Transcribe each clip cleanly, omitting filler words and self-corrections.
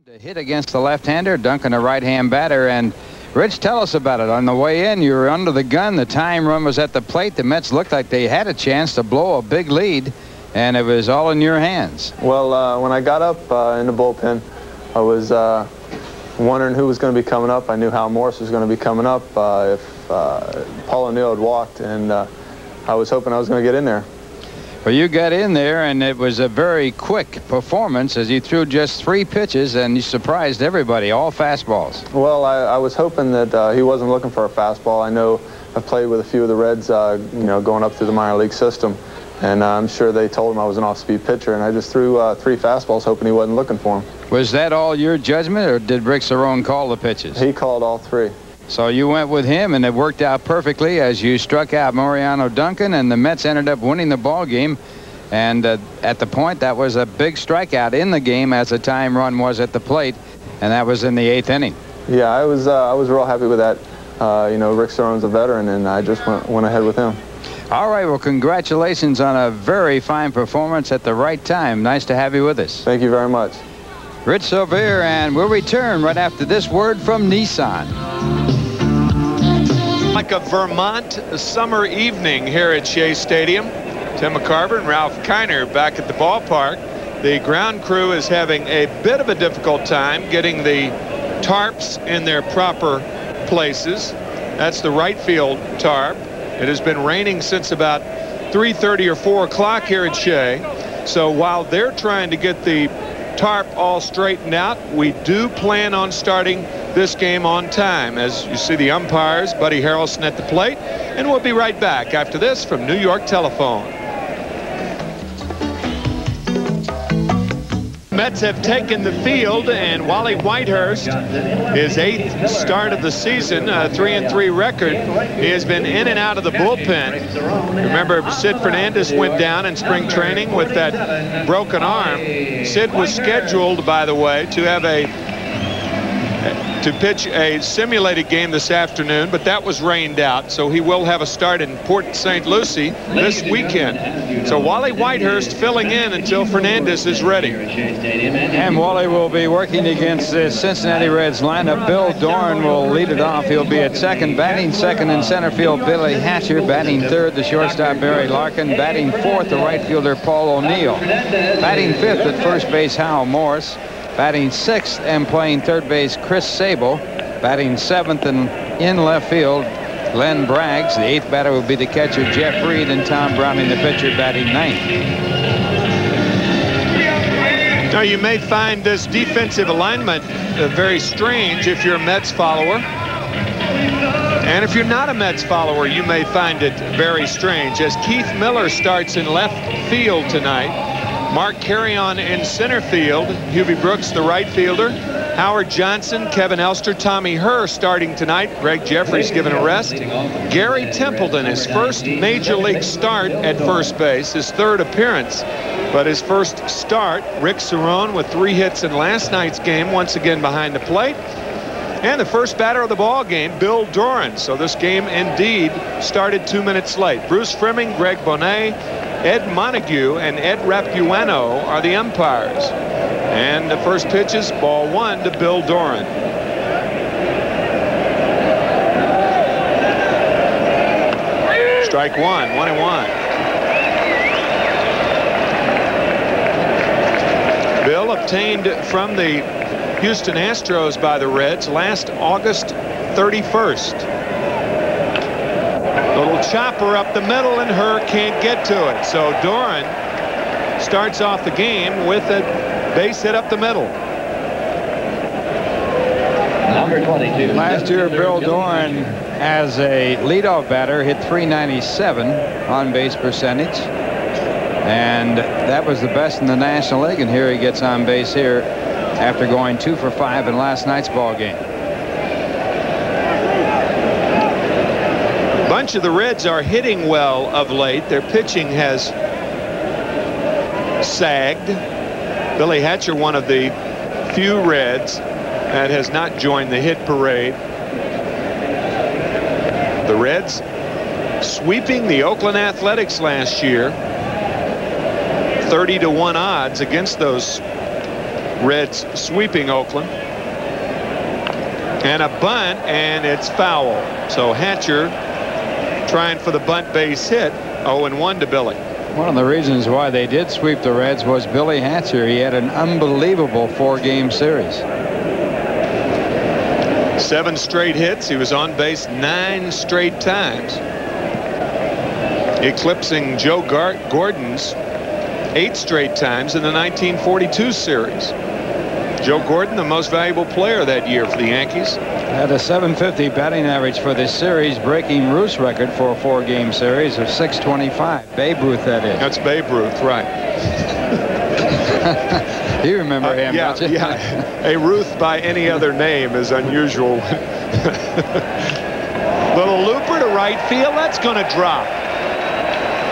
To hit against the left-hander, Duncan a right-hand batter, and Rich, tell us about it. On the way in, you were under the gun. The time run was at the plate. The Mets looked like they had a chance to blow a big lead, and it was all in your hands. Well, when I got up in the bullpen, I was wondering who was going to be coming up. I knew Hal Morris was going to be coming up if Paul O'Neill had walked, and I was hoping I was going to get in there. Well, you got in there, and it was a very quick performance as you threw just 3 pitches, and you surprised everybody, all fastballs. Well, I was hoping that he wasn't looking for a fastball. I know I've played with a few of the Reds, you know, going up through the minor league system, and I'm sure they told him I was an off-speed pitcher, and I just threw 3 fastballs hoping he wasn't looking for them. Was that all your judgment, or did Rick Cerrone call the pitches? He called all 3. So you went with him, and it worked out perfectly as you struck out Mariano Duncan, and the Mets ended up winning the ball game. And at the point, that was a big strikeout in the game as the time run was at the plate, and that was in the 8th inning. Yeah, I was real happy with that. You know, Rick Cerrone's a veteran, and I just went ahead with him. All right, well, congratulations on a very fine performance at the right time. Nice to have you with us. Thank you very much. Rich Silver, and we'll return right after this word from Nissan. Like a Vermont summer evening here at Shea Stadium. Tim McCarver and Ralph Kiner back at the ballpark. The ground crew is having a bit of a difficult time getting the tarps in their proper places. That's the right field tarp. It has been raining since about 3:30 or 4 o'clock here at Shea. So while they're trying to get the tarp all straightened out, we do plan on starting this game on time. As you see the umpires, Buddy Harrelson at the plate, and we'll be right back after this from New York Telephone. Mets have taken the field, and Wally Whitehurst, his 8th start of the season, a 3-3 record. He has been in and out of the bullpen. Remember, Sid Fernandez went down in spring training with that broken arm. Sid was scheduled, by the way, to pitch a simulated game this afternoon, but that was rained out, so he will have a start in Port St. Lucie this weekend. So Wally Whitehurst filling in until Fernandez is ready. And Wally will be working against the Cincinnati Reds lineup. Bill Doran will lead it off. He'll be at second. Batting second in center field, Billy Hatcher. Batting third, the shortstop, Barry Larkin. Batting fourth, the right fielder, Paul O'Neill. Batting fifth at first base, Hal Morris. Batting sixth and playing third base, Chris Sabo. Batting seventh and in left field, Len Braggs. The 8th batter will be the catcher, Jeff Reed, and Tom Browning, the pitcher, batting 9th. Now, you may find this defensive alignment very strange if you're a Mets follower. And if you're not a Mets follower, you may find it very strange, as Keith Miller starts in left field tonight. Mark Carrion in center field. Hubie Brooks, the right fielder. Howard Johnson, Kevin Elster, Tommy Herr starting tonight. Greg Jeffries given a rest. Gary Templeton, his first major league start at first base, his 3rd appearance. But his first start, Rick Cerrone with 3 hits in last night's game, once again behind the plate. And the first batter of the ball game, Bill Doran. So this game indeed started 2 minutes late. Bruce Fleming, Greg Bonet, Ed Montague, and Ed Rapuano are the umpires. And the first pitch is ball 1 to Bill Doran. Strike 1, 1-1. Bill obtained from the Houston Astros by the Reds last August 31st. Little chopper up the middle, and Herr can't get to it. So Doran starts off the game with a base hit up the middle. Number 22. Last year, Bill Doran, as a leadoff batter, hit .397 on base percentage, and that was the best in the National League. And here he gets on base here after going 2 for 5 in last night's ball game. A bunch of the Reds are hitting well of late. Their pitching has sagged. Billy Hatcher, one of the few Reds that has not joined the hit parade. The Reds sweeping the Oakland Athletics last year. 30-1 odds against those Reds sweeping Oakland. And a bunt, and it's foul. So Hatcher trying for the bunt base hit. 0-1 to Billy. One of the reasons why they did sweep the Reds was Billy Hatcher. He had an unbelievable 4-game series. 7 straight hits. He was on base 9 straight times, eclipsing Joe Gordon's 8 straight times in the 1942 series. Joe Gordon, the most valuable player that year for the Yankees. Had a .750 batting average for this series, breaking Ruth's record for a 4-game series of .625. Babe Ruth, that is. That's Babe Ruth, right. You remember him, yeah, don't you? Yeah. A Ruth by any other name is unusual. Little looper to right field. That's going to drop.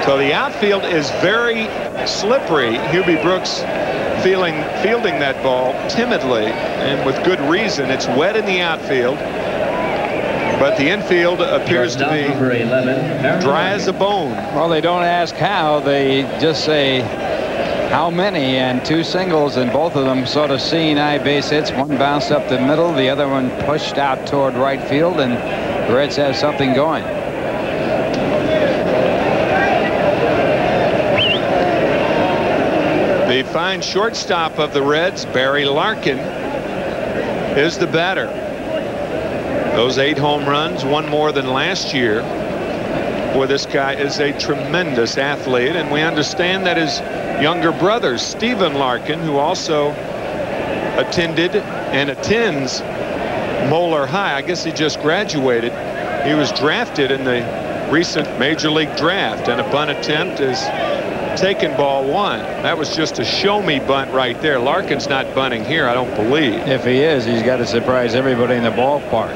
So the outfield is very slippery. Hubie Brooks fielding that ball timidly and with good reason. It's wet in the outfield, but the infield appears to be dry as a bone. Well, they don't ask how, they just say how many, and 2 singles, and both of them sort of seeing eye base hits. One bounced up the middle, the other one pushed out toward right field, and the Reds have something going. The fine shortstop of the Reds, Barry Larkin, is the batter. Those 8 home runs, 1 more than last year. Boy, this guy is a tremendous athlete, and we understand that his younger brother, Stephen Larkin, who also attended and attends Moeller High. I guess he just graduated. He was drafted in the recent Major League draft, and a bunt attempt is taken, ball 1. That was just a show me bunt right there. Larkin's not bunting here, I don't believe. If he is, he's got to surprise everybody in the ballpark.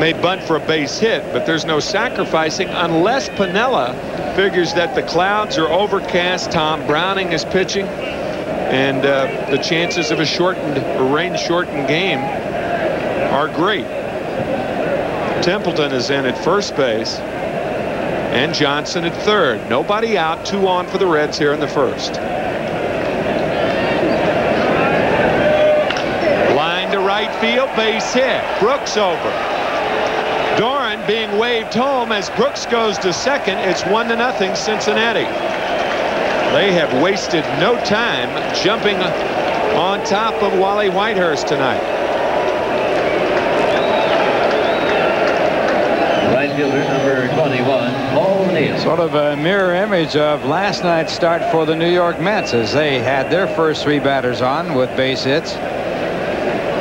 May bunt for a base hit, but there's no sacrificing unless Piniella figures that the clouds are overcast. Tom Browning is pitching, and the chances of a rain-shortened game are great. Templeton is in at first base, and Johnson at third. Nobody out. 2 on for the Reds here in the first. Line to right field, base hit. Brooks over. Doran being waved home as Brooks goes to second. It's 1-0 Cincinnati. They have wasted no time jumping on top of Wally Whitehurst tonight. Right fielder number 21, Paul O'Neill. Sort of a mirror image of last night's start for the New York Mets, as they had their first 3 batters on with base hits.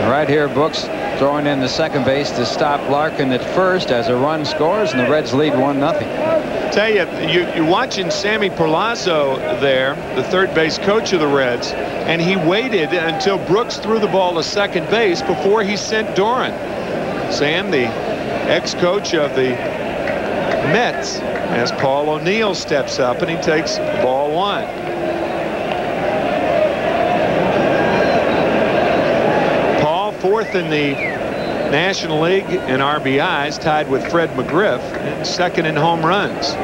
Right here, Brooks throwing in the second base to stop Larkin at first as a run scores, and the Reds lead 1-0. Tell you, you're watching Sammy Perlazo there, the third base coach of the Reds, and he waited until Brooks threw the ball to second base before he sent Doran. Sam, the ex-coach of the Mets, as Paul O'Neill steps up, and he takes ball 1. Paul, 4th in the National League in RBIs, tied with Fred McGriff, and 2nd in home runs.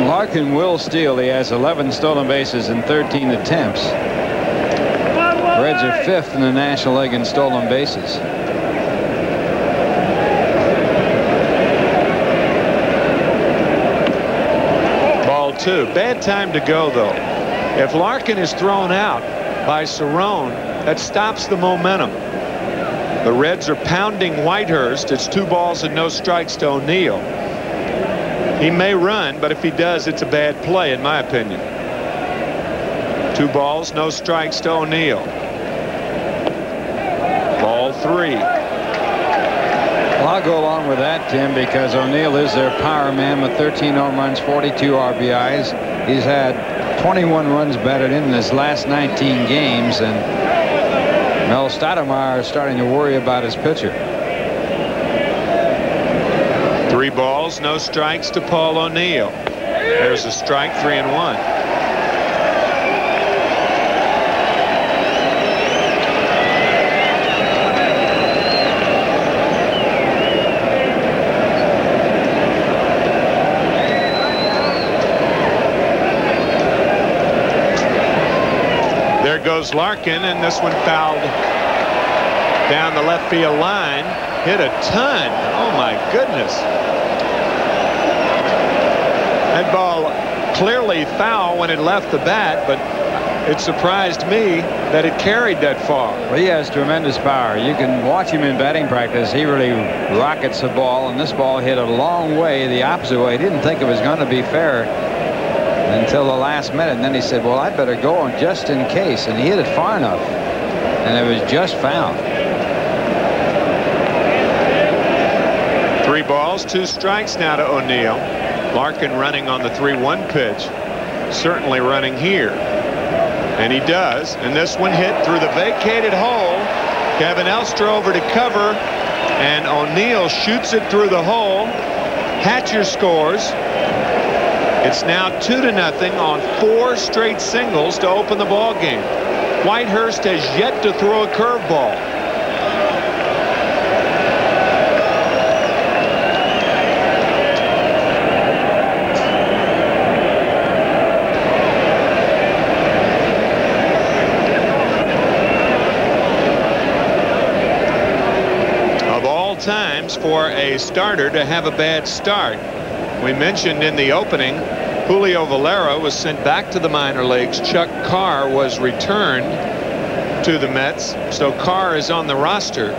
Larkin will steal. He has 11 stolen bases in 13 attempts. Reds are 5th in the National League in stolen bases. Ball 2. Bad time to go, though. If Larkin is thrown out by Cerrone, that stops the momentum. The Reds are pounding Whitehurst. It's 2 balls and no strikes to O'Neill. He may run, but if he does, it's a bad play, in my opinion. 2 balls, no strikes to O'Neill. Ball 3. Well, I'll go along with that, Tim, because O'Neill is their power man with 13 home runs, 42 RBIs. He's had 21 runs batted in his last 19 games, and Mel Stoudemire is starting to worry about his pitcher. 3 balls, no strikes to Paul O'Neill. There's a strike, 3-1. There goes Larkin, and this one fouled down the left field line. Hit a ton. Oh my goodness. That ball clearly foul when it left the bat, but it surprised me that it carried that far. Well, he has tremendous power. You can watch him in batting practice. He really rockets the ball, and this ball hit a long way the opposite way. He didn't think it was going to be fair until the last minute, and then he said, well, I better go on just in case, and he hit it far enough, and it was just foul. 3 balls, 2 strikes now to O'Neill. Larkin running on the 3-1 pitch, certainly running here, and he does. And this one hit through the vacated hole. Kevin Elstra over to cover, and O'Neill shoots it through the hole. Hatcher scores. It's now 2-0 on 4 straight singles to open the ball game. Whitehurst has yet to throw a curveball. Of all times for a starter to have a bad start. We mentioned in the opening, Julio Valera was sent back to the minor leagues. Chuck Carr was returned to the Mets, so Carr is on the roster.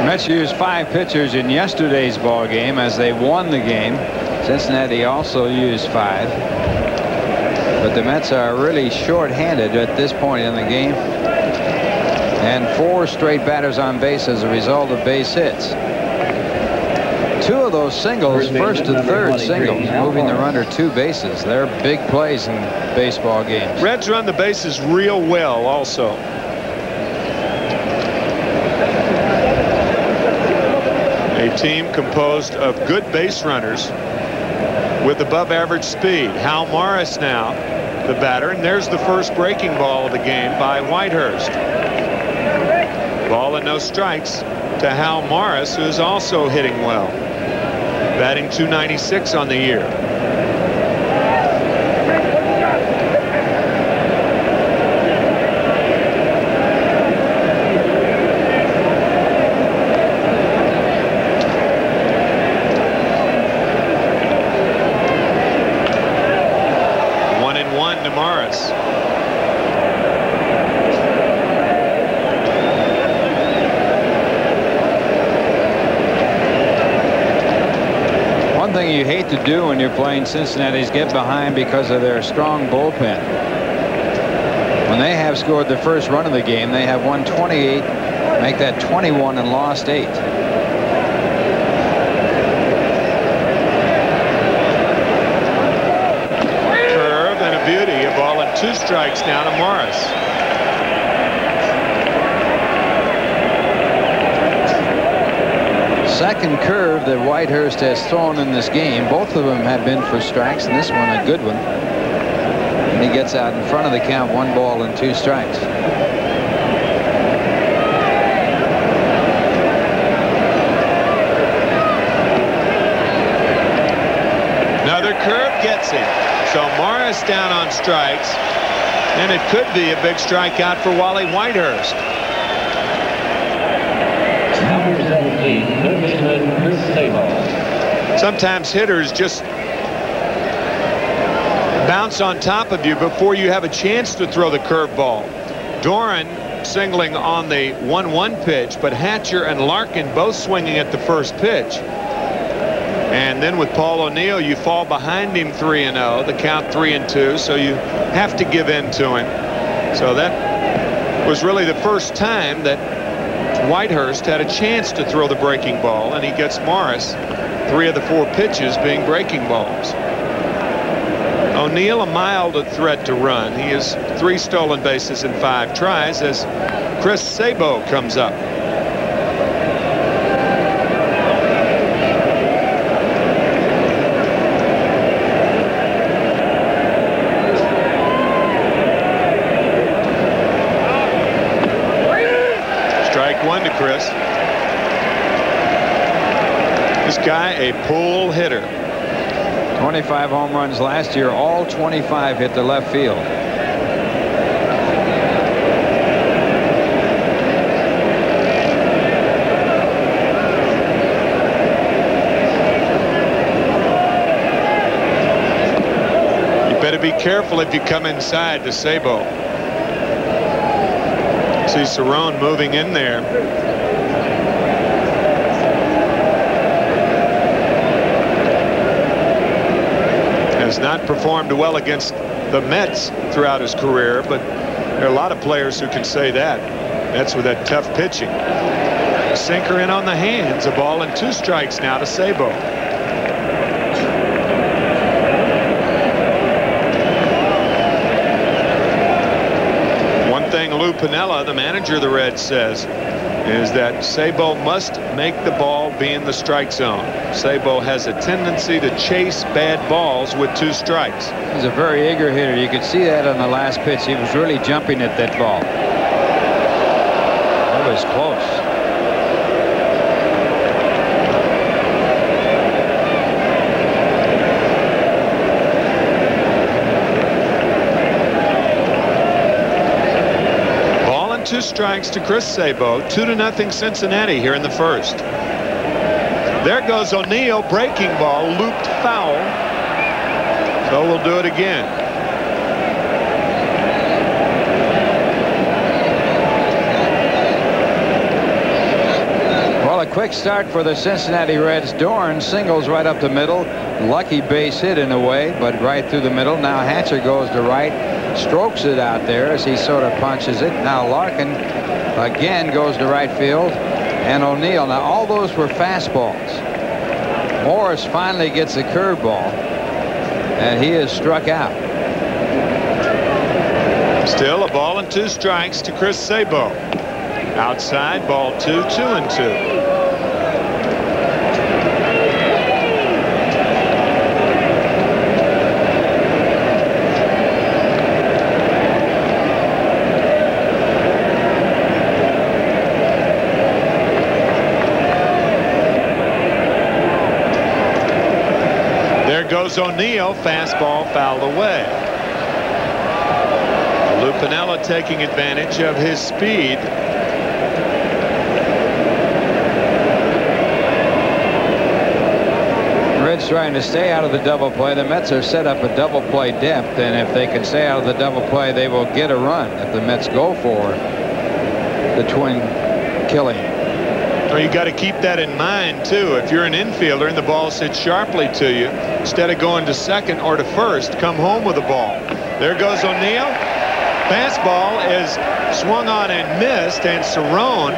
Mets used 5 pitchers in yesterday's ball game as they won the game. Cincinnati also used 5. But the Mets are really short-handed at this point in the game. And 4 straight batters on base as a result of base hits. 2 of those singles, first and third singles, moving the runner 2 bases. They're big plays in baseball games. Reds run the bases real well also. A team composed of good base runners with above average speed. Hal Morris now the batter, and there's the first breaking ball of the game by Whitehurst. Ball and no strikes to Hal Morris, who's also hitting well. Batting .296 on the year. You hate to do when you're playing Cincinnati is get behind because of their strong bullpen. When they have scored the first run of the game, they have won 28, make that 21, and lost 8. Curve and a beauty. A ball and 2 strikes now to Morris. Second curve that Whitehurst has thrown in this game. Both of them have been for strikes, and this one a good one. And he gets out in front of the count, 1 ball and 2 strikes. Another curve gets him. So Morris down on strikes, and it could be a big strikeout for Wally Whitehurst. Sometimes hitters just bounce on top of you before you have a chance to throw the curveball. Doran singling on the 1-1 pitch, but Hatcher and Larkin both swinging at the first pitch. And then with Paul O'Neill, you fall behind him 3-0, the count 3-2, so you have to give in to him. So that was really the first time that Whitehurst had a chance to throw the breaking ball, and he gets Morris 3 of the 4 pitches being breaking balls. O'Neill a mild threat to run. He has 3 stolen bases in 5 tries as Chris Sabo comes up. Strike 1 to Chris. This guy a pull hitter. 25 home runs last year. All 25 hit the left field. Better be careful if you come inside to Sabo. See Cerrone moving in there. Has not performed well against the Mets throughout his career, but there are a lot of players who can say that. That's with that tough pitching. Sinker in on the hands. A ball and 2 strikes now to Sabo. Lou Piniella, the manager of the Reds, says is that Sabo must make the ball be in the strike zone. Sabo has a tendency to chase bad balls with 2 strikes. He's a very eager hitter. You could see that on the last pitch. He was really jumping at that ball. That was close. Two strikes to Chris Sabo. 2-0 Cincinnati here in the first. There goes O'Neill. Breaking ball. Looped foul. So we'll do it again. Well, a quick start for the Cincinnati Reds. Dorn singles right up the middle. Lucky base hit in a way, but right through the middle. Now Hatcher goes to right. Strokes it out there as he sort of punches it. Now Larkin again goes to right field, and O'Neill. Now all those were fastballs. Morris finally gets a curveball, and he is struck out. Still a ball and 2 strikes to Chris Sabo. Outside, ball 2, 2-2. Goes O'Neill. Fastball fouled away. Lou Piniella taking advantage of his speed. Reds trying to stay out of the double play. The Mets are set up a double play depth, and if they can stay out of the double play, they will get a run if the Mets go for the twin killing. Well, you got to keep that in mind too. If you're an infielder and the ball sits sharply to you, instead of going to second or to first, come home with the ball. There goes O'Neill. Fastball is swung on and missed, and Cerrone.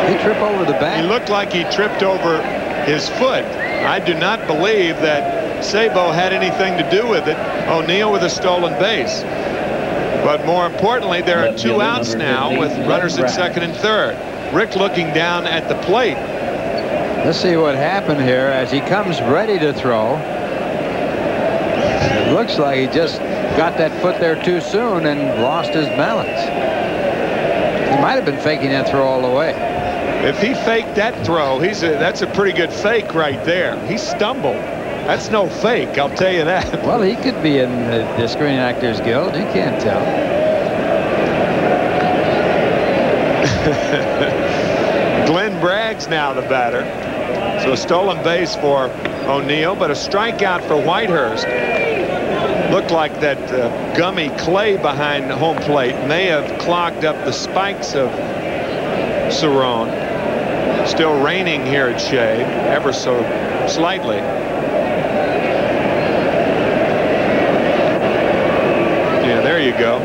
He tripped over the bat. He looked like he tripped over his foot. I do not believe that Sabo had anything to do with it. O'Neill with a stolen base. But more importantly, there are 2 outs now with runners at second and third. Rick looking down at the plate. Let's see what happened here as he comes ready to throw. It looks like he just got that foot there too soon and lost his balance. He might have been faking that throw all the way. If he faked that throw, that's a pretty good fake right there. He stumbled. That's no fake, I'll tell you that. Well, he could be in the Screen Actors Guild. You can't tell. Glenn Bragg's now the batter. So a stolen base for O'Neill, but a strikeout for Whitehurst. Looked like that gummy clay behind home plate may have clogged up the spikes of Cerrone. Still raining here at Shea, ever so slightly. Yeah, there you go.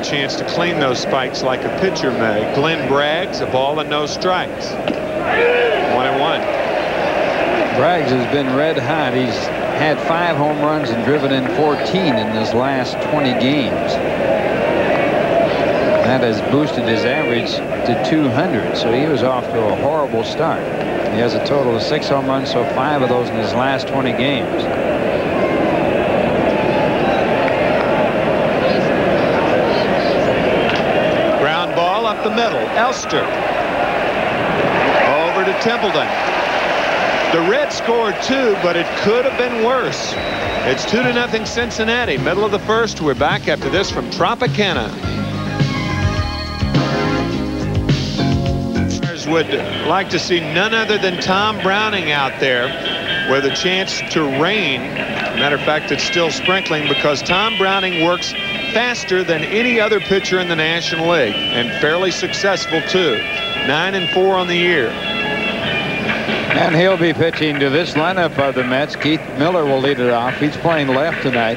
Chance to clean those spikes like a pitcher may. Glenn Braggs, a ball and no strikes. 1-1. Braggs has been red hot. He's had 5 home runs and driven in 14 in his last 20 games. That has boosted his average to 200, so he was off to a horrible start. He has a total of 6 home runs, so 5 of those in his last 20 games. The middle. Elster over to Templeton. The Reds scored 2, but it could have been worse. It's 2-0 Cincinnati. Middle of the first. We're back after this from Tropicana. Would like to see none other than Tom Browning out there with a chance to rain. Matter of fact, it's still sprinkling because Tom Browning works faster than any other pitcher in the National League, and fairly successful too. 9-4 on the year. And he'll be pitching to this lineup of the Mets. Keith Miller will lead it off. He's playing left tonight.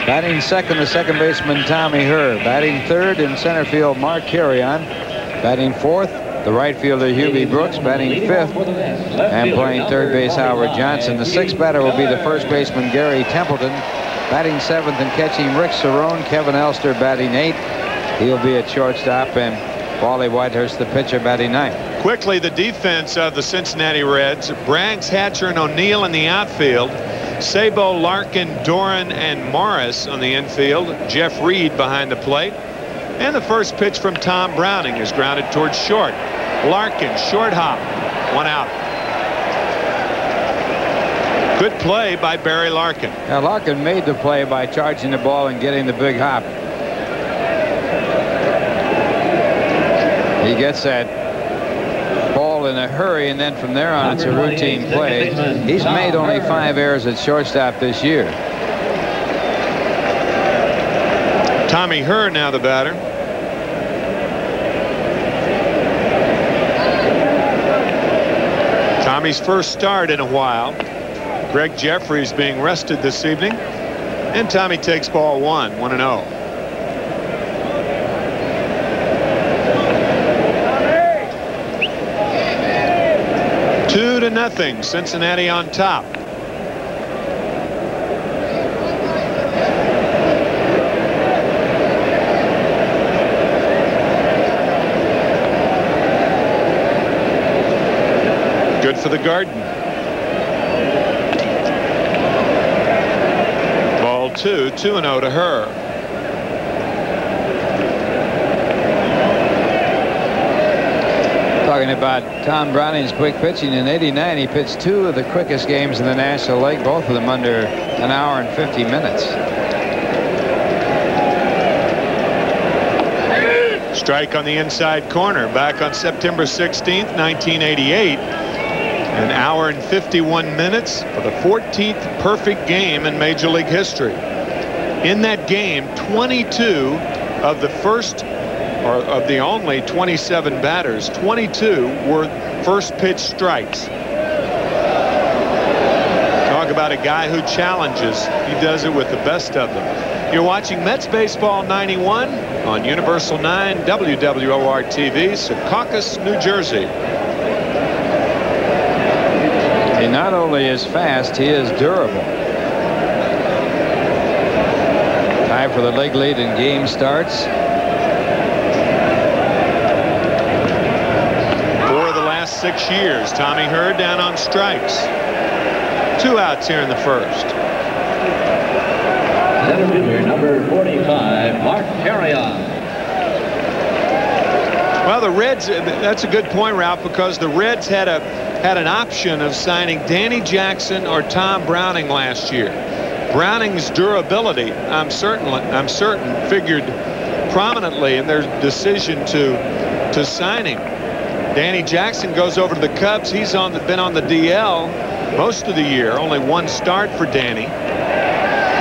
Batting second, the second baseman Tommy Herr. Batting third in center field, Mark Carrion. Batting fourth, the right fielder Hubie Brooks. Batting fifth and playing third base Howard Johnson. The sixth batter will be the first baseman Gary Templeton. Batting seventh and catching Rick Cerrone. Kevin Elster batting eighth. He'll be at shortstop, and Wally Whitehurst, the pitcher, batting ninth. Quickly, the defense of the Cincinnati Reds. Braggs, Hatcher, and O'Neill in the outfield. Sabo, Larkin, Doran, and Morris on the infield. Jeff Reed behind the plate. And the first pitch from Tom Browning is grounded towards short. Larkin, short hop, 1 out. Good play by Barry Larkin. Now, Larkin made the play by charging the ball and getting the big hop. He gets that ball in a hurry, and then from there on it's a routine play. He's made only 5 errors at shortstop this year. Tommy Herr now the batter. Tommy's first start in a while. Greg Jeffries being rested this evening, and Tommy takes ball 1, 1-0. Two to nothing, Cincinnati on top. Good for the Garden. Ball 2, 2-0 to Herr. Talking about Tom Browning's quick pitching, in '89 he pitched 2 of the quickest games in the National League, both of them under an hour and 50 minutes. Strike on the inside corner back on September 16th, 1988. An hour and 51 minutes for the 14th perfect game in Major League history. In that game, 22 of the first, or of the only 27 batters, 22 were first pitch strikes. Talk about a guy who challenges. He does it with the best of them. You're watching Mets Baseball 91 on Universal 9 WWOR-TV, Secaucus, New Jersey. He not only is fast, he is durable. Tied for the league lead in game starts. 4 of the last 6 years. Tommy Herr down on strikes. 2 outs here in the first. Center fielder number 45, Mark Carrion. Well, the Reds, that's a good point, Ralph, because the Reds had an option of signing Danny Jackson or Tom Browning last year. Browning's durability, I'm certain, figured prominently in their decision to sign him. Danny Jackson goes over to the Cubs. He's been on the DL most of the year. Only 1 start for Danny.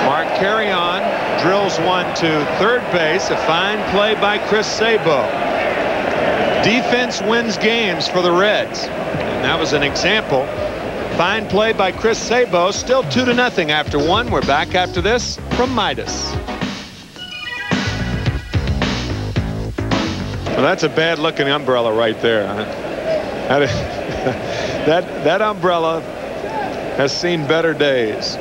Mark Carrion drills one to third base. A fine play by Chris Sabo. Defense wins games for the Reds. And that was an example. Fine play by Chris Sabo. Still 2-0 after 1. We're back after this from Midas. Well, that's a bad looking umbrella right there. That umbrella has seen better days. I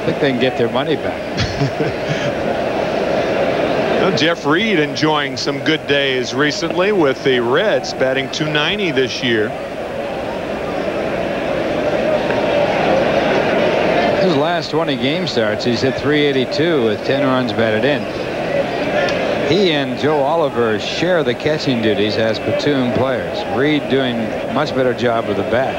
think they can get their money back. Well, Jeff Reed enjoying some good days recently with the Reds, batting .290 this year. His last 20 game starts, he's hit .382 with 10 runs batted in. He and Joe Oliver share the catching duties as platoon players. Reed doing a much better job with the bat.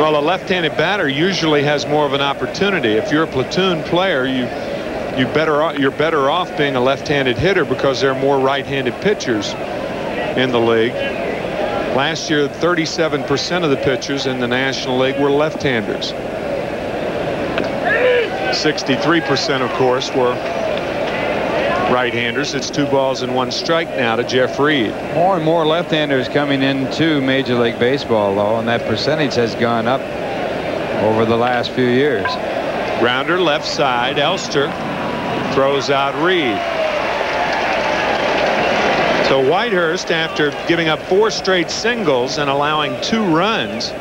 Well, a left-handed batter usually has more of an opportunity. If you're a platoon player, you're better off being a left-handed hitter because there are more right-handed pitchers in the league. Last year, 37% of the pitchers in the National League were left-handers. 63%, of course, were right-handers. It's 2 balls and 1 strike now to Jeff Reed. More and more left-handers coming into Major League Baseball, though, and that percentage has gone up over the last few years. Grounder left side. Elster throws out Reed. So Whitehurst, after giving up 4 straight singles and allowing 2 runs,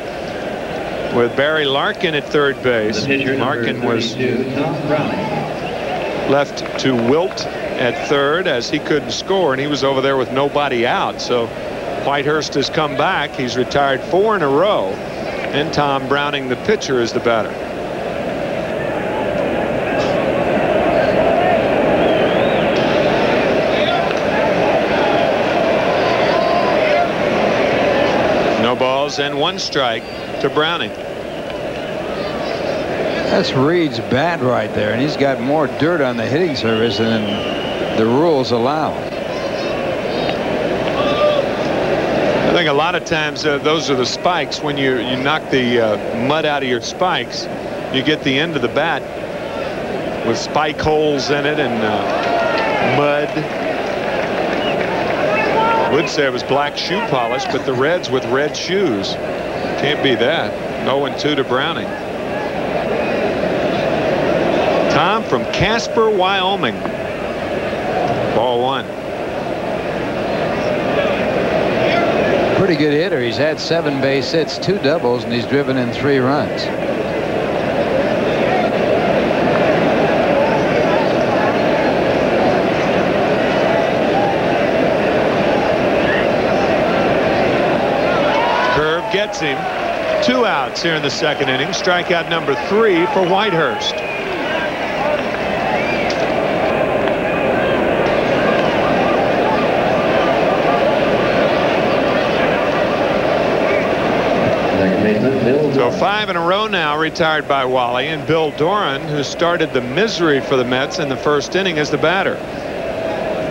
with Barry Larkin at third base. Larkin was left to wilt at third as he couldn't score, and he was over there with nobody out. So Whitehurst has come back. He's retired 4 in a row, and Tom Browning, the pitcher, is the batter. No balls and 1 strike to Browning. That's Reed's bat right there, and he's got more dirt on the hitting surface than the rules allow. I think a lot of times those are the spikes. When you knock the mud out of your spikes, you get the end of the bat with spike holes in it and mud. I would say it was black shoe polish, but the Reds with red shoes. Can't be that. 0-2 to Browning. Tom from Casper, Wyoming. Ball 1. Pretty good hitter. He's had 7 base hits, 2 doubles, and he's driven in 3 runs. Curve gets him. 2 outs here in the 2nd inning. Strikeout number 3 for Whitehurst. So 5 in a row now retired by Wally, and Bill Doran, who started the misery for the Mets in the 1st inning, is the batter.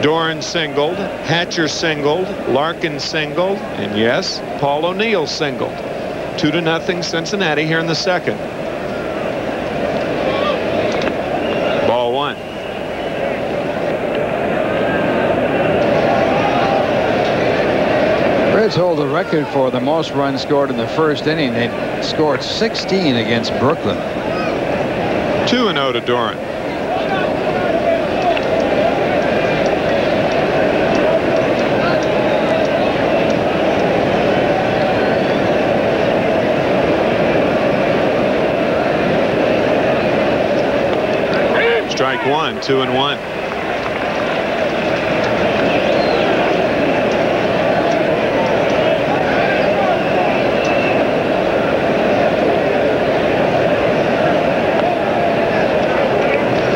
Doran singled, Hatcher singled, Larkin singled, and yes, Paul O'Neill singled. 2-0 Cincinnati here in the 2nd. Ball 1. Reds hold the record for the most runs scored in the 1st inning. They scored 16 against Brooklyn. 2-0 to Doran. Strike 1, 2-1.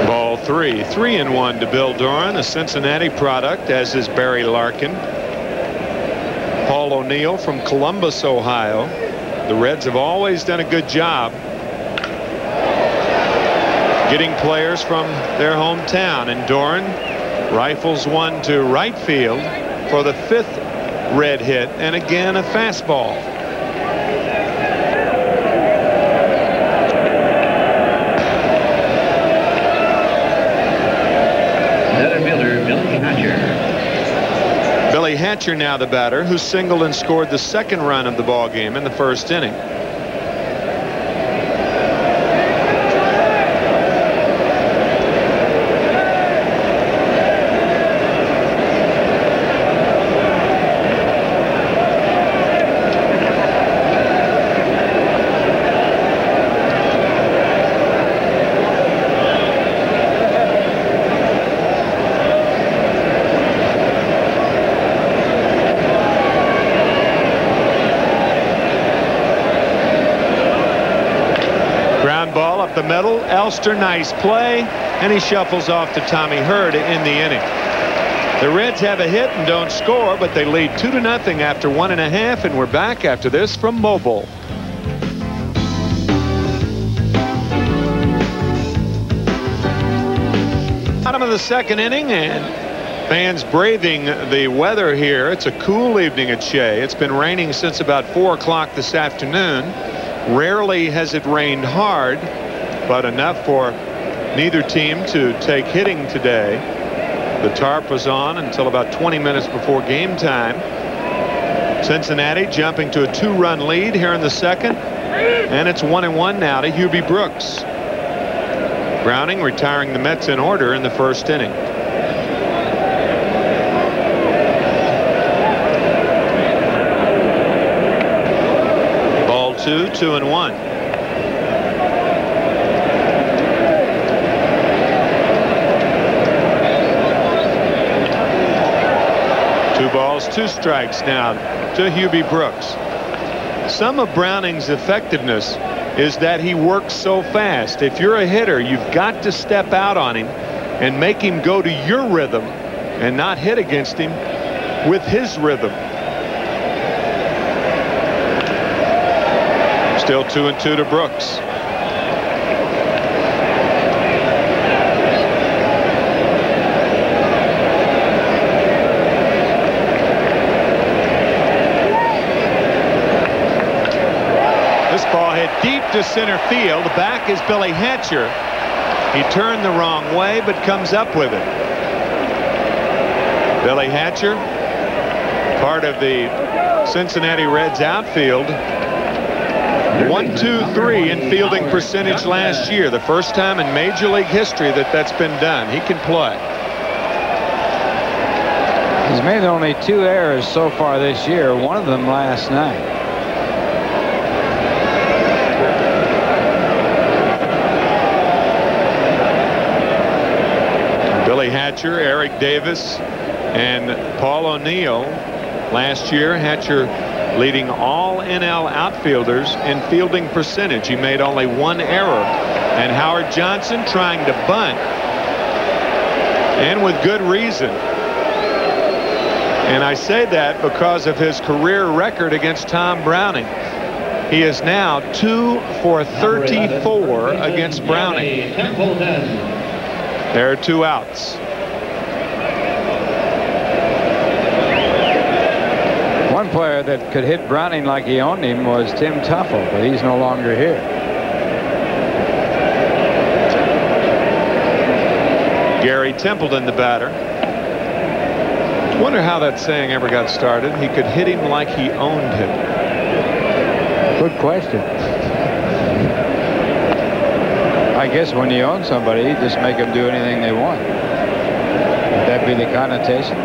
Ball 3, 3-1 to Bill Doran, a Cincinnati product, as is Barry Larkin. Paul O'Neill from Columbus, Ohio. The Reds have always done a good job getting players from their hometown, and Doran rifles one to right field for the 5th Red hit, and again a fastball. Center fielder Billy Hatcher. Billy Hatcher now the batter, who singled and scored the 2nd run of the ball game in the 1st inning. The middle, Elster, nice play, and he shuffles off to Tommy Hurd in the inning. The Reds have a hit and don't score, but they lead 2-0 after 1.5, and we're back after this from Mobile. Bottom of the second inning, and fans braving the weather here. It's a cool evening at Shea. It's been raining since about 4 o'clock this afternoon. Rarely has it rained hard, but enough for neither team to take hitting today. The tarp was on until about 20 minutes before game time. Cincinnati jumping to a 2-run lead here in the second, and it's 1-1 now to Hubie Brooks. Browning retiring the Mets in order in the first inning. Ball 2, 2-1. Two balls, 2 strikes now to Hubie Brooks. Some of Browning's effectiveness is that he works so fast. If you're a hitter, you've got to step out on him and make him go to your rhythm and not hit against him with his rhythm. Still 2-2 to Brooks. Ball hit deep to center field. Back is Billy Hatcher. He turned the wrong way, but comes up with it. Billy Hatcher, part of the Cincinnati Reds outfield. 1-2-3 in fielding percentage last year. The first time in Major League history that that's been done. He can play. He's made only 2 errors so far this year, one of them last night. Billy Hatcher, Eric Davis, and Paul O'Neill. Last year, Hatcher leading all NL outfielders in fielding percentage. He made only 1 error. And Howard Johnson trying to bunt, and with good reason. And I say that because of his career record against Tom Browning. He is now 2 for 34 against Browning. There are 2 outs. One player that could hit Browning like he owned him was Tim Tuffle, but he's no longer here. Gary Templeton, the batter. Wonder how that saying ever got started. He could hit him like he owned him. Good question. I guess when you own somebody, you just make them do anything they want. Would that be the connotation?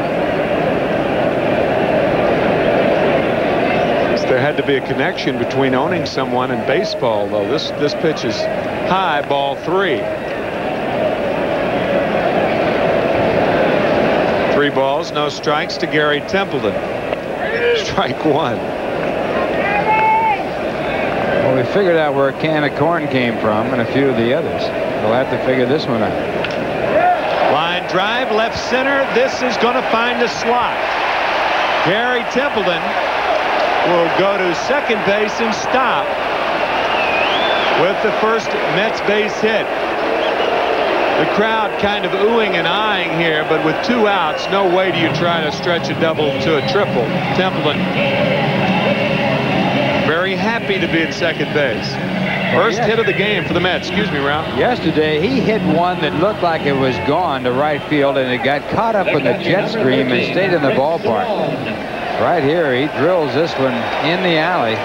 There had to be a connection between owning someone and baseball, though. This pitch is high, ball 3. 3 balls, no strikes to Gary Templeton. Strike 1. Well, we figured out where a can of corn came from and a few of the others. We'll have to figure this one out. Line drive, left center. This is going to find a slot. Gary Templeton will go to second base and stop with the first Mets base hit. The crowd kind of oohing and eyeing here, but with 2 outs, no way do you try to stretch a double to a triple. Templeton very happy to be at second base. First hit of the game for the Mets. Excuse me, Ralph. Yesterday, he hit one that looked like it was gone to right field, and it got caught up in the jet stream and stayed in the ballpark. Right here, he drills this one in the alley.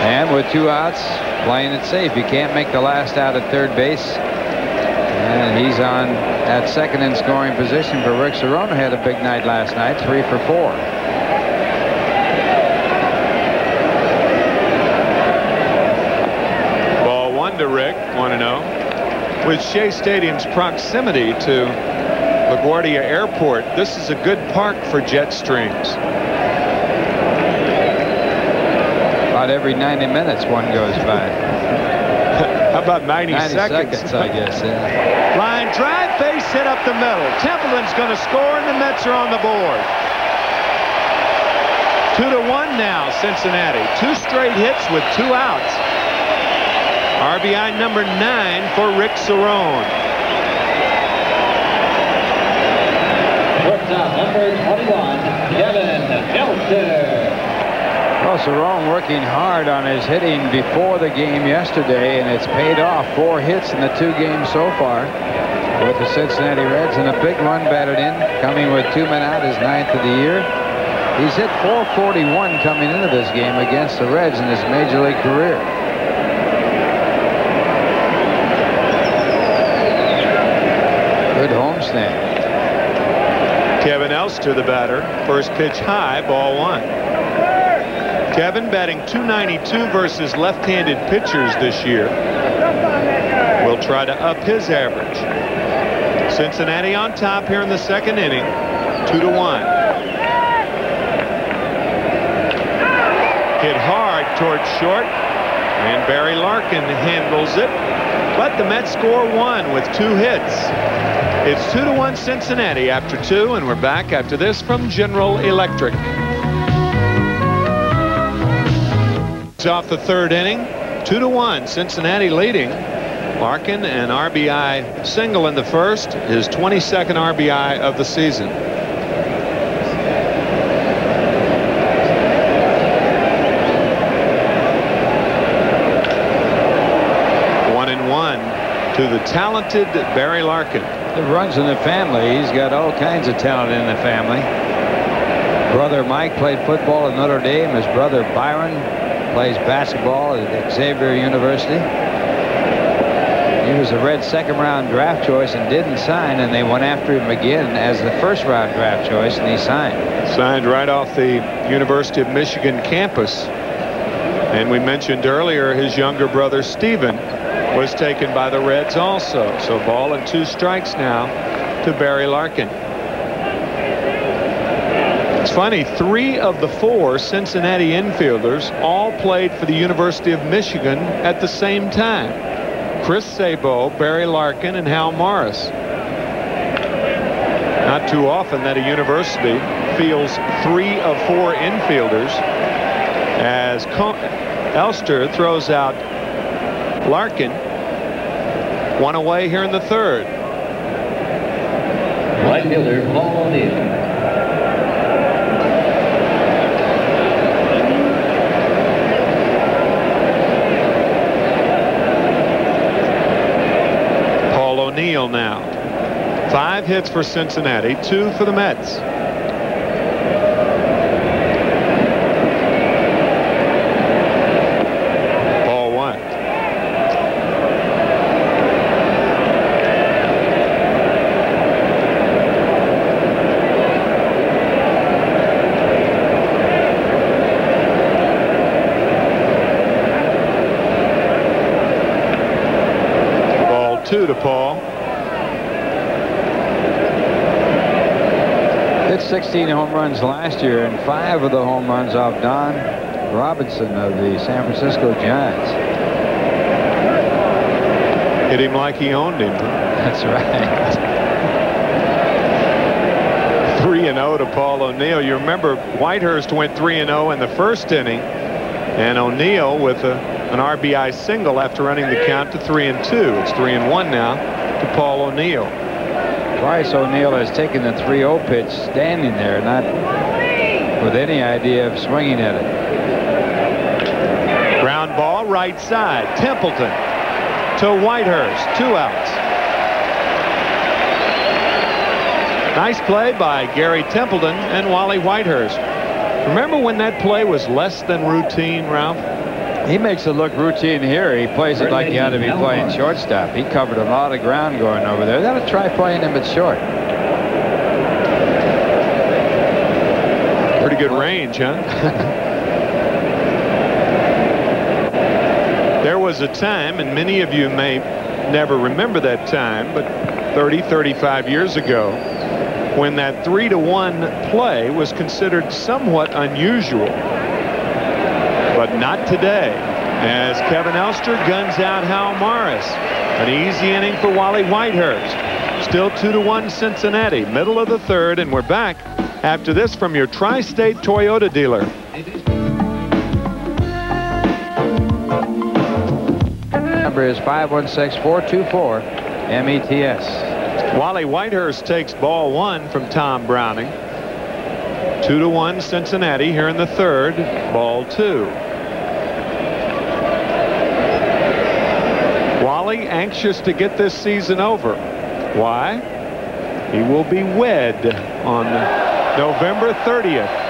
And with 2 outs, playing it safe. He can't make the last out at third base. And he's on at second in scoring position for Rick Cerone, who had a big night last night, 3 for 4. Ball 1 to Rick, 1-0. With Shea Stadium's proximity to LaGuardia Airport, this is a good park for jet streams. About every 90 minutes one goes by. How about 90 seconds? I guess, yeah. Line drive, base hit up the middle. Templeton's going to score, and the Mets are on the board. 2-1 now, Cincinnati. 2 straight hits with 2 outs. RBI number 9 for Rick Cerone. Shortstop, number 21, Kevin McReynolds. Well, Cerrone working hard on his hitting before the game yesterday, and it's paid off. 4 hits in the 2 games so far with the Cincinnati Reds, and a big run batted in, coming with 2 men out, his 9th of the year. He's hit .441 coming into this game against the Reds in his major league career. Good homestand. Kevin Elster, the batter. First pitch high, ball 1. Kevin batting .292 versus left-handed pitchers this year. Will try to up his average. Cincinnati on top here in the 2nd inning, 2-1. Hit hard towards short, and Barry Larkin handles it. But the Mets score 1 with 2 hits. It's 2-1 Cincinnati after 2, and we're back after this from General Electric. Off the 3rd inning, 2-1, Cincinnati leading. Larkin, an RBI single in the 1st, his 22nd RBI of the season. One and one to the talented Barry Larkin. It runs in the family. He's got all kinds of talent in the family. Brother Mike played football at Notre Dame. His brother Byron plays basketball at Xavier University. He was a Red 2nd-round draft choice and didn't sign, and they went after him again as the 1st-round draft choice, and he signed. Signed right off the University of Michigan campus. And we mentioned earlier his younger brother Stephen was taken by the Reds also. So ball and 2 strikes now to Barry Larkin. It's funny, 3 of the 4 Cincinnati infielders all played for the University of Michigan at the same time. Chris Sabo, Barry Larkin, and Hal Morris. Not too often that a university fields 3 of 4 infielders, as Elster throws out Larkin. 1 away here in the 3rd. Right fielder Paul O'Neill. O'Neill now. 5 hits for Cincinnati, 2 for the Mets. Ball 1. Ball 2 to Paul. Hit 16 home runs last year, and 5 of the home runs off Don Robinson of the San Francisco Giants. Hit him like he owned him. That's right. 3-0 to Paul O'Neill. You remember Whitehurst went 3-0 in the 1st inning, and O'Neill with an RBI single after running the count to 3-2. It's 3-1 now to Paul O'Neill. Twice O'Neill has taken the 3-0 pitch standing there, not with any idea of swinging at it. Ground ball right side. Templeton to Whitehurst. 2 outs. Nice play by Gary Templeton and Wally Whitehurst. Remember when that play was less than routine, Ralph? He makes it look routine here. He plays it like he ought to be playing shortstop. He covered a lot of ground going over there. They ought to try playing him at short. Pretty good range, huh? There was a time, and many of you may never remember that time, but 30, 35 years ago, when that 3-1 play was considered somewhat unusual. But not today, as Kevin Elster guns out Hal Morris. An easy inning for Wally Whitehurst. Still 2-1 Cincinnati, middle of the 3rd, and we're back after this from your Tri-State Toyota dealer. Number is 516-424-METS. Wally Whitehurst takes ball 1 from Tom Browning. 2-1 Cincinnati here in the third. Ball 2. Wally anxious to get this season over. Why? He will be wed on November 30th.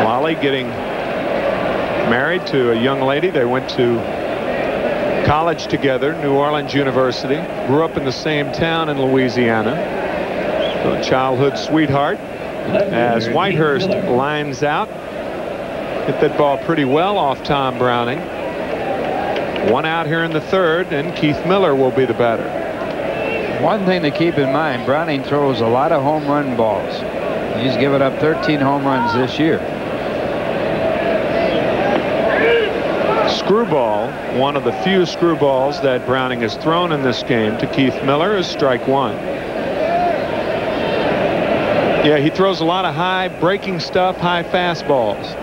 Wally getting married to a young lady. They went to college together, New Orleans University. Grew up in the same town in Louisiana. So a childhood sweetheart. As Whitehurst lines out, hit that ball pretty well off Tom Browning. 1 out here in the third, and Keith Miller will be the batter. One thing to keep in mind, Browning throws a lot of home run balls. He's given up 13 home runs this year. Screwball, one of the few screwballs that Browning has thrown in this game to Keith Miller, is strike 1. Yeah, he throws a lot of high breaking stuff, high fastballs.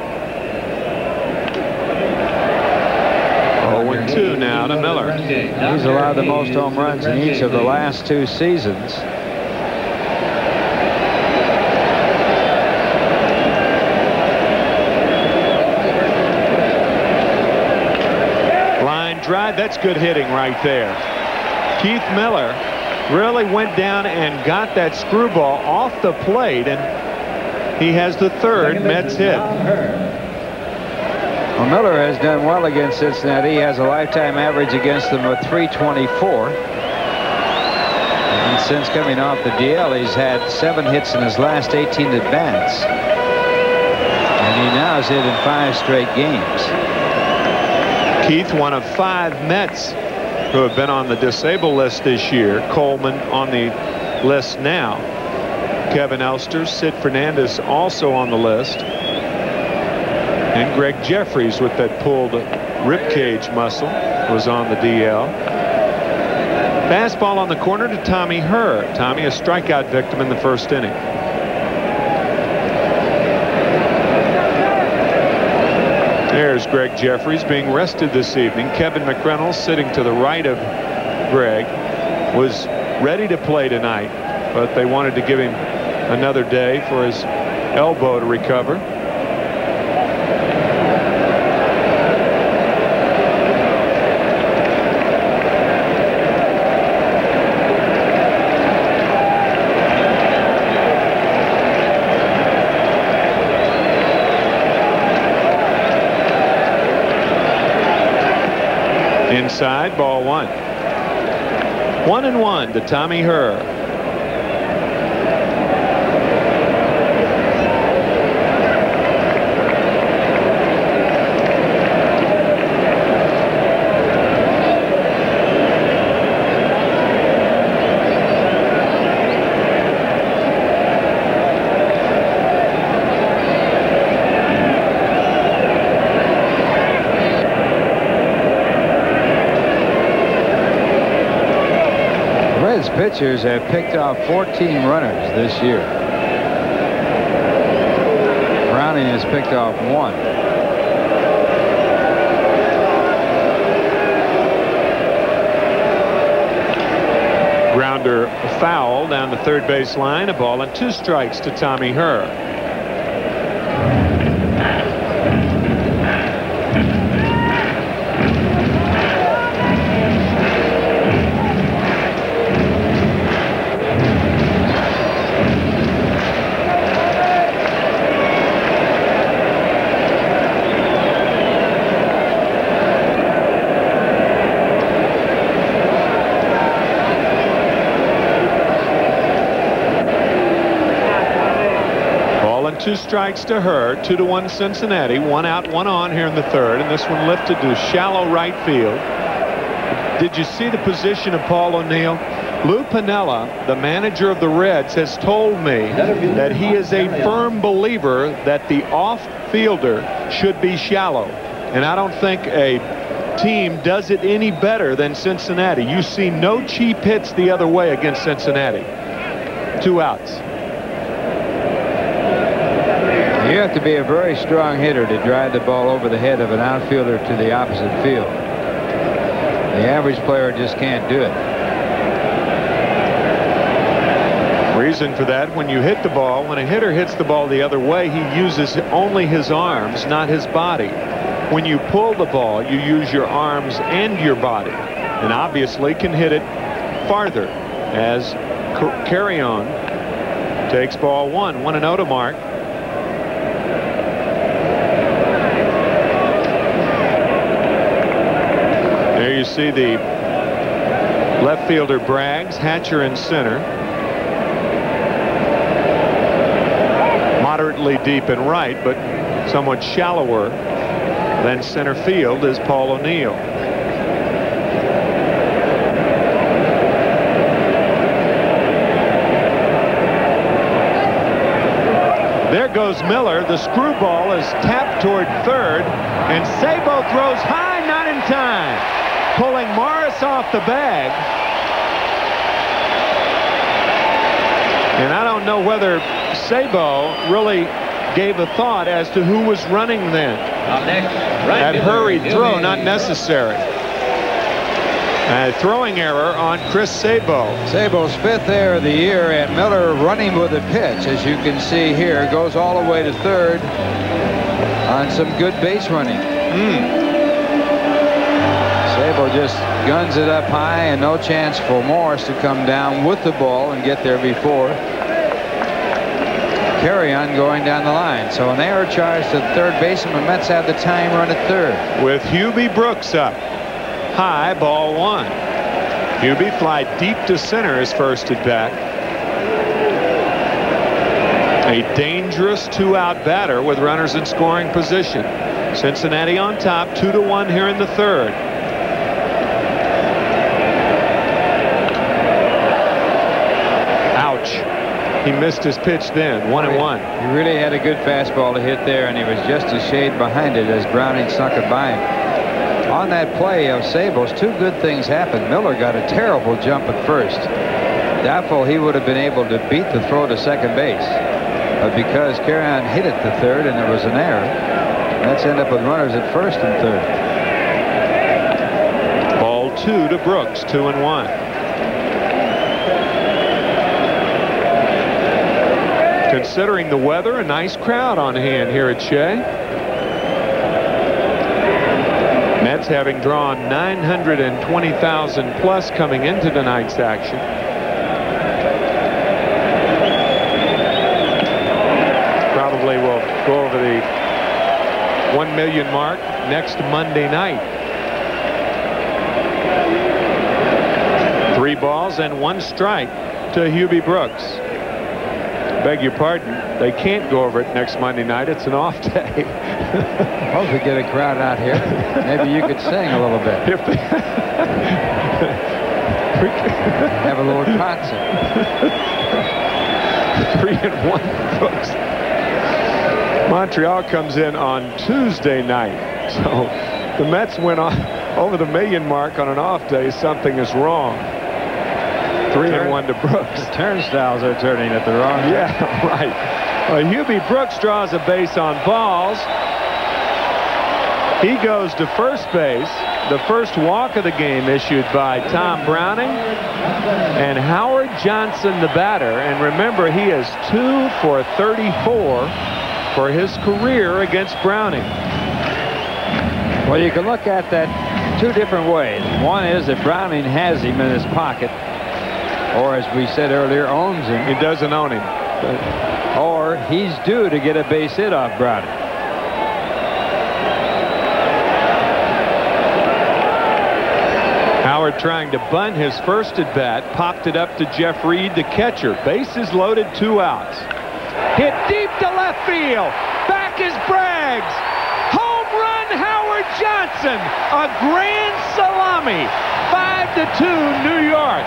0-2 now to Miller. He's allowed the most home runs in each of the last 2 seasons. Line drive, that's good hitting right there. Keith Miller really went down and got that screwball off the plate, and he has the third Mets hit. Well, Miller has done well against Cincinnati. He has a lifetime average against them of .324. And since coming off the DL, he's had 7 hits in his last 18 at-bats. And he now has hit in 5 straight games. Keith, one of 5 Mets who have been on the disabled list this year. Coleman on the list now. Kevin Elster, Sid Fernandez also on the list. And Greg Jeffries, with that pulled ribcage muscle, was on the DL. Fastball on the corner to Tommy Herr. Tommy, a strikeout victim in the first inning. There's Greg Jeffries being rested this evening. Kevin McReynolds, sitting to the right of Greg, was ready to play tonight, but they wanted to give him another day for his elbow to recover. Inside, ball 1. 1-1 to Tommy Herr. Pitchers have picked off 14 runners this year. Browning has picked off 1. Grounder foul down the third base line. A ball and 2 strikes to Tommy Herr. Two strikes to Herr. 2-1 Cincinnati. 1 out, 1 on here in the third, and this one lifted to shallow right field. Did you see the position of Paul O'Neill? Lou Piniella, the manager of the Reds, has told me that he is a firm believer that the off-fielder should be shallow, and I don't think a team does it any better than Cincinnati. You see no cheap hits the other way against Cincinnati. 2 outs. You have to be a very strong hitter to drive the ball over the head of an outfielder to the opposite field. The average player just can't do it. Reason for that, when you hit the ball, when a hitter hits the ball the other way, he uses only his arms, not his body. When you pull the ball, you use your arms and your body, and obviously can hit it farther. As Carry-On takes ball 1, 1-0 to Mark. There you see the left fielder Braggs, Hatcher in center. Moderately deep in right, but somewhat shallower than center field is Paul O'Neill. There goes Miller. The screwball is tapped toward third, and Sabo throws high, not in time, pulling Morris off the bag. And I don't know whether Sabo really gave a thought as to who was running then. That hurried throw, not necessary. A throwing error on Chris Sabo. Sabo's 5th error of the year, and Miller running with a pitch, as you can see here, goes all the way to third on some good base running. Sabo just guns it up high, and no chance for Morris to come down with the ball and get there before. Carry-On going down the line. So an error charge to the third baseman. The Mets have the tying run at third. With Hubie Brooks up. High, ball 1. Hubie fly deep to center his first at bat. A dangerous 2-out batter with runners in scoring position. Cincinnati on top, 2-1 here in the third. Ouch. He missed his pitch then. 1-1. He really had a good fastball to hit there, and he was just a shade behind it as Browning snuck it by him. On that play of Sabo's, 2 good things happened. Miller got a terrible jump at first. Doubtful he would have been able to beat the throw to second base. But because Carry-On hit it to third and there was an error, let's end up with runners at first and third. Ball 2 to Brooks, 2-1. Considering the weather, a nice crowd on hand here at Shea. Mets having drawn 920,000 plus coming into tonight's action. Probably will go over the 1 million mark next Monday night. 3 balls and 1 strike to Hubie Brooks. Beg your pardon, they can't go over it next Monday night. It's an off day. Hope we get a crowd out here. Maybe you could sing a little bit. Have a little concert. 3-1 Brooks. Montreal comes in on Tuesday night. So the Mets went on over the million mark on an off day. Something is wrong. 3-1 to Brooks. The turnstiles are turning at the wrong time. Yeah, right. Hubie Brooks draws a base on balls. He goes to first base. The first walk of the game issued by Tom Browning. And Howard Johnson, the batter. And remember, he is 2 for 34 for his career against Browning. Well, you can look at that 2 different ways. One is that Browning has him in his pocket, or as we said earlier, owns him. He doesn't own him. Or he's due to get a base hit off Browning. Howard trying to bunt his first at bat, popped it up to Jeff Reed, the catcher. Bases loaded, 2 outs. Hit deep to left field. Back is Braggs. Home run, Howard Johnson. A grand salami. 5-2 New York.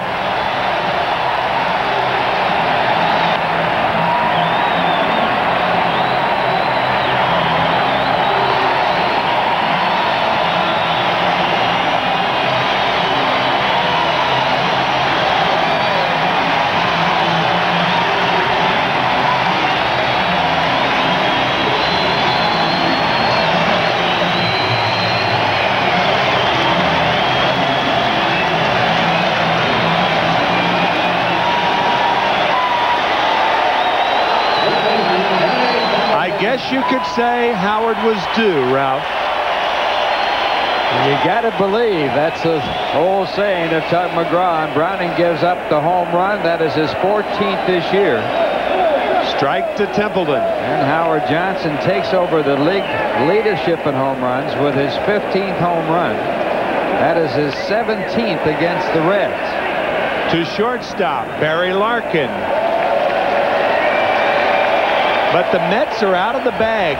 you could say Howard was due, Ralph. You got to believe that's the old saying of Tug McGraw. And Browning gives up the home run. That is his 14th this year. Strike to Templeton. And Howard Johnson takes over the league leadership in home runs with his 15th home run. That is his 17th against the Reds. To shortstop, Barry Larkin. But the Mets are out of the bag.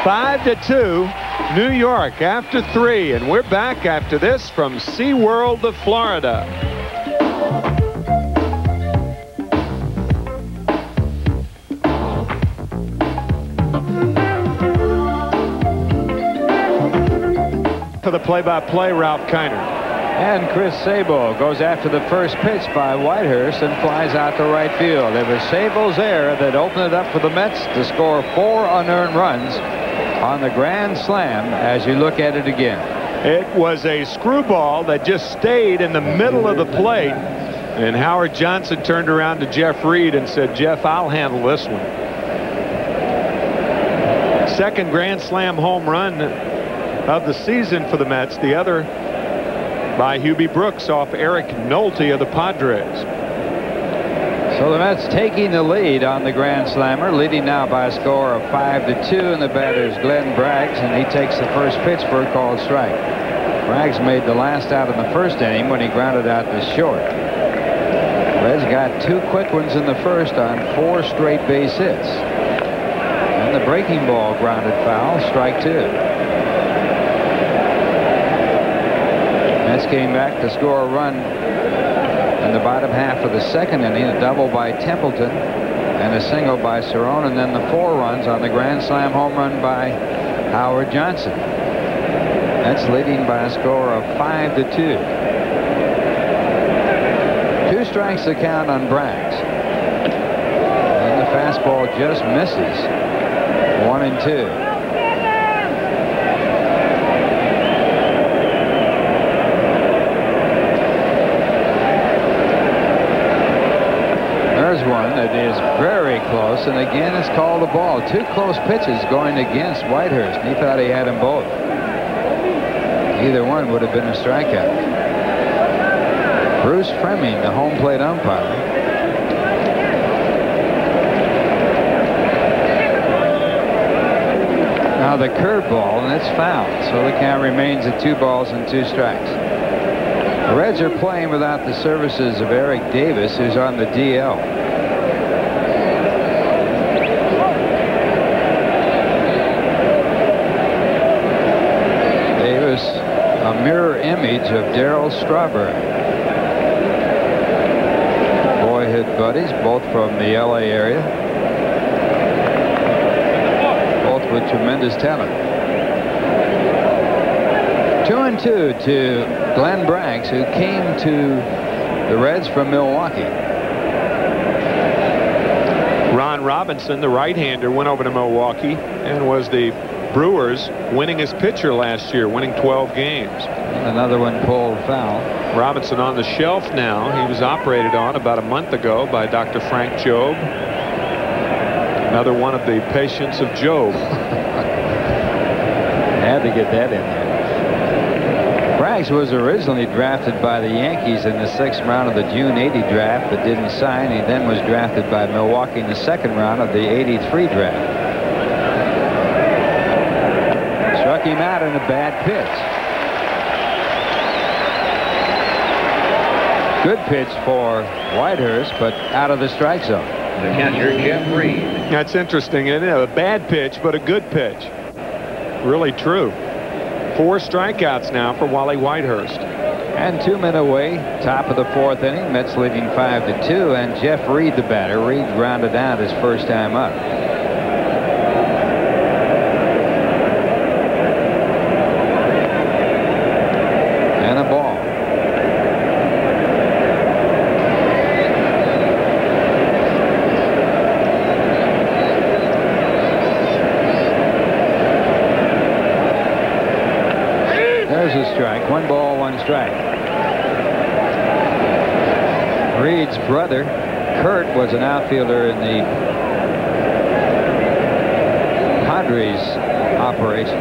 5-2, New York after 3. And we're back after this from SeaWorld of Florida. For the play-by-play, Ralph Kiner. And Chris Sabo goes after the first pitch by Whitehurst and flies out to right field. It was Sabo's error that opened it up for the Mets to score 4 unearned runs on the grand slam as you look at it again. It was a screwball that just stayed in the middle of the plate. And Howard Johnson turned around to Jeff Reed and said, Jeff, I'll handle this one. Second grand slam home run of the season for the Mets. The other by Hubie Brooks off Eric Nolte of the Padres. So the Mets taking the lead on the grand slammer, leading now by a score of 5-2, and the batter is Glenn Braggs, and he takes the first pitch for a called strike. Braggs made the last out in the first inning when he grounded out to short. Reds got 2 quick ones in the first on 4 straight base hits. And the breaking ball grounded foul, strike 2. Mets came back to score a run in the bottom half of the second inning, a double by Templeton and a single by Cerrone, and then the 4 runs on the grand slam home run by Howard Johnson. That's leading by a score of 5-2. 2 strikes to count on Braggs. And the fastball just misses. 1-2. One that is very close, and again it's called a ball. 2 close pitches going against Whitehurst. He thought he had them both. Either one would have been a strikeout. Bruce Fleming, the home plate umpire. Now the curveball, and it's fouled, so the count remains at 2 balls and 2 strikes. The Reds are playing without the services of Eric Davis, who's on the DL. Davis, a mirror image of Darryl Strawberry. Boyhood buddies, both from the LA area. Both with tremendous talent. 2-2 to Glenn Braggs, who came to the Reds from Milwaukee. Ron Robinson, the right-hander, went over to Milwaukee and was the Brewers' winningest pitcher last year, winning 12 games. And another one pulled foul. Robinson on the shelf now. He was operated on about a month ago by Dr. Frank Jobe. Another one of the patients of Job. Had to get that in there. Braggs was originally drafted by the Yankees in the 6th round of the June '80 draft, but didn't sign. He then was drafted by Milwaukee in the 2nd round of the '83 draft. Struck him out in a bad pitch. Good pitch for Whitehurst, but out of the strike zone. The catcher, Jeff Reed. That's interesting, isn't it? A bad pitch, but a good pitch. Really true. 4 strikeouts now for Wally Whitehurst. And 2 men away, top of the 4th inning. Mets leading 5-2, and Jeff Reed, the batter. Reed grounded out his first time up. And a ball. There's a strike. 1 ball, 1 strike. Reed's brother, Kurt, was an outfielder in the Industries operation.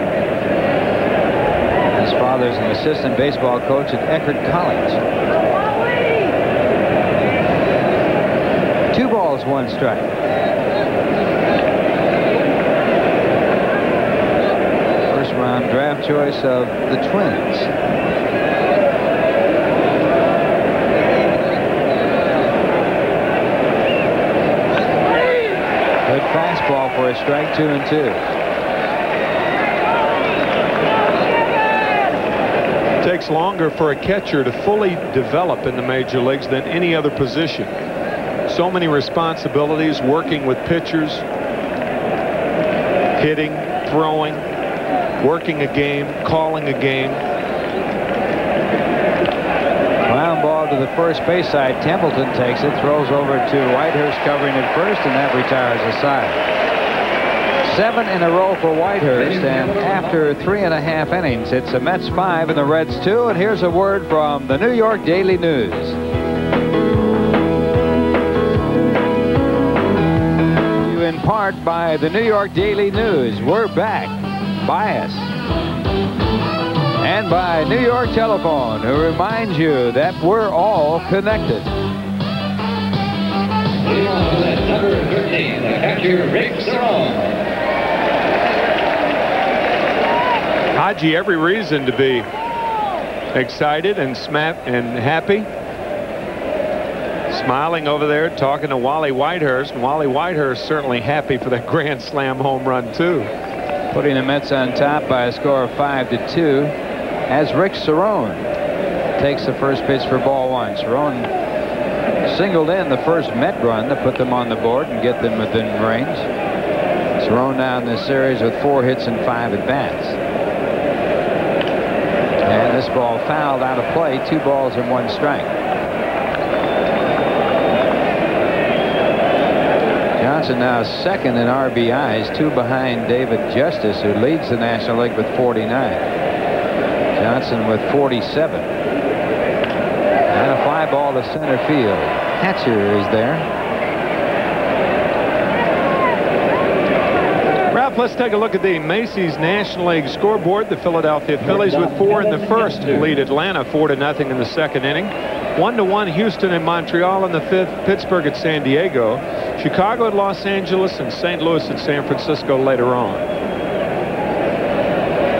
His father's an assistant baseball coach at Eckerd College. 2 balls, 1 strike. First round draft choice of the Twins. Good fastball for a strike, 2-2. Takes longer for a catcher to fully develop in the major leagues than any other position. So many responsibilities, working with pitchers, hitting, throwing, working a game, calling a game. Ground ball to the first base side. Templeton takes it, throws over to Whitehurst covering at first, and that retires the side. 7 in a row for Whitehurst, and after 3.5 innings, it's the Mets 5 and the Reds 2. And here's a word from the New York Daily News. In part by the New York Daily News. We're back. By us. And by New York Telephone, who reminds you that we're all connected. Number 13, the catcher, Rick Creole. Haji, every reason to be excited and happy. Smiling over there, talking to Wally Whitehurst. And Wally Whitehurst certainly happy for that grand slam home run, too. Putting the Mets on top by a score of 5-2 as Rick Cerone takes the first pitch for ball 1. Cerone singled in the first Met run to put them on the board and get them within range. Cerone now in this series with 4 hits and 5 at-bats. And this ball fouled out of play. 2 balls and 1 strike. Johnson now second in RBIs, 2 behind David Justice, who leads the National League with 49. Johnson with 47. And a fly ball to center field. Hatcher is there. Ralph, let's take a look at the Macy's National League scoreboard. The Philadelphia Phillies with 4 in the first lead Atlanta 4-0 in the second inning. 1-1 Houston and Montreal in the 5th. Pittsburgh at San Diego. Chicago at Los Angeles, and St. Louis at San Francisco later on.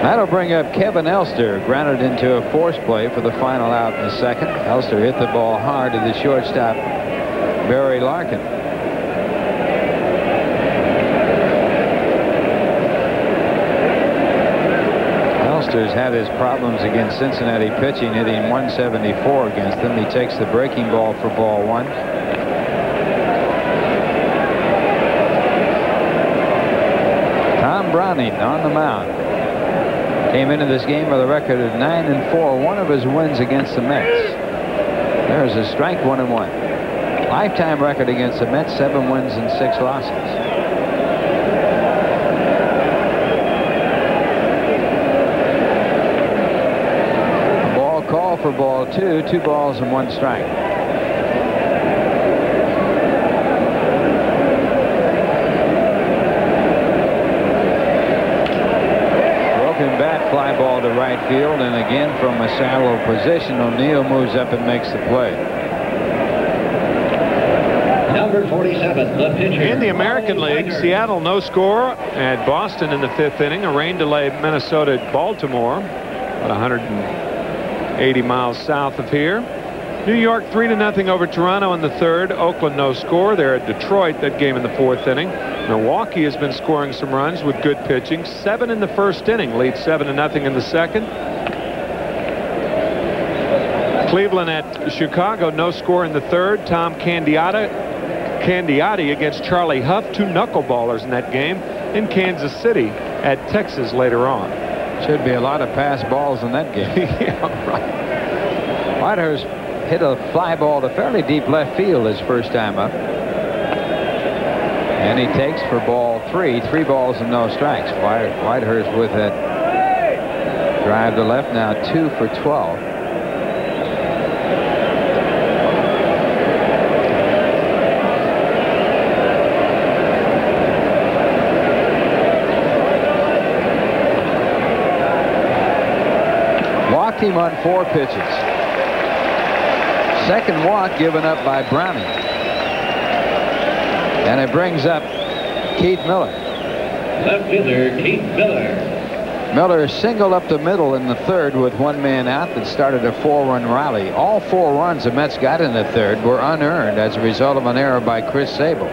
That'll bring up Kevin Elster, grounded into a force play for the final out in the second. Elster hit the ball hard to the shortstop, Barry Larkin. Elster's had his problems against Cincinnati pitching, hitting 174 against them. He takes the breaking ball for ball 1. Browning on the mound. Came into this game with a record of 9-4. One of his wins against the Mets. There's a strike, 1-1. Lifetime record against the Mets, 7 wins and 6 losses. A ball call for ball 2. 2 balls and 1 strike. Bat fly ball to right field, and again from a shallow position, O'Neill moves up and makes the play. Number 47, the pitcher. In the American League, Seattle no score at Boston in the 5th inning. A rain delay Minnesota at Baltimore, about 180 miles south of here. New York 3-0 over Toronto in the 3rd. Oakland no score. They're at Detroit, that game in the 4th inning. Milwaukee has been scoring some runs with good pitching. 7 in the 1st inning, leads 7-0 in the 2nd. Cleveland at Chicago, no score in the 3rd. Tom Candiotti against Charlie Huff, 2 knuckleballers in that game. In Kansas City at Texas later on. Should be a lot of pass balls in that game. Yeah, right. Whitehurst hit a fly ball to fairly deep left field his first time up. And he takes for ball 3. 3 balls and no strikes. Whitehurst with that drive to left, now 2 for 12. walked him on 4 pitches. Second walk given up by Browning. And it brings up Keith Miller. Left fielder, Keith Miller. Miller singled up the middle in the third with 1 man out that started a 4-run rally. All 4 runs the Mets got in the third were unearned as a result of an error by Chris Sabo.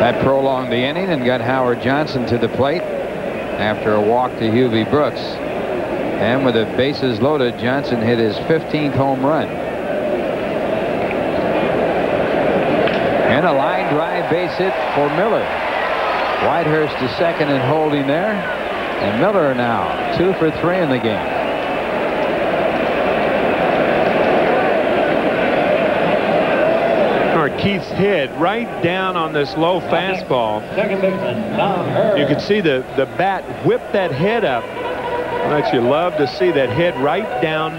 That prolonged the inning and got Howard Johnson to the plate after a walk to Hubie Brooks. And with the bases loaded, Johnson hit his 15th home run. And a line drive base hit for Miller. Whitehurst to second and holding there. And Miller now 2 for 3 in the game. Keith's head right down on this low fastball. Second baseman, Tom Hurd. You can see the bat whip that head up. But you love to see that head right down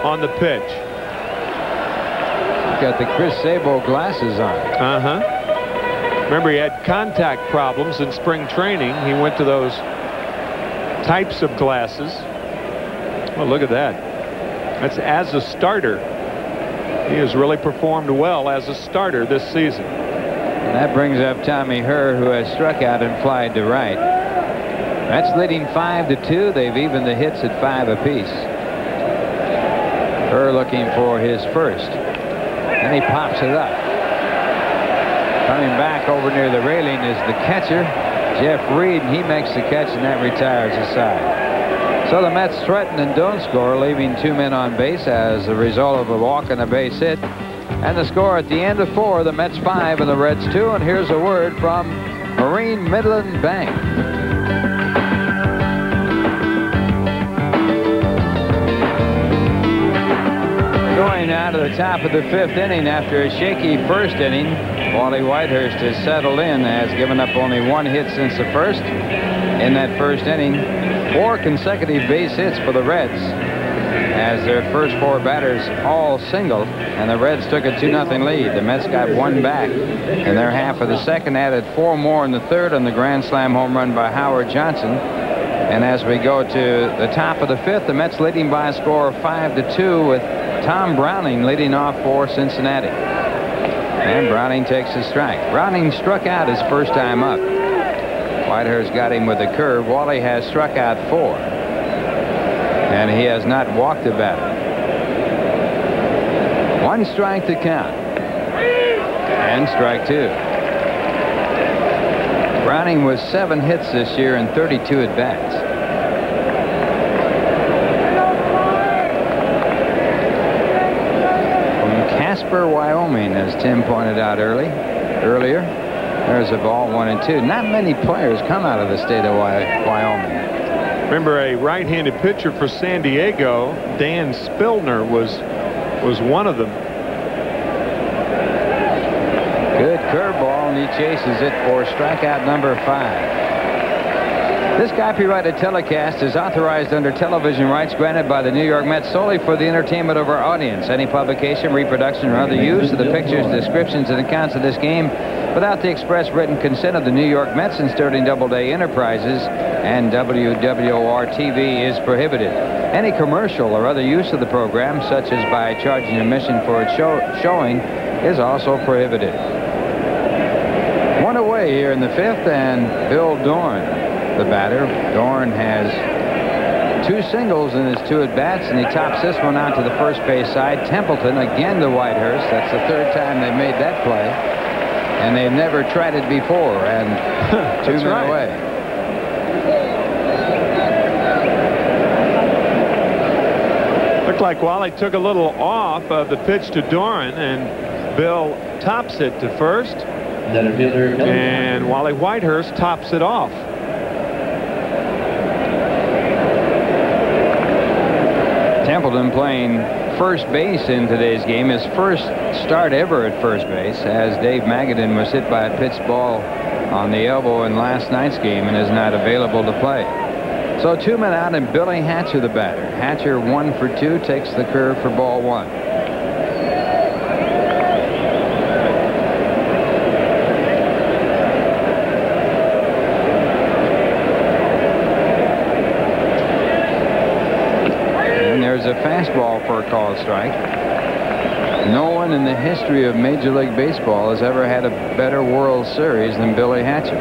on the pitch. Got the Chris Sabo glasses on. Remember, he had contact problems in spring training. He went to those types of glasses. Well, look at that. That's as a starter. He has really performed well as a starter this season. And that brings up Tommy Herr, who has struck out and flied to right. That's leading 5-2. They've evened the hits at 5 apiece. Herr looking for his first. And he pops it up. Coming back over near the railing is the catcher, Jeff Reed, and he makes the catch, and that retires the side. So the Mets threaten and don't score, leaving 2 men on base as a result of a walk and a base hit. And the score at the end of 4, the Mets 5 and the Reds 2. And here's a word from Marine Midland Bank. Going now to the top of the 5th inning after a shaky first inning. Wally Whitehurst has settled in, has given up only 1 hit since the first. In that first inning, 4 consecutive base hits for the Reds as their first 4 batters all singled, and the Reds took a 2-0 lead. The Mets got 1 back in their half of the second, added 4 more in the third on the grand slam home run by Howard Johnson. And as we go to the top of the 5th, the Mets leading by a score of 5-2 with Tom Browning leading off for Cincinnati. And Browning takes a strike. Browning struck out his first time up. Whitehurst got him with a curve. Wally has struck out 4. And he has not walked a batter. 1 strike to count. And strike 2. Browning was 7 hits this year and 32 at-bats. From Casper, Wyoming, as Tim pointed out earlier. There's a ball, 1-2. Not many players come out of the state of Wyoming. Remember, a right-handed pitcher for San Diego, Dan Spillner, was one of them. Good curveball, and he chases it for strikeout number 5. This copyrighted telecast is authorized under television rights granted by the New York Mets solely for the entertainment of our audience. Any publication, reproduction, or other use of the pictures, descriptions, and accounts of this game without the express written consent of the New York Mets and Sterling Doubleday Enterprises and WWOR-TV is prohibited. Any commercial or other use of the program, such as by charging admission for its showing, is also prohibited. 1 away here in the 5th, and Bill Dorn, the batter. Dorn has 2 singles in his 2 at-bats, and he tops this one out to the first base side. Templeton again to Whitehurst. That's the 3rd time they've made that play. And they've never tried it before, and 2 men away. Looked like Wally took a little off of the pitch to Doran, and Bill tops it to first. And Wally Whitehurst tops it off. Templeton playing first base in today's game, his first start ever at first base, as Dave Magadan was hit by a pitched ball on the elbow in last night's game and is not available to play. So 2 men out, and Billy Hatcher the batter. Hatcher 1 for 2, takes the curve for ball 1. fastball for a called strike. No one in the history of Major League Baseball has ever had a better World Series than Billy Hatcher.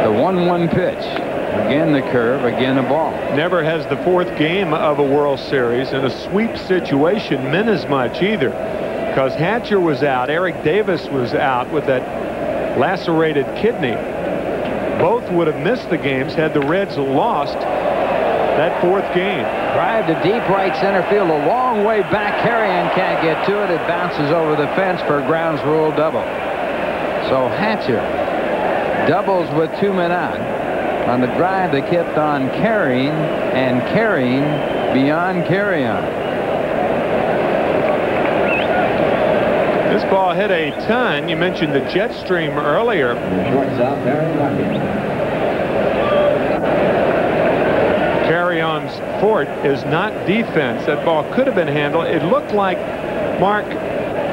The 1-1 pitch. Again the curve, again a ball. Never has the fourth game of a World Series in a sweep situation meant as much either, because Hatcher was out, Eric Davis was out with that lacerated kidney. Both would have missed the games had the Reds lost that fourth game. Drive to deep right center field, a long way back. Carrion can't get to it. It bounces over the fence for a grounds rule double. So Hatcher doubles with 2 men out on the drive that kept on carrying and carrying beyond carry-on. This ball hit a ton. You mentioned the jet stream earlier. Shortstop Barry Larkin. Carry-on's fort is not defense. That ball could have been handled. It looked like Mark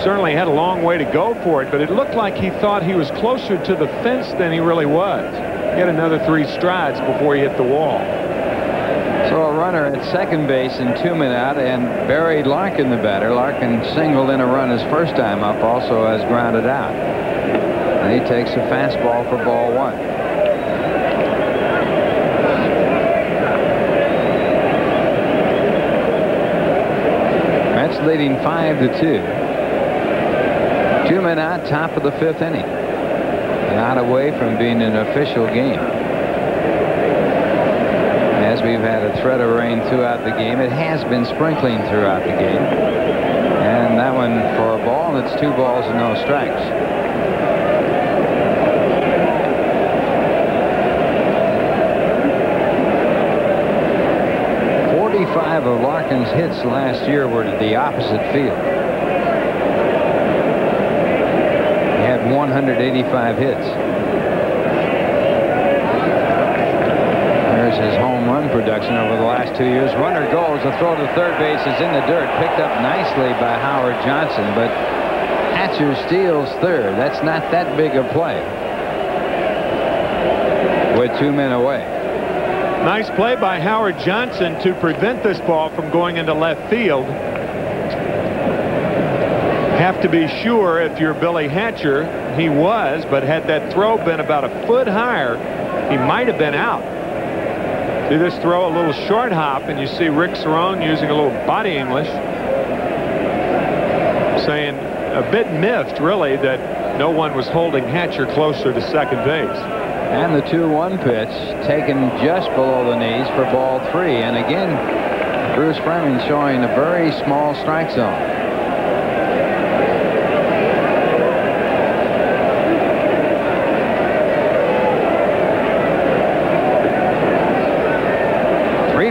certainly had a long way to go for it, but it looked like he thought he was closer to the fence than he really was. He had another 3 strides before he hit the wall. So a runner at second base and 2 men out, and Barry Larkin the batter. Larkin singled in a run his first time up, also has grounded out. And he takes a fastball for ball 1. Mets leading 5-2. 2 men out, top of the 5th inning. Not away from being an official game. As we've had a threat of rain throughout the game, it has been sprinkling throughout the game. And that one for a ball, and it's 2 balls and no strikes. "45 of Larkin's hits last year were to the opposite field. 185 hits. There's his home run production over the last 2 years. Runner goes. The throw to third base is in the dirt. Picked up nicely by Howard Johnson, but Hatcher steals third. That's not that big a play with 2 men away. Nice play by Howard Johnson to prevent this ball from going into left field. Have to be sure if you're Billy Hatcher. He was, but had that throw been about a foot higher, he might have been out. See this throw, a little short hop, and you see Rick Cerrone using a little body English, saying a bit miffed, really, that no one was holding Hatcher closer to second base. And the 2-1 pitch taken just below the knees for ball 3. And again, Bruce Fleming showing a very small strike zone.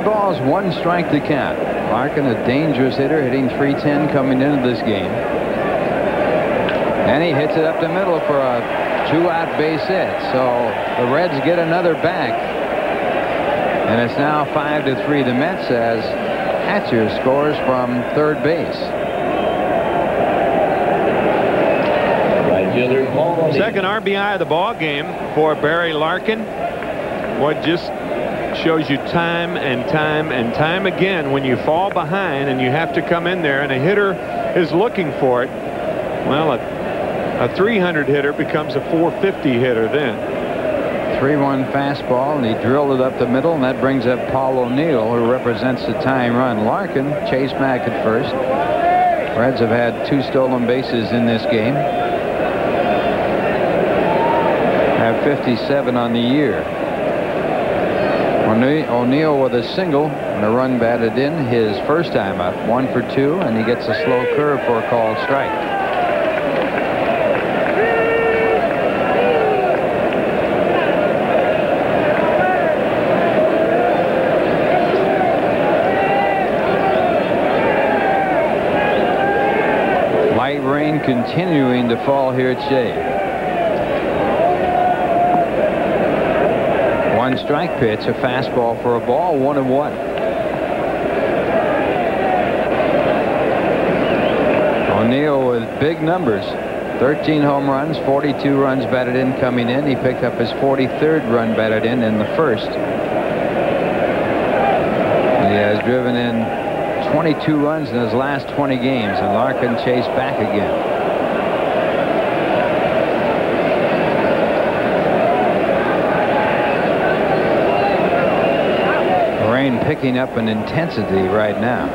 Balls, 1 strike to count. Larkin, a dangerous hitter, hitting .310 coming into this game. And he hits it up the middle for a 2-out base hit. So the Reds get another back. And it's now 5-3 the Mets as Hatcher scores from third base. Second RBI of the ball game for Barry Larkin. What just shows you time and time and time again, when you fall behind and you have to come in there and a hitter is looking for it, well, a 300 hitter becomes a 450 hitter then. 3-1 fastball, and he drilled it up the middle, and that brings up Paul O'Neill, who represents the tying run. Larkin chased back at first. Reds have had 2 stolen bases in this game. Have 57 on the year. O'Neill with a single and a run batted in his first time up. 1 for 2, and he gets a slow curve for a called strike. Light rain continuing to fall here at Shea. 1 strike pitch, a fastball for a ball, 1-1. O'Neill with big numbers. 13 home runs, 42 runs batted in coming in. He picked up his 43rd run batted in the first. He has driven in 22 runs in his last 20 games, and Larkin chased back again. Rain picking up in intensity right now.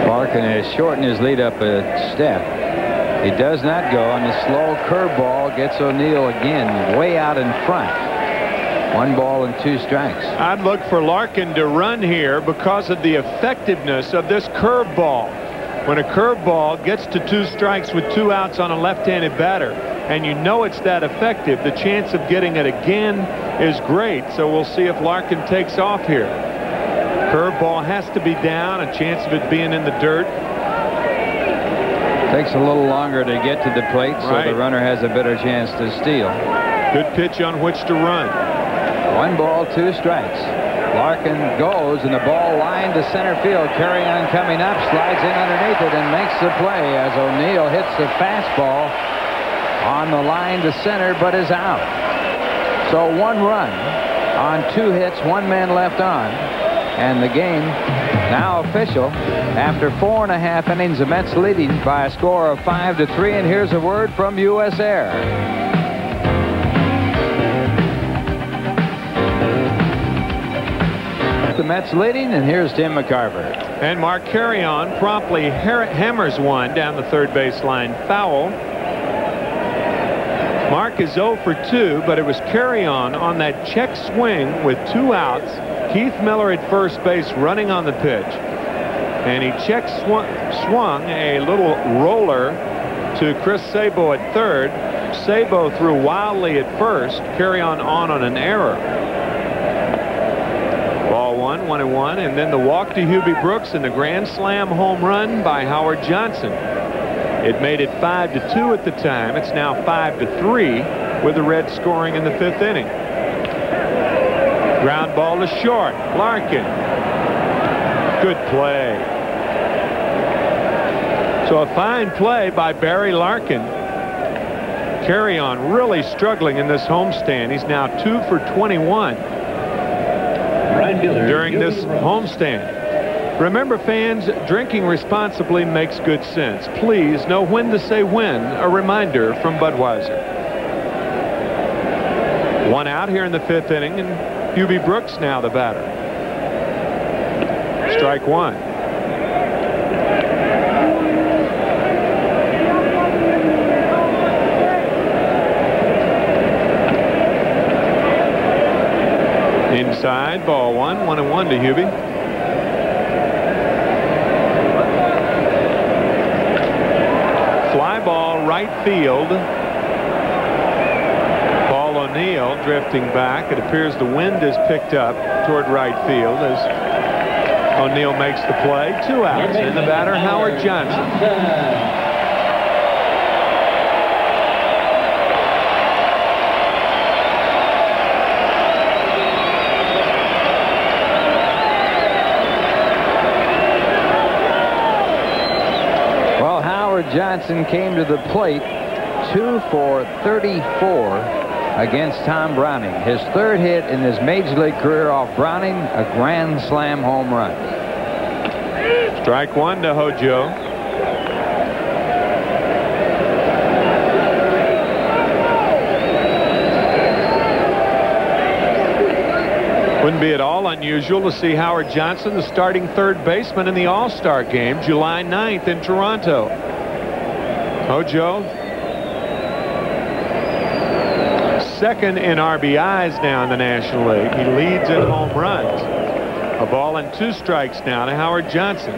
Larkin has shortened his lead up a step. He does not go, and the slow curveball gets O'Neill again way out in front. 1 ball and 2 strikes. I'd look for Larkin to run here because of the effectiveness of this curveball. When a curveball gets to 2 strikes with 2 outs on a left-handed batter, and you know it's that effective, the chance of getting it again is great. So we'll see if Larkin takes off here. Curveball has to be down, a chance of it being in the dirt. Takes a little longer to get to the plate, so the runner has a better chance to steal. Good pitch on which to run. 1 ball, 2 strikes. Larkin goes, and the ball lined to center field. Carry-on coming up, slides in underneath it, and makes the play as O'Neill hits the fastball on the line to center, but is out. So 1 run on 2 hits, 1 man left on, and the game now official after 4.5 innings. The Mets leading by a score of 5-3, and here's a word from U.S. Air. The Mets leading, and here's Tim McCarver. And Mark Carry-On promptly hammers one down the third baseline foul. Mark is 0 for 2, but it was Carry-On that check swing with 2 outs. Keith Miller at first base running on the pitch. And he check swung a little roller to Chris Sabo at third. Sabo threw wildly at first. Carry-On on an error. Ball 1-1-1, and then the walk to Hubie Brooks and the grand slam home run by Howard Johnson. It made it 5-2 at the time. It's now 5-3 with the Reds scoring in the 5th inning. Ground ball to short. Larkin. Good play. So a fine play by Barry Larkin. Carry-On really struggling in this homestand. He's now 2 for 21 during this homestand. Remember, fans, drinking responsibly makes good sense. Please know when to say when. A reminder from Budweiser. 1 out here in the 5th inning, and Hubie Brooks now the batter. Strike 1. Inside, ball 1-1-1 to Hubie. Fly ball right field. Paul O'Neill drifting back. It appears the wind is picked up toward right field as O'Neill makes the play. 2 outs, and the batter Howard Johnson. Johnson came to the plate 2 for 34 against Tom Browning. His 3rd hit in his major league career off Browning, a grand slam home run. Strike 1 to Hojo. Wouldn't be at all unusual to see Howard Johnson, the starting 3rd baseman in the All-Star game, July 9th in Toronto. Hojo, 2nd in RBIs now in the National League. He leads in home runs. A ball and 2 strikes now to Howard Johnson.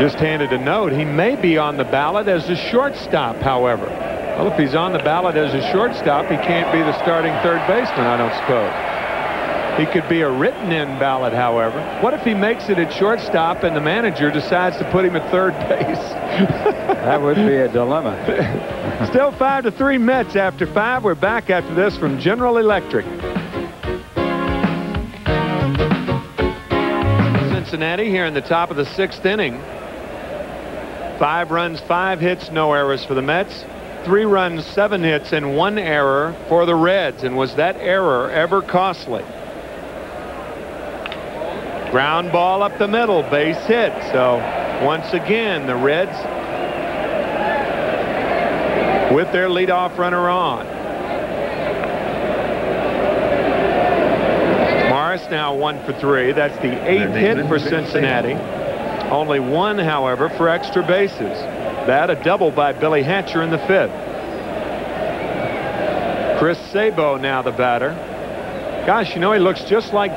Just handed a note. He may be on the ballot as a shortstop, however. Well, if he's on the ballot as a shortstop, he can't be the starting 3rd baseman, I don't suppose. He could be a written-in ballot, however. What if he makes it at shortstop and the manager decides to put him at third base? That would be a dilemma. Still 5-3 Mets after 5. We're back after this from General Electric. Cincinnati here in the top of the 6th inning. 5 runs, 5 hits, no errors for the Mets. 3 runs, 7 hits, and 1 error for the Reds. And was that error ever costly? Ground ball up the middle, base hit. So once again, the Reds with their leadoff runner on. Morris now 1 for 3. That's the 8th hit for Cincinnati. Only 1, however, for extra bases. That a double by Billy Hatcher in the 5th. Chris Sabo now the batter. Gosh, you know, he looks just like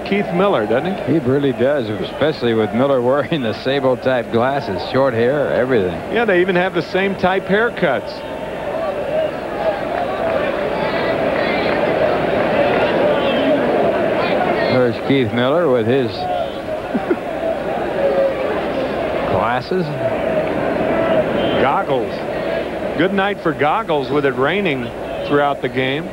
Keith Miller, doesn't he? He really does, especially with Miller wearing the Sabo-type glasses, short hair, everything. Yeah, they even have the same type haircuts. There's Keith Miller with his glasses. Goggles. Good night for goggles with it raining throughout the game.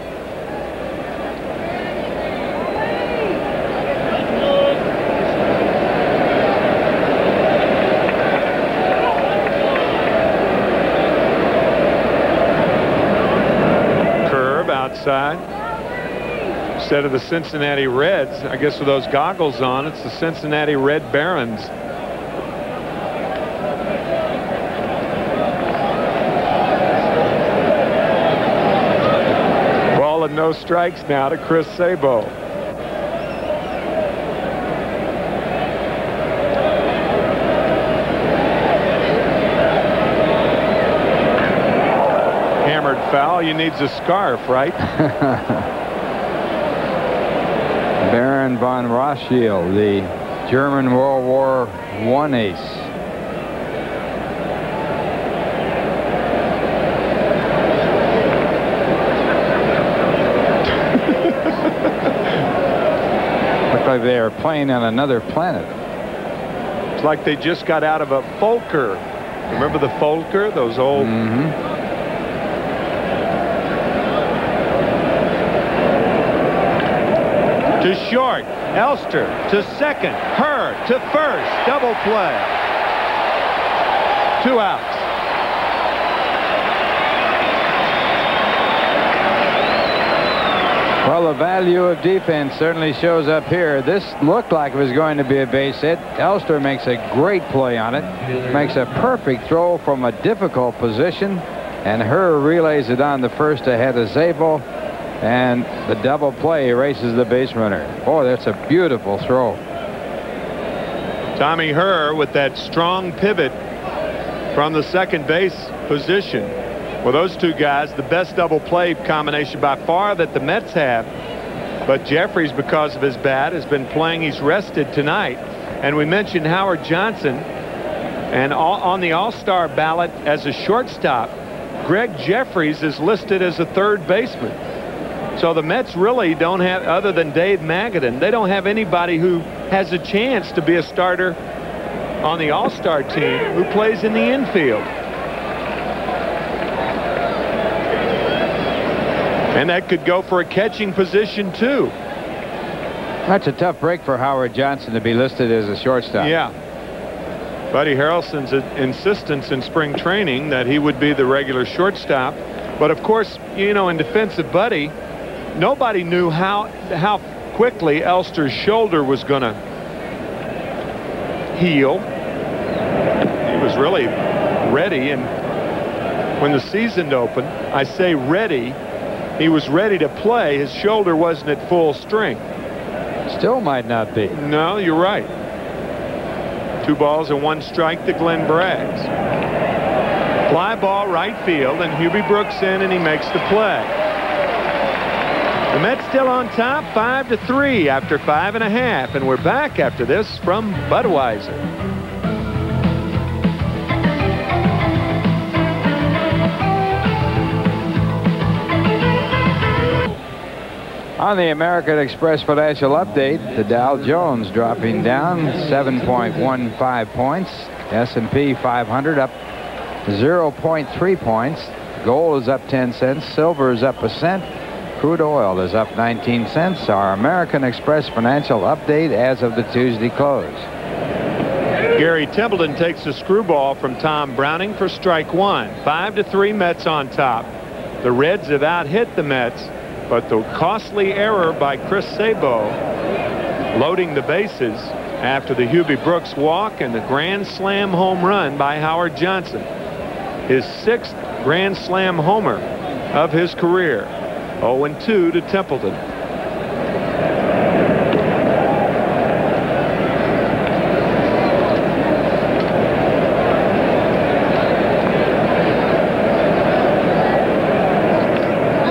Outside. Instead of the Cincinnati Reds, I guess with those goggles on, it's the Cincinnati Red Barons. Ball and no strikes now to Chris Sabo. Foul, he needs a scarf, right? Baron von Rothschild, the German World War I ace. Looked like they were playing on another planet. It's like they just got out of a Folker. Remember the Folker? Those old... To short, Elster to second, Herr to first, double play. 2 outs. Well, the value of defense certainly shows up here. This looked like it was going to be a base hit. Elster makes a great play on it, makes a perfect throw from a difficult position, and Herr relays it on the first ahead of Zabel. And the double play erases the base runner. Boy, that's a beautiful throw. Tommy Herr with that strong pivot from the second base position. Well, those two guys, the best double play combination by far that the Mets have. But Jeffries, because of his bat, has been playing. He's rested tonight. And we mentioned Howard Johnson. And on the All-Star ballot as a shortstop, Greg Jeffries is listed as a third baseman. So the Mets really don't have, other than Dave Magadan, they don't have anybody who has a chance to be a starter on the All-Star team who plays in the infield. And that could go for a catching position, too. That's a tough break for Howard Johnson to be listed as a shortstop. Yeah. Buddy Harrelson's insistence in spring training that he would be the regular shortstop. But, of course, you know, in defense of Buddy, nobody knew how quickly Elster's shoulder was going to heal. He was really ready, and when the season opened, I say ready, he was ready to play. His shoulder wasn't at full strength. Still might not be. No, you're right. 2 balls and 1 strike to Glenn Braggs. Fly ball right field, and Hubie Brooks in, and he makes the play. The Mets still on top, 5-3 after 5.5, and we're back after this from Budweiser. On the American Express Financial Update, the Dow Jones dropping down 7.15 points. S&P 500 up 0.3 points. Gold is up 10 cents. Silver is up a cent. Crude oil is up 19 cents. Our American Express Financial Update as of the Tuesday close. Gary Templeton takes the screwball from Tom Browning for strike one. 5-3 Mets on top. The Reds have out-hit the Mets, but the costly error by Chris Sabo loading the bases after the Hubie Brooks walk and the grand slam home run by Howard Johnson. His 6th grand slam homer of his career. 0-2 to Templeton.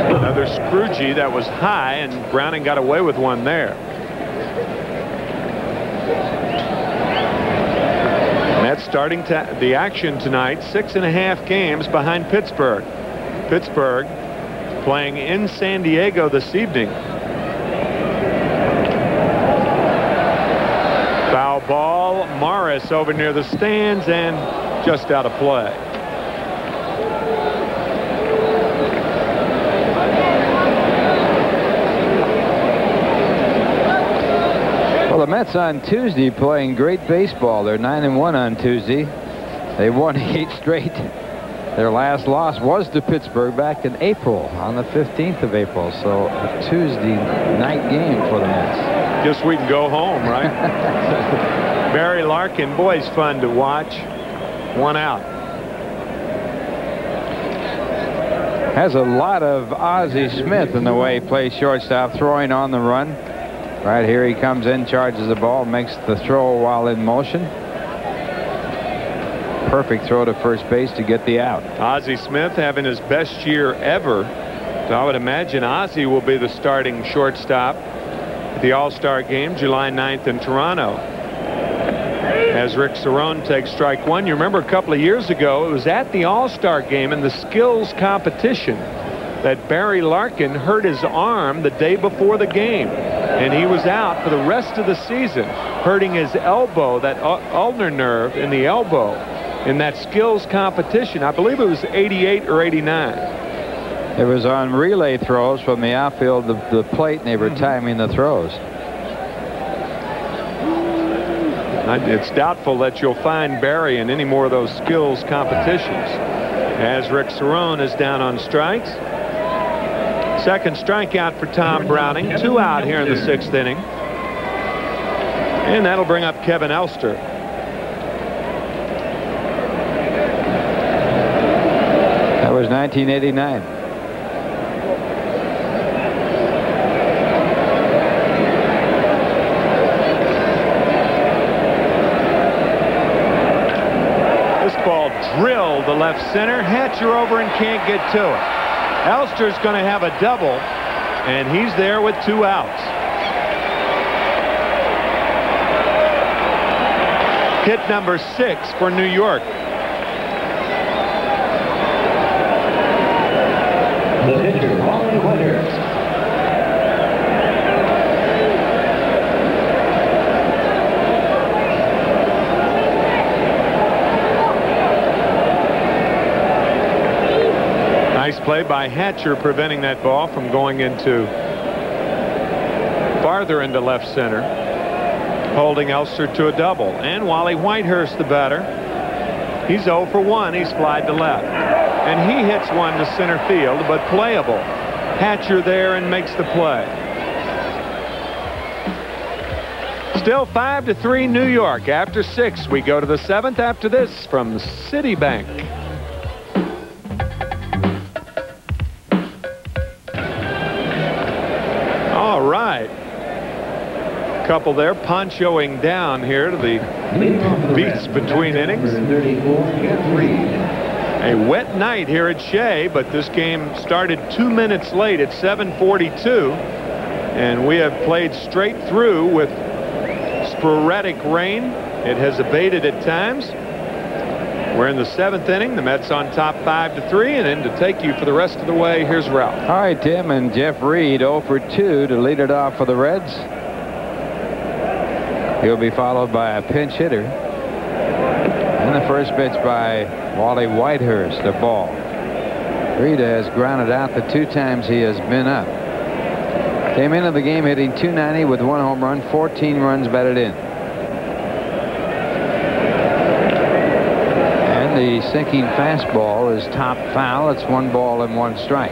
Another scroogey that was high, and Browning got away with one there. Mets starting the action tonight, 6.5 games behind Pittsburgh. Pittsburgh playing in San Diego this evening. Foul ball. Morris over near the stands and just out of play. Well, the Mets on Tuesday playing great baseball. They're 9-1 on Tuesday. They won 8 straight. Their last loss was to Pittsburgh back in April, on the 15th of April. So a Tuesday night game for the Mets. Guess we can go home, right? Barry Larkin, boy, he's fun to watch. 1 out. Has a lot of Ozzie Smith in the way he plays shortstop, throwing on the run. Right here he comes in, charges the ball, makes the throw while in motion. Perfect throw to first base to get the out. Ozzie Smith having his best year ever. So I would imagine Ozzie will be the starting shortstop at the All-Star game July 9th in Toronto. As Rick Cerone takes strike one. You remember a couple of years ago, it was at the All-Star game in the skills competition that Barry Larkin hurt his arm the day before the game. And he was out for the rest of the season, hurting his elbow, that ulnar nerve in the elbow, in that skills competition. I believe it was 88 or 89. It was on relay throws from the outfield to the plate, and they were timing the throws. It's doubtful that you'll find Barry in any more of those skills competitions. As Rick Cerone is down on strikes. Second strikeout for Tom Browning. 2 out here in the 6th inning. And that'll bring up Kevin Elster. That was 1989. This ball drilled the left center. Hatcher over and can't get to it. Elster's going to have a double, and he's there with 2 outs. Hit number 6 for New York. The pitcher, Wally Whitehurst. Nice play by Hatcher, preventing that ball from going into farther into left center, holding Elster to a double. And Wally Whitehurst, the batter, he's 0 for 1. He's flied to left, and he hits one to center field, but playable. Hatcher there and makes the play. Still 5-3 New York. After 6, we go to the 7th after this from Citibank. All right. Couple there ponchoing down here to the beats between innings. A wet night here at Shea, but this game started 2 minutes late at 7:42, and we have played straight through with sporadic rain. It has abated at times. We're in the 7th inning. The Mets on top 5-3, and then to take you for the rest of the way, here's Ralph. All right, Tim, and Jeff Reed 0 for 2 to lead it off for the Reds. He'll be followed by a pinch hitter. And the first pitch by Wally Whitehurst, a ball. Reed has grounded out the 2 times he has been up. Came into the game hitting .290 with 1 home run, 14 runs batted in. And the sinking fastball is top foul. It's 1 ball and 1 strike.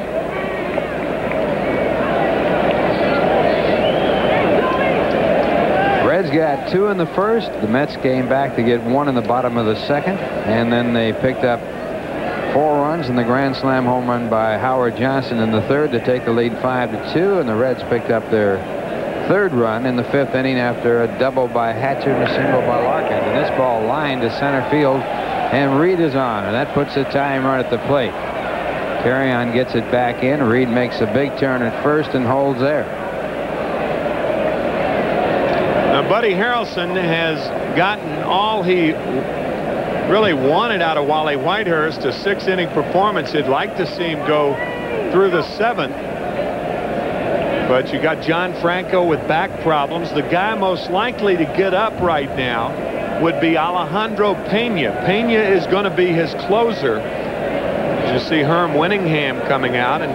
Reds got 2 in the first. The Mets came back to get 1 in the bottom of the second, and then they picked up 4 runs and the grand slam home run by Howard Johnson in the 3rd to take the lead 5-2, and the Reds picked up their 3rd run in the 5th inning after a double by Hatcher and a single by Larkin. And this ball lined to center field, and Reed is on, and that puts a tying run at the plate. Carrion gets it back in. Reed makes a big turn at first and holds there. Now, Buddy Harrelson has gotten all he really wanted out of Wally Whitehurst, a 6-inning performance. He'd like to see him go through the 7th. But you got John Franco with back problems. The guy most likely to get up right now would be Alejandro Pena. Pena is going to be his closer. You see Herm Winningham coming out, and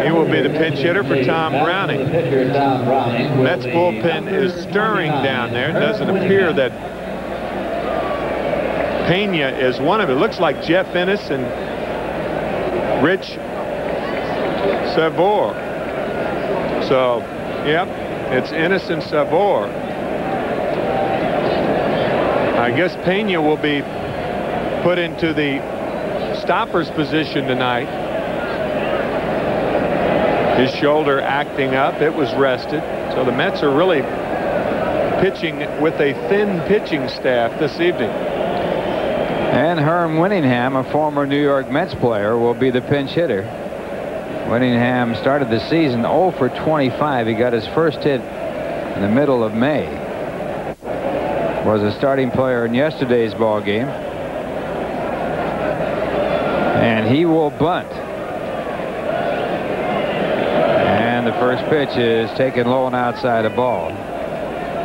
he will be the pinch hitter for Tom Browning. Mets bullpen is stirring down there. It doesn't appear that Pena is one of it. Looks like Jeff Ennis and Rich Sabo. So, yep, it's Ennis and Sabo. I guess Pena will be put into the stopper's position tonight. His shoulder acting up. It was rested. So the Mets are really pitching with a thin pitching staff this evening. And Herm Winningham, a former New York Mets player, will be the pinch hitter. Winningham started the season 0 for 25. He got his first hit in the middle of May. Was a starting player in yesterday's ball game. And he will bunt. And the first pitch is taken low and outside a ball.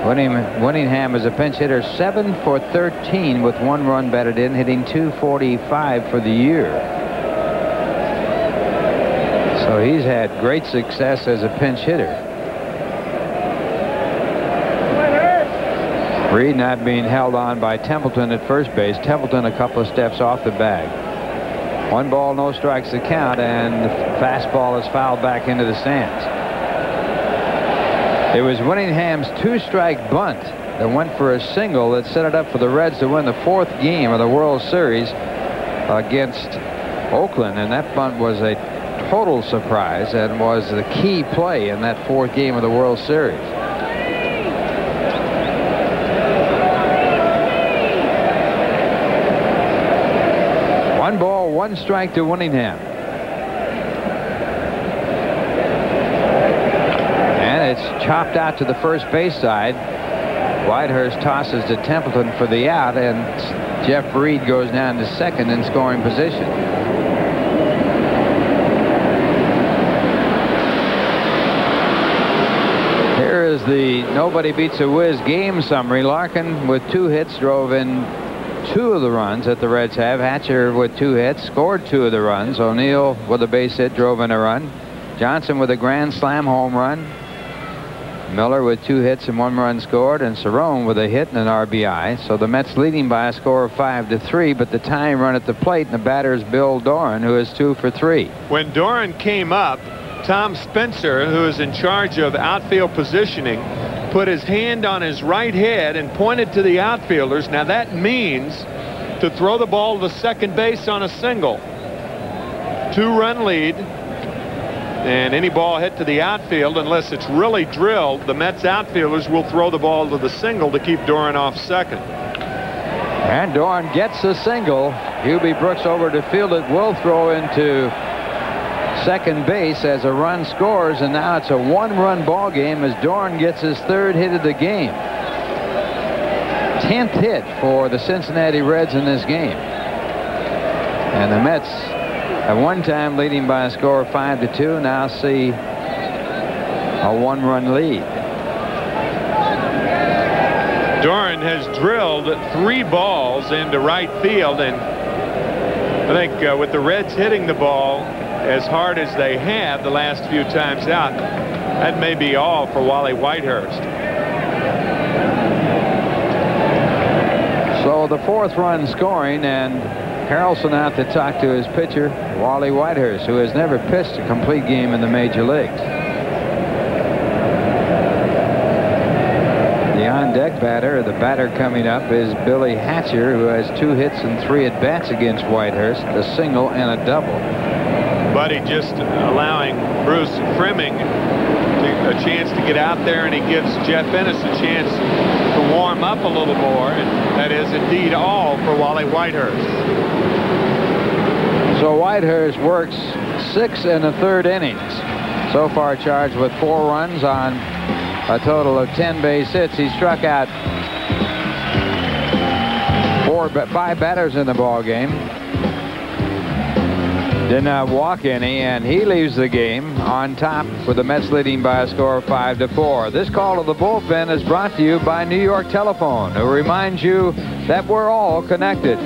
Winningham is a pinch hitter, 7 for 13 with 1 run batted in, hitting .245 for the year. So he's had great success as a pinch hitter. Reed not being held on by Templeton at first base. Templeton a couple of steps off the bag. 1 ball, no strikes to count, and the fastball is fouled back into the stands. It was Winningham's 2-strike bunt that went for a single that set it up for the Reds to win the 4th game of the World Series against Oakland, and that bunt was a total surprise and was the key play in that 4th game of the World Series. One ball, 1 strike to Winningham. It's chopped out to the first base side. Whitehurst tosses to Templeton for the out, and Jeff Reed goes down to second in scoring position. Here is the Nobody Beats a Whiz game summary. Larkin with 2 hits drove in 2 of the runs that the Reds have. Hatcher with 2 hits scored 2 of the runs. O'Neill with a base hit drove in a run. Johnson with a grand slam home run. Miller with 2 hits and 1 run scored, and Cerrone with a hit and an RBI. So the Mets leading by a score of 5-3, but the tying run at the plate, and the batter is Bill Doran, who is 2 for 3. When Doran came up, Tom Spencer, who is in charge of outfield positioning, put his hand on his right head and pointed to the outfielders. Now that means to throw the ball to second base on a single. 2-run lead. And any ball hit to the outfield, unless it's really drilled, the Mets outfielders will throw the ball to the single to keep Doran off second. And Doran gets the single. Hubie Brooks over to field it, will throw into second base as a run scores, and now it's a 1-run ball game as Doran gets his 3rd hit of the game. 10th hit for the Cincinnati Reds in this game. And the Mets at one time leading by a score of 5-2, now see a 1-run lead. Doran has drilled 3 balls into right field, and I think with the Reds hitting the ball as hard as they have the last few times out, that may be all for Wally Whitehurst. So the 4th run scoring, and Harrelson out to talk to his pitcher, Wally Whitehurst, who has never pitched a complete game in the major leagues. The on-deck batter, the batter coming up, is Billy Hatcher, who has 2 hits and 3 at-bats against Whitehurst, a single and a double. Buddy just allowing Bruce Fremming a chance to get out there, and he gives Jeff Ennis a chance to warm up a little more, and that is indeed all for Wally Whitehurst. So Whitehurst works 6 1/3 innings. So far charged with 4 runs on a total of 10 base hits. He struck out 5 batters in the ball game. Did not walk any, and he leaves the game on top with the Mets leading by a score of 5-4. This call to the bullpen is brought to you by New York Telephone, who reminds you that we're all connected.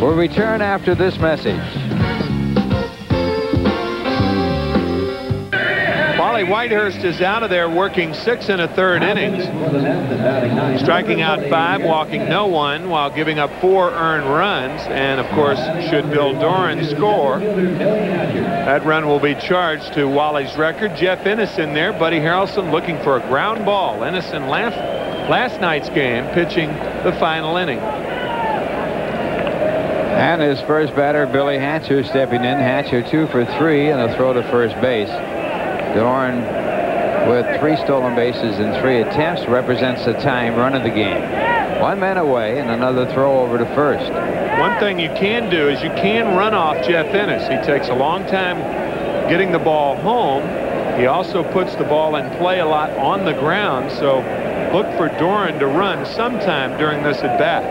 We'll return after this message. Wally Whitehurst is out of there working 6 1/3 innings, striking out 5, walking no one, while giving up 4 earned runs. And of course, should Bill Doran score, that run will be charged to Wally's record. Jeff Ennis in there. Buddy Harrelson looking for a ground ball. Ennis in last night's game pitching the final inning. And his first batter, Billy Hatcher, stepping in. Hatcher 2 for 3 and a throw to first base. Doran with 3 stolen bases in 3 attempts represents the tying run of the game. 1 man away and another throw over to first. One thing you can do is you can run off Jeff Ennis. He takes a long time getting the ball home. He also puts the ball in play a lot on the ground, so look for Doran to run sometime during this at bat.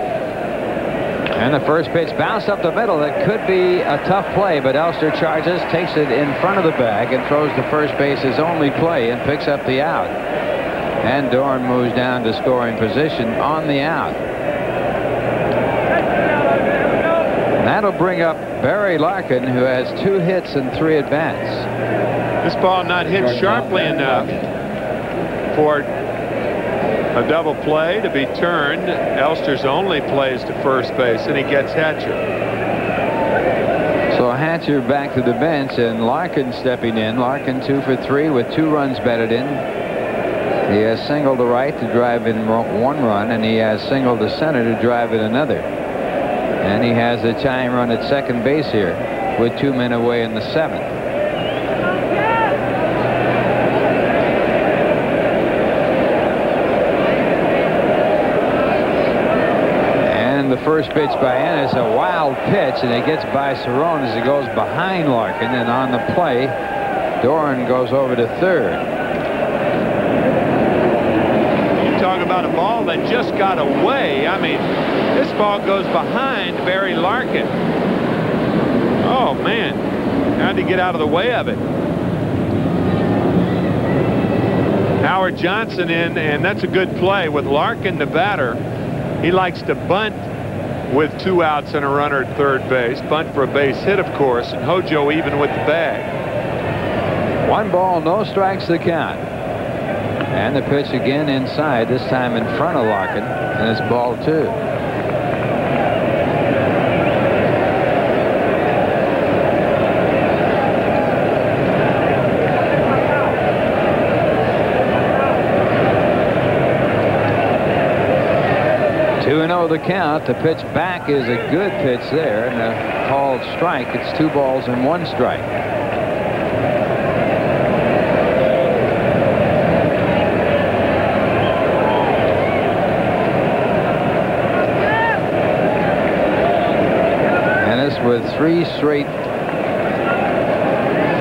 And the first pitch bounced up the middle. That could be a tough play, but Elster charges, takes it in front of the bag, and throws to first base his only play and picks up the out. And Doran moves down to scoring position on the out. And that'll bring up Barry Larkin, who has 2 hits and 3 at-bats. This ball not hit sharply enough for a double play to be turned. Elster's only plays to first base, and he gets Hatcher. So Hatcher back to the bench, and Larkin stepping in. Larkin 2 for 3 with 2 runs batted in. He has singled to right to drive in 1 run, and he has singled to center to drive in another. And he has a tying run at second base here with 2 men away in the 7th. The first pitch by Ennis, a wild pitch, and it gets by Cerrone as it goes behind Larkin, and on the play Doran goes over to third. You talk about a ball that just got away. I mean, this ball goes behind Barry Larkin. Oh man, how'd he get out of the way of it? Howard Johnson in, and that's a good play with Larkin the batter. He likes to bunt with 2 outs and a runner at third base. Bunt for a base hit, of course, and Hojo even with the bag. 1 ball, no strikes the count. And the pitch again inside, this time in front of Larkin, and it's ball 2. The count. The pitch back is a good pitch there, and a called strike. It's 2 balls and 1 strike. Ennis with 3 straight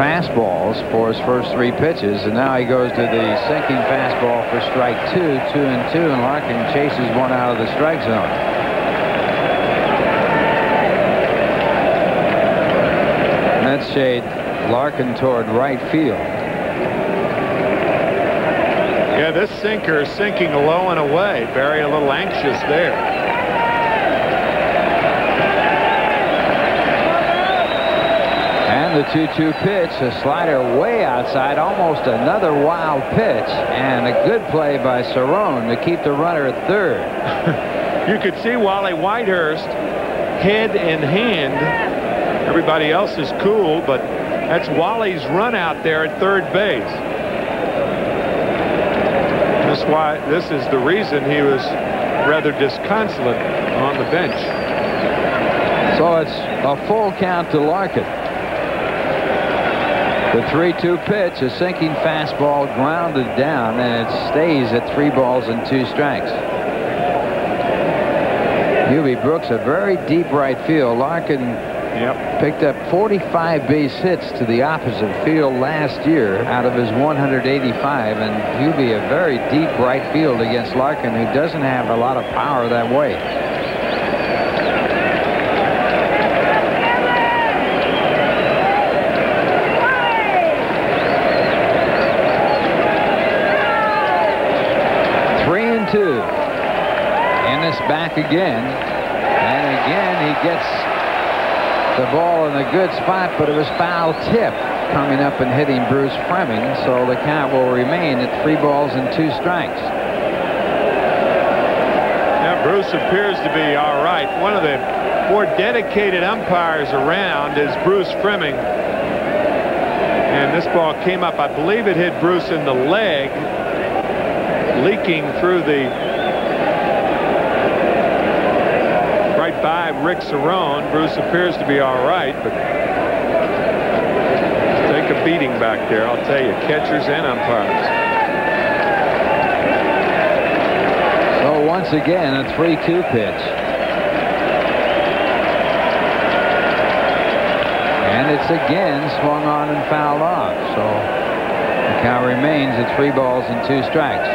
fastballs for his first 3 pitches, and now he goes to the sinking fastball for strike 2, 2-2, and Larkin chases one out of the strike zone. That's shade Larkin toward right field. Yeah, this sinker is sinking low and away. Barry a little anxious there. And the 2-2 pitch, a slider way outside, almost another wild pitch, and a good play by Cerrone to keep the runner at third. You could see Wally Whitehurst head in hand. Everybody else is cool, but that's Wally's run out there at third base. This is the reason he was rather disconsolate on the bench. So it's a full count to Larkin. The 3-2 pitch, a sinking fastball grounded down, and it stays at 3 balls and 2 strikes. Hubie Brooks, a very deep right field. Larkin picked up 45 base hits to the opposite field last year out of his 185, and Hubie a very deep right field against Larkin, who doesn't have a lot of power that way. Ennis back again, and again he gets the ball in a good spot, but it was foul tip coming up and hitting Bruce Fleming, so the count will remain at 3 balls and 2 strikes. Now Bruce appears to be all right. One of the more dedicated umpires around is Bruce Fleming, and this ball came up. I believe it hit Bruce in the leg, leaking through the right by Rick Cerrone. Bruce appears to be all right, but take a beating back there, I'll tell you, catchers and umpires. So once again, a 3-2 pitch. And it's again swung on and fouled off. So the count remains at 3 balls and 2 strikes.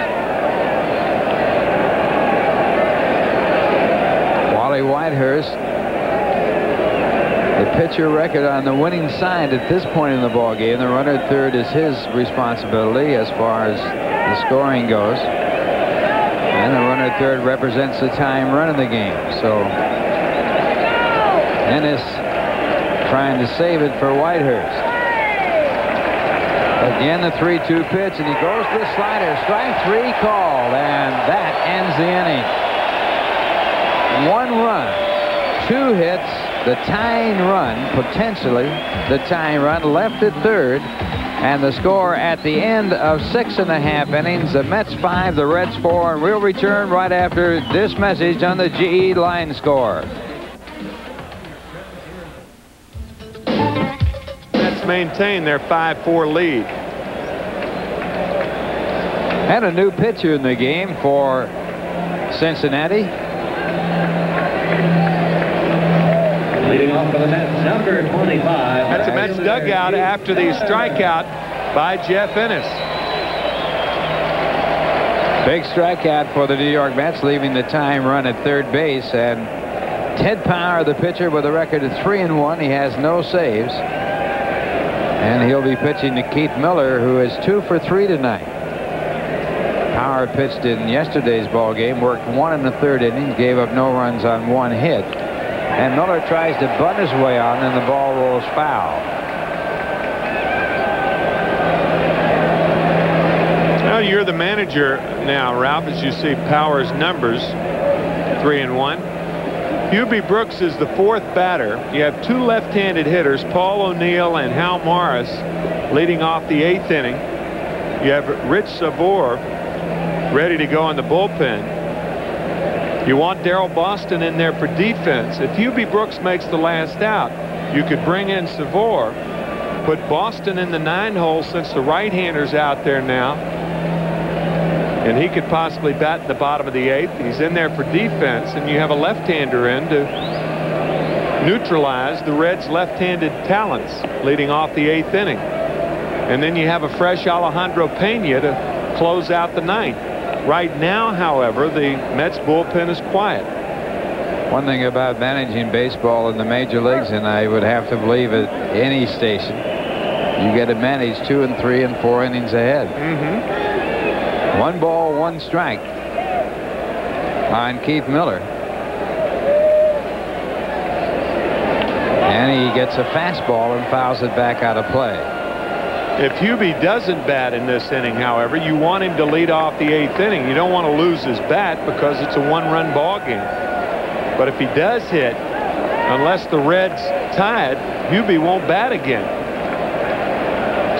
Wally Whitehurst, the pitcher record on the winning side at this point in the ball game. The runner at third is his responsibility as far as the scoring goes, and the runner at third represents the time run of the game. So Ennis trying to save it for Whitehurst. Again, the 3-2 pitch, and he goes to the slider. Strike 3 called, and that ends the inning. 1 run, 2 hits, the tying run, potentially the tying run, left at third, and the score at the end of 6.5 innings. The Mets 5, the Reds 4, and we'll return right after this message on the GE line score. Mets maintain their 5-4 lead. And a new pitcher in the game for Cincinnati. Leading off for the Mets, number 25. That's a Mets dugout after the strikeout by Jeff Ennis. Big strikeout for the New York Mets, leaving the tying run at third base. And Ted Power, the pitcher, with a record of 3-1. He has no saves. And he'll be pitching to Keith Miller, who is 2 for 3 tonight. Power pitched in yesterday's ball game, worked 1 1/3 innings, gave up no runs on 1 hit. And Miller tries to bunt his way on, and the ball rolls foul. Well, you're the manager now, Ralph, as you see Power's numbers, 3-1. Hubie Brooks is the 4th batter. You have 2 left-handed hitters, Paul O'Neill and Hal Morris, leading off the 8th inning. You have Rich Sabo ready to go in the bullpen. You want Darryl Boston in there for defense. If Hubie Brooks makes the last out, you could bring in Savor, put Boston in the 9-hole since the right-hander's out there now, and he could possibly bat in the bottom of the 8th. He's in there for defense, and you have a left-hander in to neutralize the Reds' left-handed talents leading off the 8th inning. And then you have a fresh Alejandro Pena to close out the ninth. Right now, however, the Mets bullpen is quiet. One thing about managing baseball in the major leagues, and I would have to believe at any station, you get to manage 2 and 3 and 4 innings ahead. 1 ball, 1 strike on Keith Miller. And he gets a fastball and fouls it back out of play. If Hubie doesn't bat in this inning, however, you want him to lead off the 8th inning. You don't want to lose his bat because it's a 1-run ball game. But if he does hit, unless the Reds tie it, Hubie won't bat again.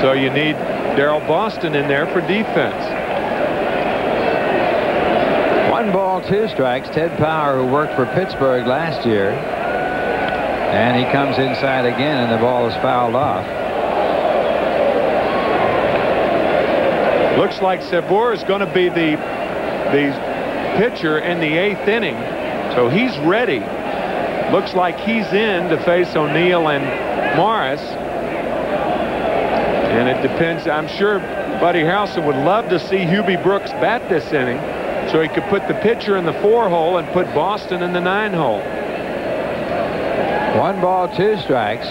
So you need Darrell Boston in there for defense. 1 ball, 2 strikes. Ted Power, who worked for Pittsburgh last year. And he comes inside again, and the ball is fouled off. Looks like Sabor is going to be the pitcher in the 8th inning. So he's ready. Looks like he's in to face O'Neill and Morris. And it depends. I'm sure Buddy Harrelson would love to see Hubie Brooks bat this inning so he could put the pitcher in the 4 hole and put Boston in the 9 hole. 1 ball, 2 strikes.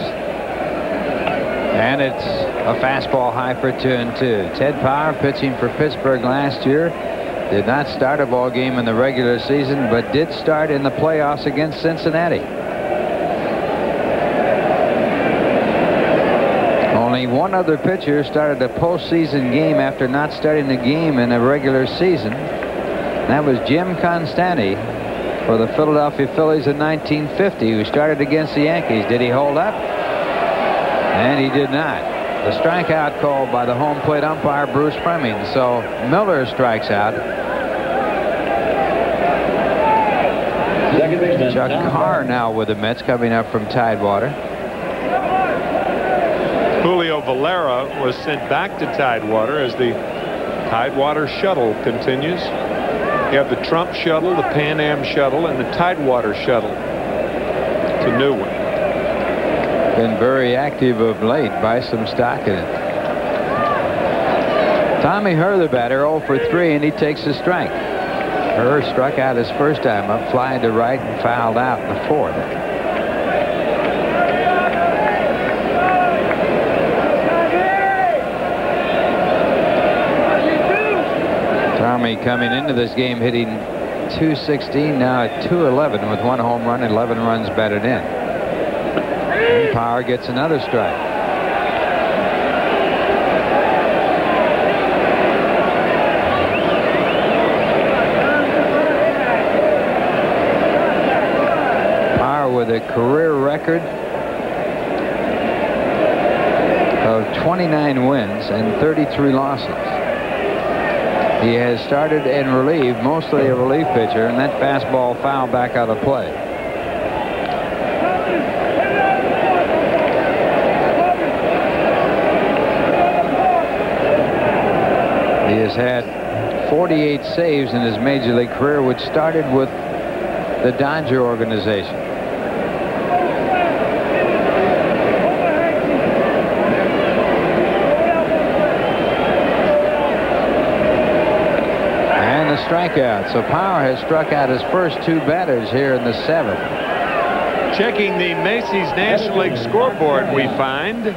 And it's a fastball high for 2-2. Ted Power, pitching for Pittsburgh last year, did not start a ball game in the regular season, but did start in the playoffs against Cincinnati. Only 1 other pitcher started a postseason game after not starting the game in a regular season. That was Jim Constanti for the Philadelphia Phillies in 1950, who started against the Yankees. Did he hold up? And he did not. The strikeout called by the home plate umpire, Bruce Fleming. So Miller strikes out. Chuck Carr now with the Mets, coming up from Tidewater. Julio Valera was sent back to Tidewater as the Tidewater shuttle continues. You have the Trump shuttle, the Pan Am shuttle, and the Tidewater shuttle. It's a new one. Been very active of late. Buy some stock in it. Tommy Herr, the batter, 0 for 3, and he takes a strike. Herr struck out his first time up, flying to right and fouled out in the 4th. Tommy coming into this game hitting .216, now at .211 with 1 home run, 11 runs batted in. And Power gets another strike. Power with a career record of 29 wins and 33 losses. He has started in relief, mostly a relief pitcher, and that fastball fouled back out of play. He has had 48 saves in his major league career, which started with the Dodger organization. And a strikeout. So Power has struck out his first 2 batters here in the 7th. Checking the Macy's National League scoreboard, we find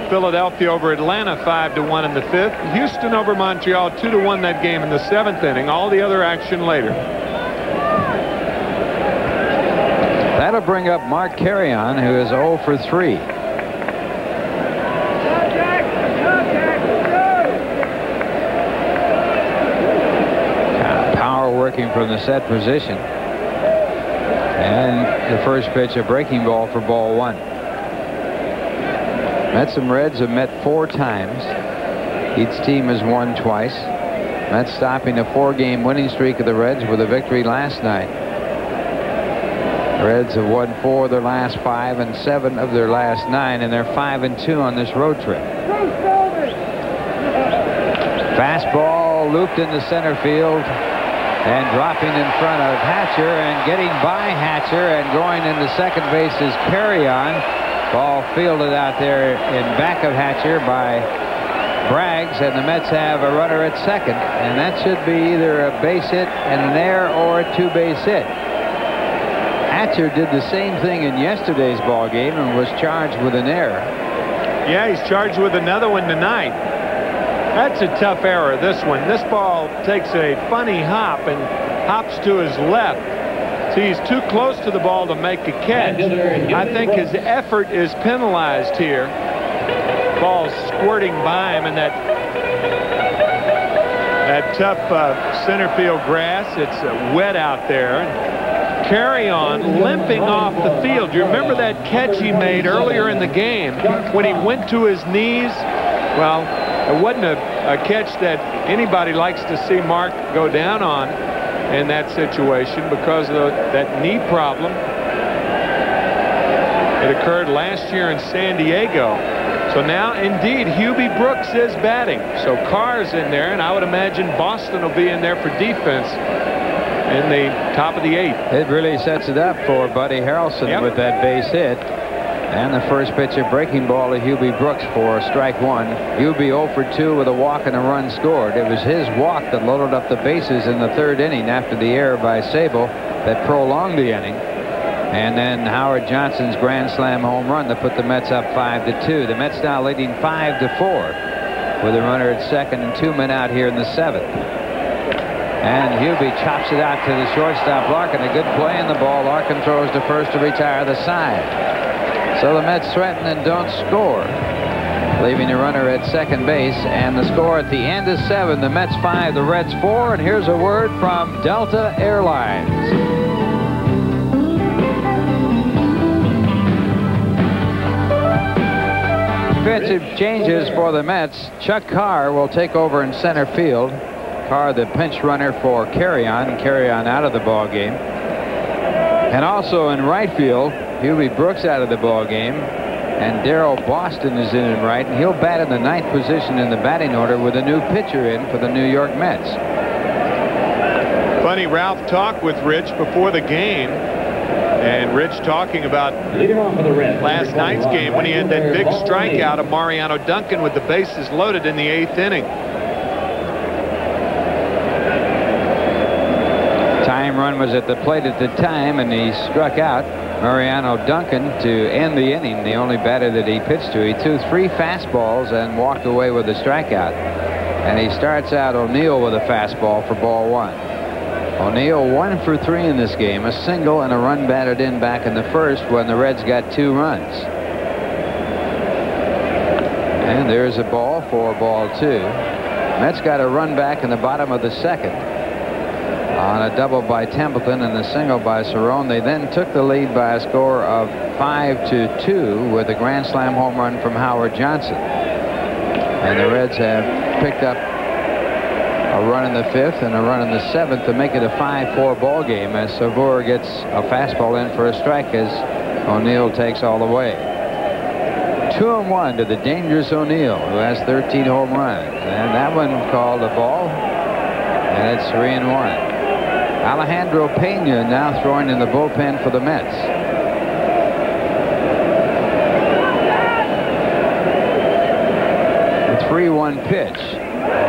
Philadelphia over Atlanta 5-1 in the 5th. Houston over Montreal 2-1 that game in the 7th inning. All the other action later. That'll bring up Mark Carrion, who is 0 for 3. Power working from the set position. And the first pitch, a breaking ball for ball 1. Mets and Reds have met 4 times. Each team has won twice. Mets stopping a 4-game winning streak of the Reds with a victory last night. Reds have won 4 of their last 5 and 7 of their last 9, and they're 5-2 on this road trip. Fastball looped into center field and dropping in front of Hatcher, and getting by Hatcher and going into second base is Carrion. Ball fielded out there in back of Hatcher by brags, and the Mets have a runner at second, and that should be either a base hit and an error or a two-base hit. Hatcher did the same thing in yesterday's ball game and was charged with an error. Yeah, he's charged with another one tonight. That's a tough error, this one. This ball takes a funny hop and hops to his left. See, he's too close to the ball to make a catch. I think his effort is penalized here. Ball squirting by him in that tough center field grass. It's wet out there. And carry on limping off the field. You remember that catch he made earlier in the game when he went to his knees? Well, it wasn't a catch that anybody likes to see Mark go down on in that situation because of that knee problem. It occurred last year in San Diego. So now, indeed, Hubie Brooks is batting. So Carr's in there, and I would imagine Boston will be in there for defense in the top of the 8th. It really sets it up for Buddy Harrelson with that base hit. And the first pitch, a breaking ball to Hubie Brooks for strike one. Hubie 0 for 2 with a walk and a run scored. It was his walk that loaded up the bases in the 3rd inning after the error by Sabo that prolonged the inning. And then Howard Johnson's grand slam home run to put the Mets up 5-2. The Mets now leading 5-4 with a runner at second and 2 men out here in the 7th. And Hubie chops it out to the shortstop Larkin. A good play in the ball. Larkin throws to first to retire the side. So the Mets threaten and don't score, leaving a runner at second base. And the score at the end is 7. The Mets 5, the Reds 4. And here's a word from Delta Airlines. Defensive changes for the Mets. Chuck Carr will take over in center field. Carr, the pinch runner for Carry-On out of the ball game. And also in right field, Hubie Brooks out of the ball game, and Darrell Boston is in right, and he'll bat in the 9th position in the batting order with a new pitcher in for the New York Mets. Funny, Ralph talked with Rich before the game, and Rich talking about last night's game when he had that big strikeout of Mariano Duncan with the bases loaded in the 8th inning. Time run was at the plate at the time, and he struck out Mariano Duncan to end the inning, the only batter that he pitched to. He threw 3 fastballs and walked away with a strikeout. And he starts out O'Neill with a fastball for ball 1. O'Neill 1 for 3 in this game, a single and a run batted in back in the 1st when the Reds got 2 runs. And there's a ball for ball 2. Mets got a run back in the bottom of the 2nd. On a double by Templeton and a single by Cerrone. They then took the lead by a score of 5-2 with a grand slam home run from Howard Johnson. And the Reds have picked up a run in the 5th and a run in the 7th to make it a 5-4 ball game as Savour gets a fastball in for a strike as O'Neill takes all the way. 2-1 to the dangerous O'Neill, who has 13 home runs. And that one called a ball, and it's 3-1. Alejandro Pena now throwing in the bullpen for the Mets. The 3-1 pitch.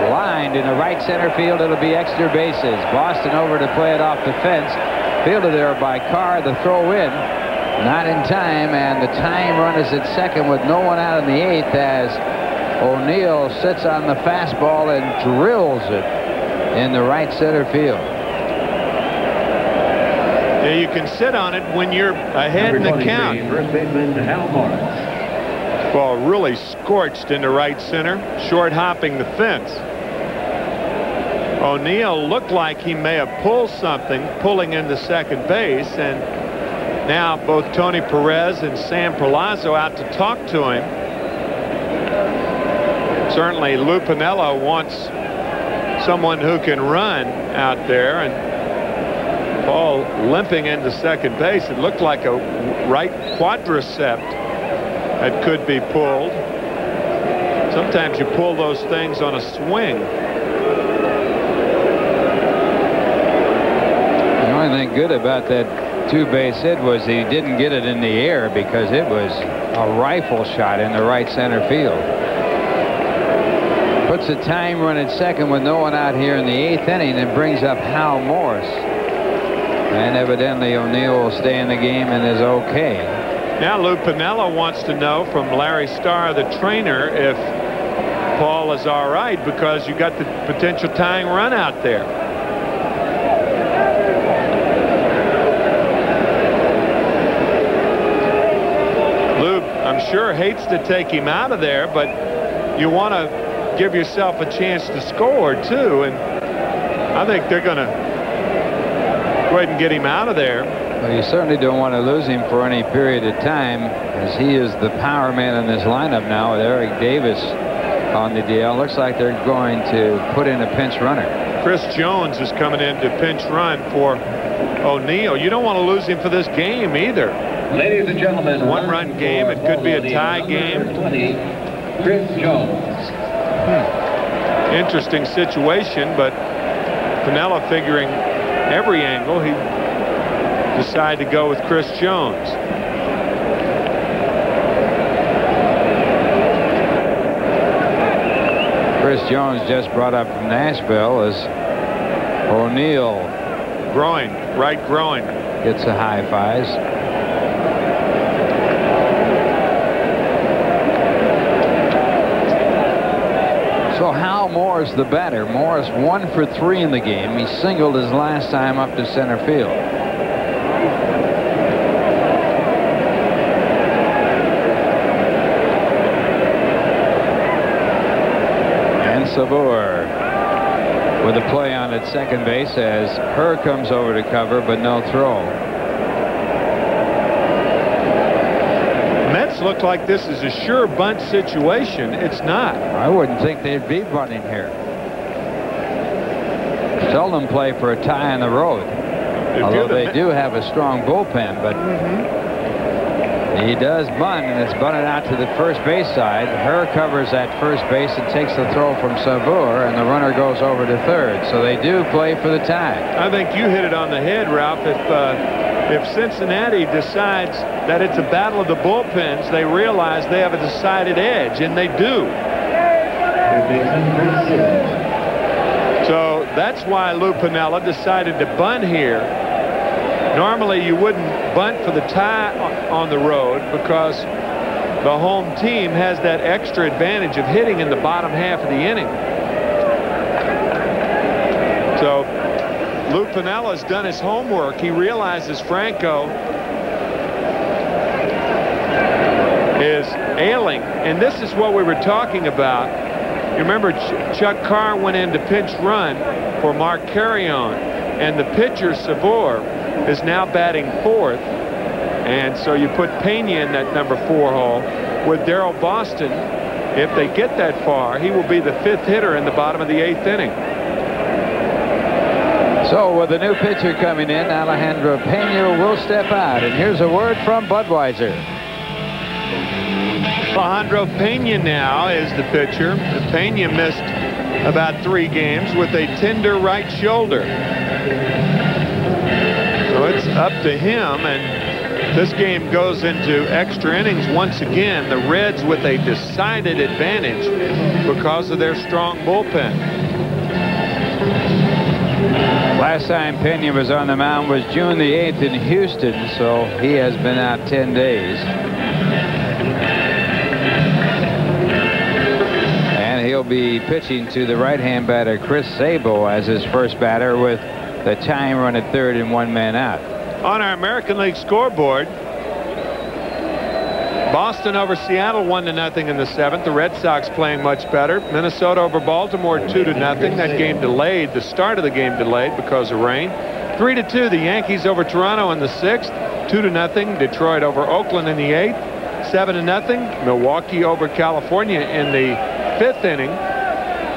Lined in the right center field. It'll be extra bases. Boston over to play it off the fence. Fielded there by Carr. The throw in. Not in time. And the time run is at second with no one out in the 8th as O'Neill sits on the fastball and drills it in the right center field. Yeah, you can sit on it when you're ahead in the count. First baseman Hal Morris. Ball really scorched into right center, short hopping the fence. O'Neill looked like he may have pulled something, pulling into second base, and now both Tony Perez and Sam Perlazo out to talk to him. Certainly Lou Piniella wants someone who can run out there, and Paul limping into second base. It looked like a right quadriceps that could be pulled. Sometimes you pull those things on a swing. The only thing good about that 2-base hit was he didn't get it in the air because it was a rifle shot in the right center field. puts a tying run at second with no one out here in the 8th inning and brings up Hal Morris. And evidently O'Neill will stay in the game and is okay. Now Lou Piniella wants to know from Larry Starr, the trainer, if Paul is all right because you got the potential tying run out there. Lou, I'm sure, hates to take him out of there, but you want to give yourself a chance to score too, and I think they're going to go ahead and get him out of there. Well, you certainly don't want to lose him for any period of time, as he is the power man in this lineup now with Eric Davis on the DL. Looks like they're going to put in a pinch runner. Chris Jones is coming in to pinch run for O'Neill. You don't want to lose him for this game either. Ladies and gentlemen, one-run game. It could be a tie game. 20, Chris Jones. Interesting situation, but Piniella figuring every angle, he decided to go with Chris Jones. Chris Jones just brought up from Nashville as O'Neill groin, right groin, gets the high fives. So Hal Morris, the batter. Morris 1 for 3 in the game. He singled his last time up to center field. And Sabo with a play on at second base as Herr comes over to cover, but no throw. Mets look like this is a sure bunt situation. It's not. I wouldn't think they'd be bunting here. Seldom play for a tie on the road. Although they do have a strong bullpen, but he does bunt, and it's bunted out to the first base side. Herr covers at first base and takes the throw from Sabo, and the runner goes over to third. So they do play for the tie. I think you hit it on the head, Ralph. If Cincinnati decides that it's a battle of the bullpens, they realize they have a decided edge, and they do. So that's why Lou Piniella decided to bunt here. Normally you wouldn't bunt for the tie on the road because the home team has that extra advantage of hitting in the bottom half of the inning. So Lou Piniella's done his homework. He realizes Franco is ailing, and this is what we were talking about. You remember Chuck Carr went in to pinch run for Mark Carrion, and the pitcher Sabo is now batting fourth, and so you put Pena in that number 4 hole with Darrell Boston. If they get that far, he will be the 5th hitter in the bottom of the 8th inning. So with the new pitcher coming in, Alejandro Pena will step out, and here's a word from Budweiser. Alejandro Pena now is the pitcher. Pena missed about 3 games with a tender right shoulder. So it's up to him, and this game goes into extra innings once again. The Reds with a decided advantage because of their strong bullpen. Last time Pena was on the mound was June the 8th in Houston, so he has been out 10 days. And he'll be pitching to the right-hand batter Chris Sabo as his first batter with the tying run at third and 1 man out. On our American League scoreboard, Boston over Seattle 1-0 in the 7th. The Red Sox playing much better. Minnesota over Baltimore 2-0. That game delayed. The start of the game delayed because of rain. 3-2. The Yankees over Toronto in the 6th. 2-0. Detroit over Oakland in the 8th. 7-0. Milwaukee over California in the 5th inning.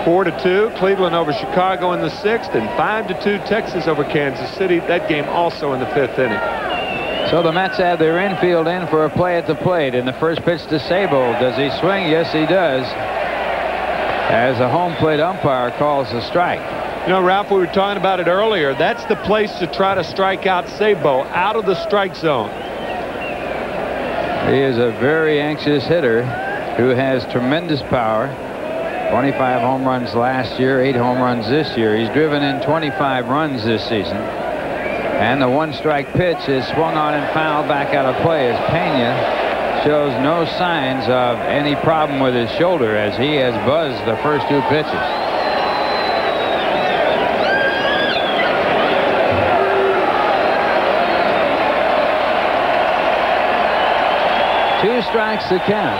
4-2. Cleveland over Chicago in the 6th, and 5-2 Texas over Kansas City. That game also in the 5th inning. So the Mets have their infield in for a play at the plate. And the first pitch to Sabo. Does he swing? Yes, he does. As a home plate umpire calls a strike. You know, Ralph, we were talking about it earlier. That's the place to try to strike out Sabo, out of the strike zone. He is a very anxious hitter who has tremendous power. 25 home runs last year, 8 home runs this year. He's driven in 25 runs this season. And the 1-strike pitch is swung on and fouled back out of play as Pena shows no signs of any problem with his shoulder as he has buzzed the first 2 pitches. Two strikes to count.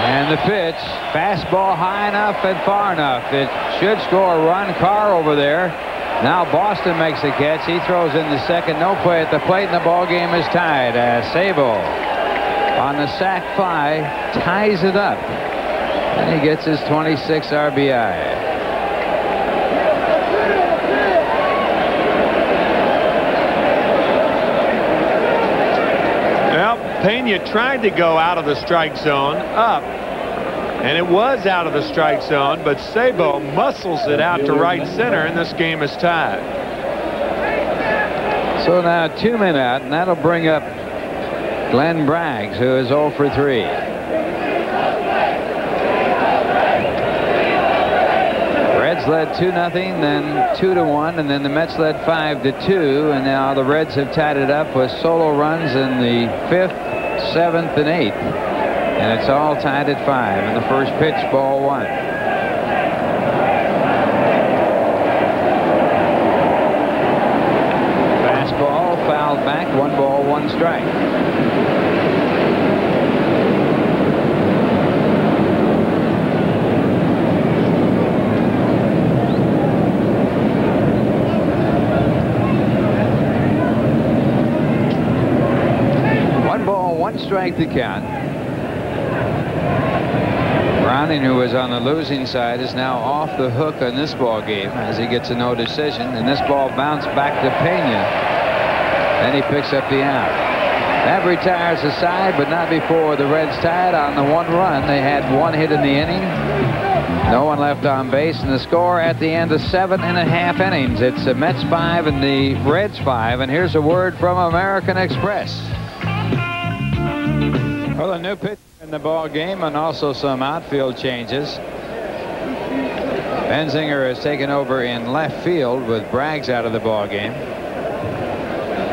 And the pitch, fastball high enough and far enough. It should score a run. Carr over there. Now Boston makes a catch. He throws in the second. No play at the plate, and the ball game is tied as Sabo on the sac fly ties it up. And he gets his 26th RBI. Pena tried to go out of the strike zone up, and it was out of the strike zone, but Sabo muscles it out to right center, and this game is tied. So now 2 men out, and that'll bring up Glenn Braggs, who is 0 for 3. Reds led 2-0, then 2-1, and then the Mets led 5-2, and now the Reds have tied it up with solo runs in the 5th, 7th, and 8th, and it's all tied at 5. And the first pitch, ball 1. Fastball fouled back, 1 ball, 1 strike. Strike the count. Browning, who was on the losing side, is now off the hook on this ball game as he gets a no decision, and this ball bounced back to Pena. Then he picks up the out. That retires the side, but not before the Reds tied on the 1 run. They had 1 hit in the inning. No one left on base, and the score at the end of 7.5 innings. It's the Mets 5 and the Reds 5, and here's a word from American Express. Well, a new pitch in the ball game and also some outfield changes. Benzinger has taken over in left field with Braggs out of the ball game.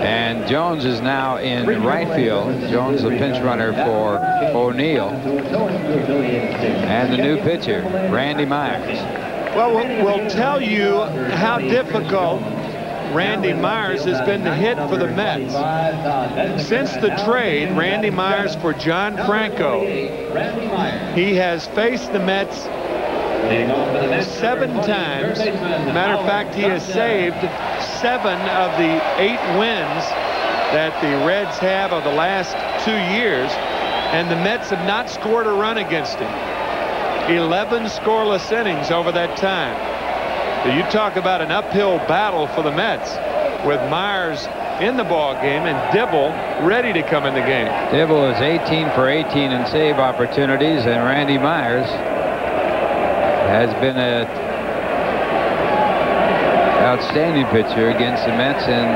And Jones is now in right field. Jones, the pinch runner for O'Neill. And the new pitcher, Randy Myers. Well, we'll tell you how difficult Randy Myers has been to hit for the Mets. Since the trade, Randy Myers for John Franco, he has faced the Mets 7 times. Matter of fact, he has saved 7 of the 8 wins that the Reds have of the last 2 years, and the Mets have not scored a run against him. 11 scoreless innings over that time. So you talk about an uphill battle for the Mets with Myers in the ball game and Dibble ready to come in the game. Dibble is 18 for 18 in save opportunities, and Randy Myers has been an outstanding pitcher against the Mets in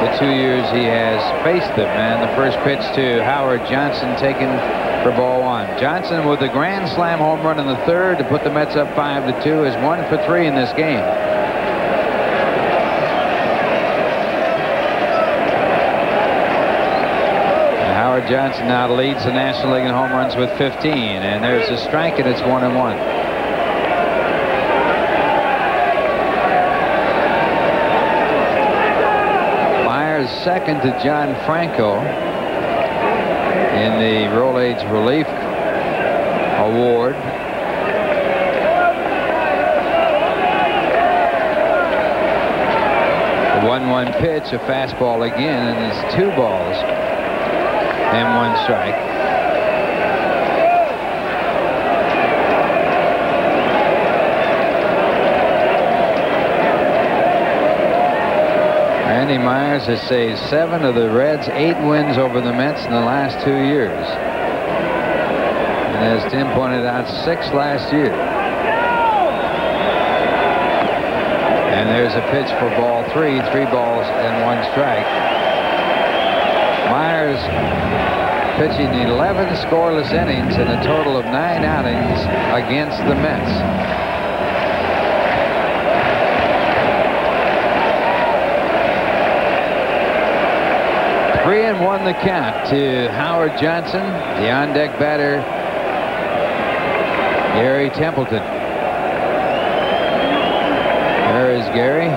the 2 years he has faced them. And the first pitch to Howard Johnson taken for ball 1. Johnson with the grand slam home run in the 3rd to put the Mets up 5-2 is 1 for 3 in this game. And Howard Johnson now leads the National League in home runs with 15, and there's a strike, and it's 1-1. Myers second to John Franco in the Roll Age Relief Award. The 1-1 pitch, a fastball again, and it's 2 balls and 1 strike. Randy Myers has saved 7 of the Reds' 8 wins over the Mets in the last 2 years. And as Tim pointed out, 6 last year. And there's a pitch for ball 3, 3 balls and 1 strike. Myers pitching 11 scoreless innings in a total of 9 outings against the Mets. Three and one the count to Howard Johnson. The on-deck batter, Gary Templeton. There is Gary.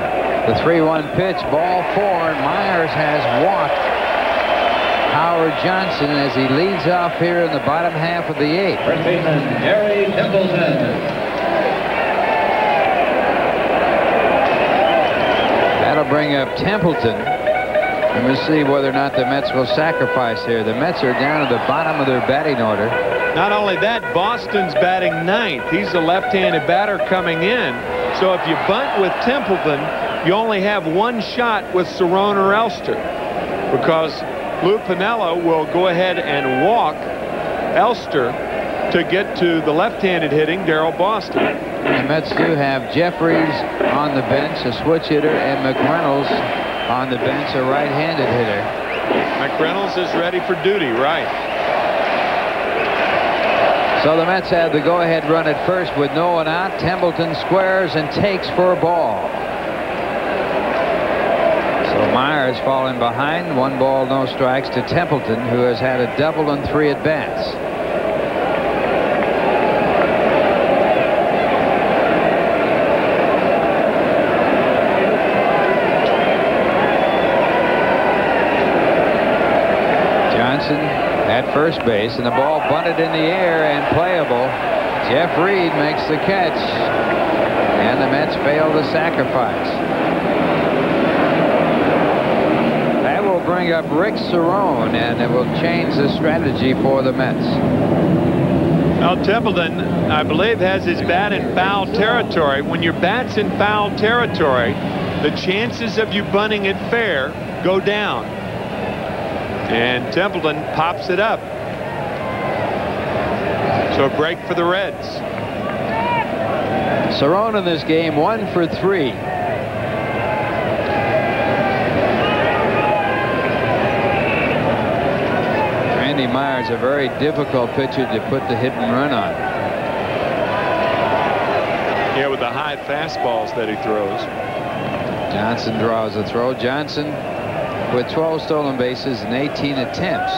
The 3-1 pitch, ball 4, and Myers has walked Howard Johnson as he leads off here in the bottom half of the 8th. First baseman, Gary Templeton. That'll bring up Templeton. And we'll see whether or not the Mets will sacrifice here. The Mets are down at the bottom of their batting order. Not only that, Boston's batting 9th. He's a left-handed batter coming in. So if you bunt with Templeton, you only have one shot with Cerrone or Elster, because Lou Piniella will go ahead and walk Elster to get to the left-handed hitting Darryl Boston. The Mets do have Jeffries on the bench, a switch hitter, and McReynolds on the bench, a right-handed hitter. McReynolds is ready for duty, right? So the Mets have the go-ahead run at first with no one out. Templeton squares and takes for a ball. So Myers falling behind. 1 ball, no strikes to Templeton, who has had a double and 3 at-bats. At first base, and the ball bunted in the air and playable. Jeff Reed makes the catch, and the Mets fail to sacrifice. That will bring up Rick Cerrone, and it will change the strategy for the Mets. Well, Templeton, I believe, has his bat in foul territory. When your bat's in foul territory, the chances of you bunting it fair go down. And Templeton pops it up. So a break for the Reds. Cerrone in this game 1 for 3. Randy Myers, a very difficult pitcher to put the hit and run on. Yeah, with the high fastballs that he throws. Johnson draws a throw. Johnson with 12 stolen bases and 18 attempts.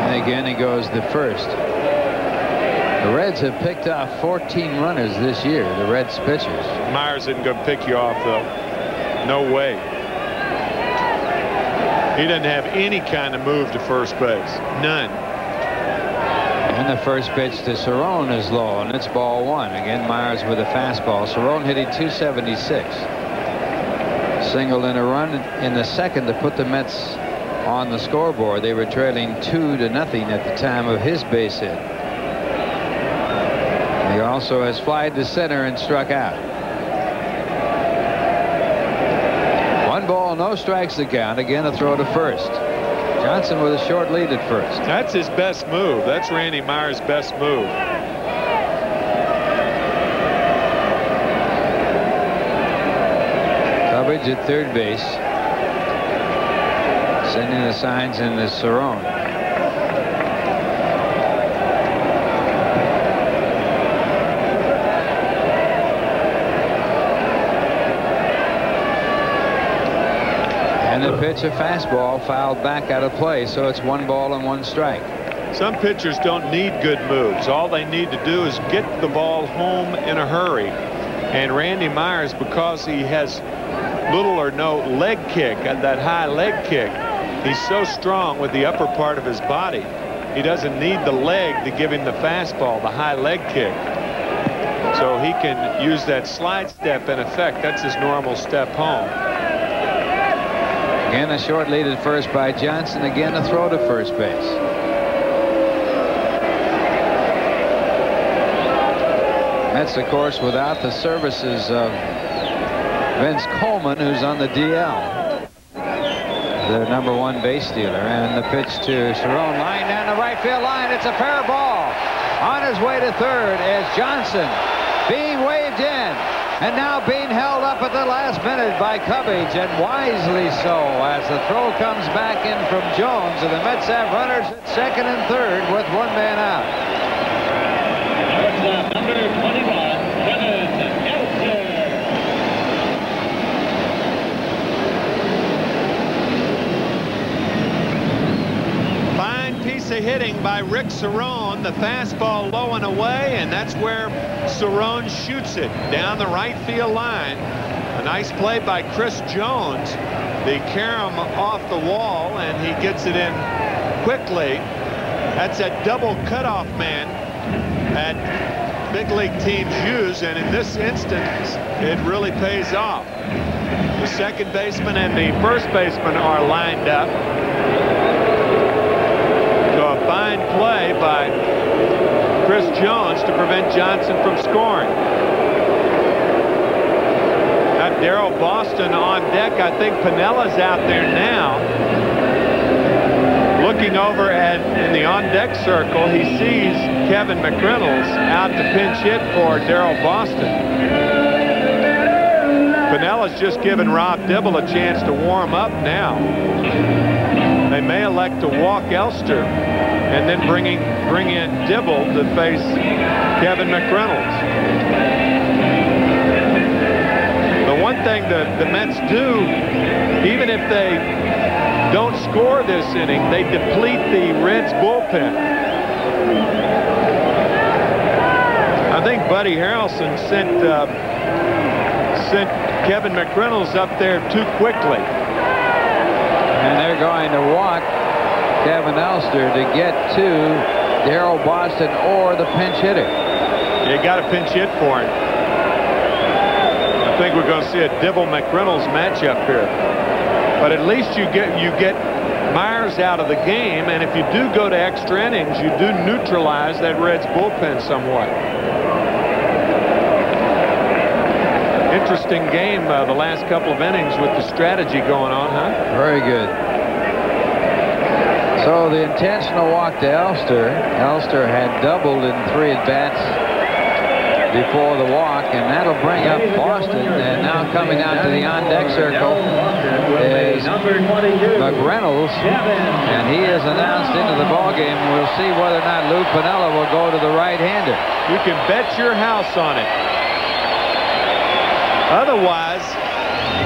And again he goes the first. The Reds have picked off 14 runners this year, the Reds pitchers. Myers isn't going to pick you off, though. No way. He doesn't have any kind of move to first base. None. And the first pitch to Cerrone is low, and it's ball 1. Again, Myers with a fastball. Cerrone hitting .276. Singled in a run in the second to put the Mets on the scoreboard. They were trailing 2-0 at the time of his base hit. He also has flied to center and struck out. 1 ball, no strikes to count. Again, a throw to first. Johnson with a short lead at first. That's his best move. That's Randy Myers' best move. Coverage at third base. Sending the signs in to Cerrone. And the pitch, a fastball, fouled back out of play, so it's 1 ball and 1 strike. Some pitchers don't need good moves. All they need to do is get the ball home in a hurry. And Randy Myers, because he has little or no leg kick, that high leg kick, he's so strong with the upper part of his body. He doesn't need the leg to give him the fastball, the high leg kick. So he can use that slide step in effect. That's his normal step home. Again, a short lead at first by Johnson. Again, a throw to first base. Mets, of course, without the services of Vince Coleman, who's on the DL. The #1 base stealer. And the pitch to Cerrone, line down the right field line. It's a fair ball. On his way to third is Johnson. being waved in. And now being held up at the last minute by Cubbage, and wisely so, as the throw comes back in from Jones, and the Mets have runners at second and third with one man out. Number 21, hitting by Rick Cerrone, the fastball low and away, and that's where Cerrone shoots it down the right field line. A nice play by Chris Jones. The carom off the wall, and he gets it in quickly. That's a double cutoff man that big league teams use, and in this instance it really pays off. The second baseman and the first baseman are lined up. A fine play by Chris Jones to prevent Johnson from scoring. Got Darryl Boston on deck. I think Pinella's out there now. Looking over in the on-deck circle, he sees Kevin McReynolds out to pinch hit for Darryl Boston. Pinella's just given Rob Dibble a chance to warm up now. They may elect to walk Elster and then bring in Dibble to face Kevin McReynolds. The one thing the Mets do, even if they don't score this inning, they deplete the Reds bullpen. I think Buddy Harrelson sent Kevin McReynolds up there too quickly. And they're going to walk Kevin Elster to get to Darryl Boston or the pinch hitter. You got a pinch hit for him. I think we're going to see a Dibble-McReynolds matchup here. But at least you get Myers out of the game, and if you do go to extra innings, you do neutralize that Reds bullpen somewhat. Interesting game the last couple of innings with the strategy going on, huh? Very good. So the intentional walk to Elster. Elster had doubled in 3 at-bats before the walk, and that'll bring up Boston. And now coming out to the on-deck circle is McReynolds, and he is announced into the ballgame. We'll see whether or not Lou Piniella will go to the right-hander. You can bet your house on it. Otherwise,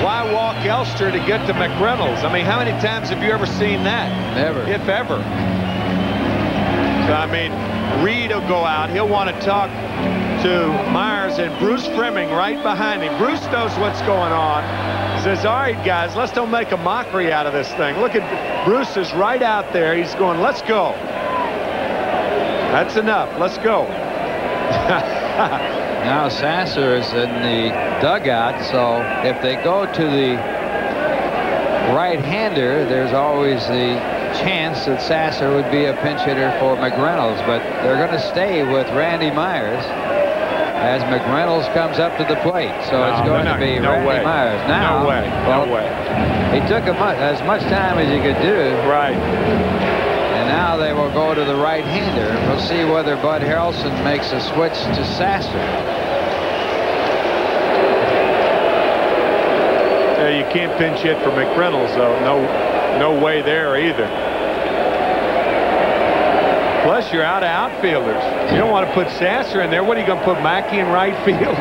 why walk Elster to get to McReynolds? I mean, how many times have you ever seen that? Never. If ever. So, I mean, Reed will go out. He'll want to talk to Myers, and Bruce Fleming right behind him. Bruce knows what's going on. Says, all right, guys, let's don't make a mockery out of this thing. Look at Bruce is right out there. He's going, let's go. That's enough. Let's go. Now Sasser is in the dugout, so if they go to the right-hander, there's always the chance that Sasser would be a pinch hitter for McReynolds, but they're going to stay with Randy Myers as McReynolds comes up to the plate. So it's going to be Randy Myers. Now, no way. Well, no way. He took as much time as he could do. Right. And now they will go to the right-hander. We'll see whether Bud Harrelson makes a switch to Sasser. Yeah, you can't pinch hit for McReynolds, though. No way there either. Plus, you're out of outfielders. You don't want to put Sasser in there. What are you going to put Mackey in right field?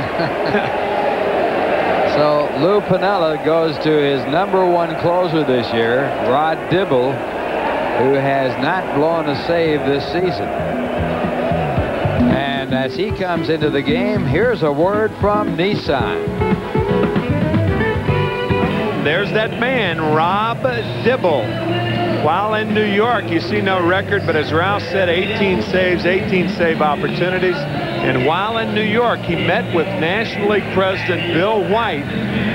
So Lou Piniella goes to his #1 closer this year, Rod Dibble, who has not blown a save this season. And as he comes into the game, here's a word from Nissan. There's that man, Rob Dibble. While in New York, you see no record, but as Ralph said, 18 saves, 18 save opportunities. And while in New York, he met with National League President Bill White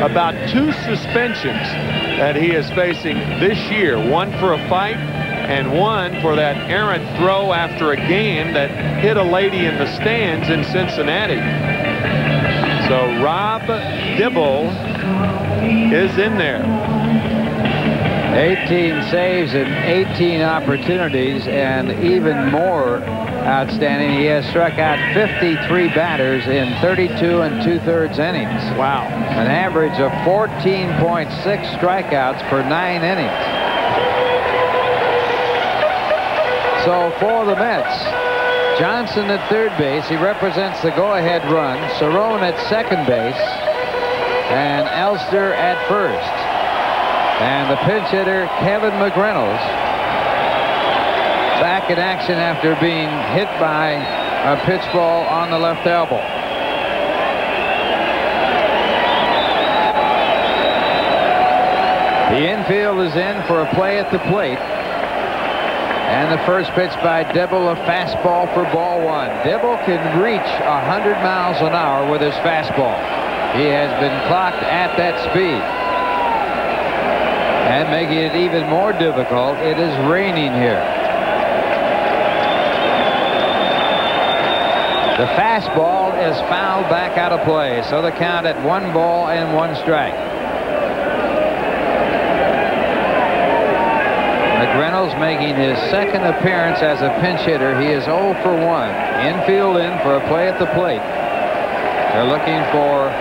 about 2 suspensions that he is facing this year. One for a fight and one for that errant throw after a game that hit a lady in the stands in Cincinnati. So Rob Dibble is in there. 18 saves and 18 opportunities, and even more outstanding. He has struck out 53 batters in 32 2/3 innings. Wow. An average of 14.6 strikeouts per 9 innings. So for the Mets, Johnson at third base. He represents the go-ahead run. Cerrone at second base. And Elster at first. And the pinch hitter, Kevin McReynolds, back in action after being hit by a pitch ball on the left elbow. The infield is in for a play at the plate. And the first pitch by Dibble, a fastball for ball one. Dibble can reach 100 miles an hour with his fastball. He has been clocked at that speed. And making it even more difficult, it is raining here. The fastball is fouled back out of play, so the count at 1 ball and 1 strike. McReynolds making his second appearance as a pinch hitter. He is 0 for 1. Infield in for a play at the plate. They're looking for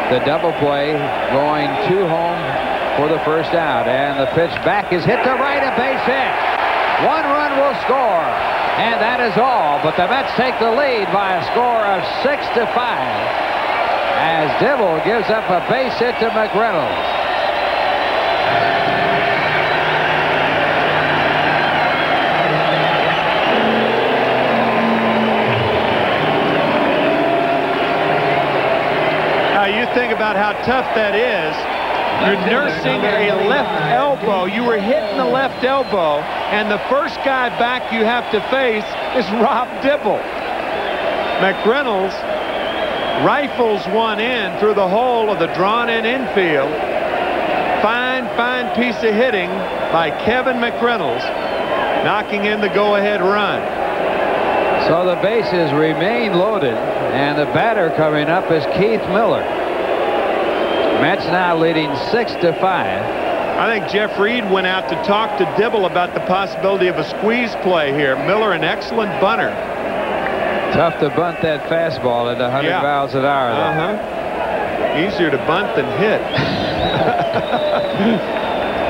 the double play, going 2 home for the first out. And the pitch back is hit to right, a base hit. 1 run will score. And that is all. But the Mets take the lead by a score of 6-5 as Dibble gives up a base hit to McReynolds. Think about how tough that is. You're nursing a left elbow. You were hitting the left elbow, and the first guy back you have to face is Rob Dibble. McReynolds rifles one in through the hole of the drawn-in infield. Fine piece of hitting by Kevin McReynolds, knocking in the go-ahead run. So the bases remain loaded, and the batter coming up is Keith Miller. Mets now leading 6-5. I think Jeff Reed went out to talk to Dibble about the possibility of a squeeze play here. Miller, an excellent bunter. Tough to bunt that fastball at 100 miles an hour. Easier to bunt than hit.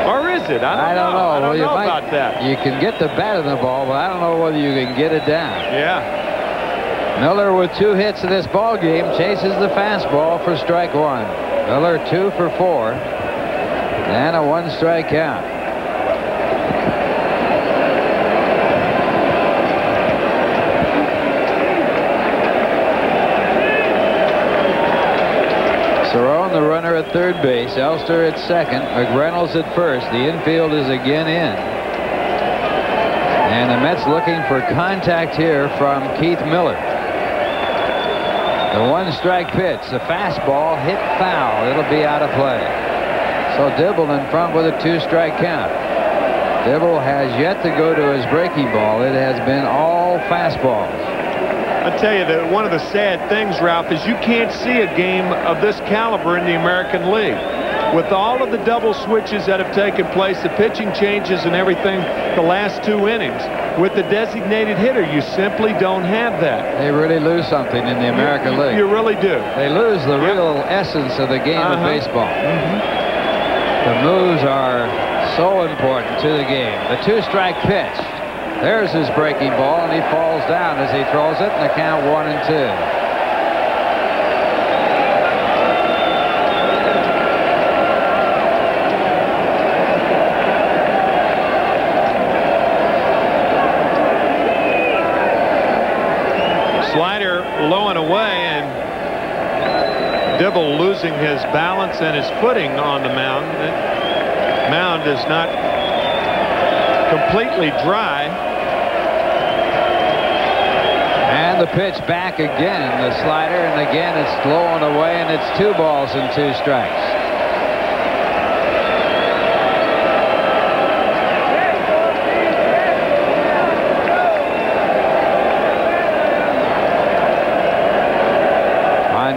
Or is it? I don't know. I don't know about that. You can get the bat in the ball, but I don't know whether you can get it down. Yeah. Miller with 2 hits in this ball game chases the fastball for strike 1. Miller 2 for 4 and a 1-strike count. Cerrone, the runner at third base, Elster at second, McReynolds at first. The infield is again in. And the Mets looking for contact here from Keith Miller. The 1-strike pitch, the fastball hit foul. It'll be out of play. So Dibble in front with a 2-strike count. Dibble has yet to go to his breaking ball. It has been all fastballs. I tell you that one of the sad things, Ralph, is you can't see a game of this caliber in the American League. With all of the double switches that have taken place, the pitching changes and everything the last 2 innings, with the designated hitter, you simply don't have that. They really lose something in the American League. You really do. They lose the real essence of the game of baseball. The moves are so important to the game. The 2-strike pitch. There's his breaking ball, and he falls down as he throws it, and the count 1-2. Slider low and away, and Dibble losing his balance and his footing on the mound. The mound is not completely dry. And the pitch back again, the slider, and again it's low and away, and it's 2 balls and 2 strikes.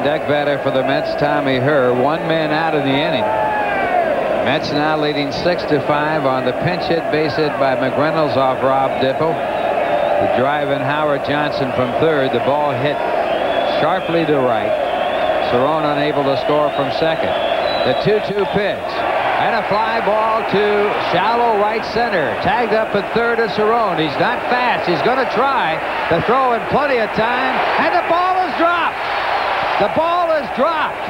Deck batter for the Mets, Tommy Herr. 1 man out of the inning. Mets now leading 6-5 on the pinch hit, base hit by McReynolds off Rob Dibble. The drive in Howard Johnson from third. The ball hit sharply to right. Cerrone unable to score from second. The 2-2 pitch. And a fly ball to shallow right center. Tagged up at third is Cerrone. He's not fast. He's going to try to throw in plenty of time. And the ball is dropped. The ball is dropped.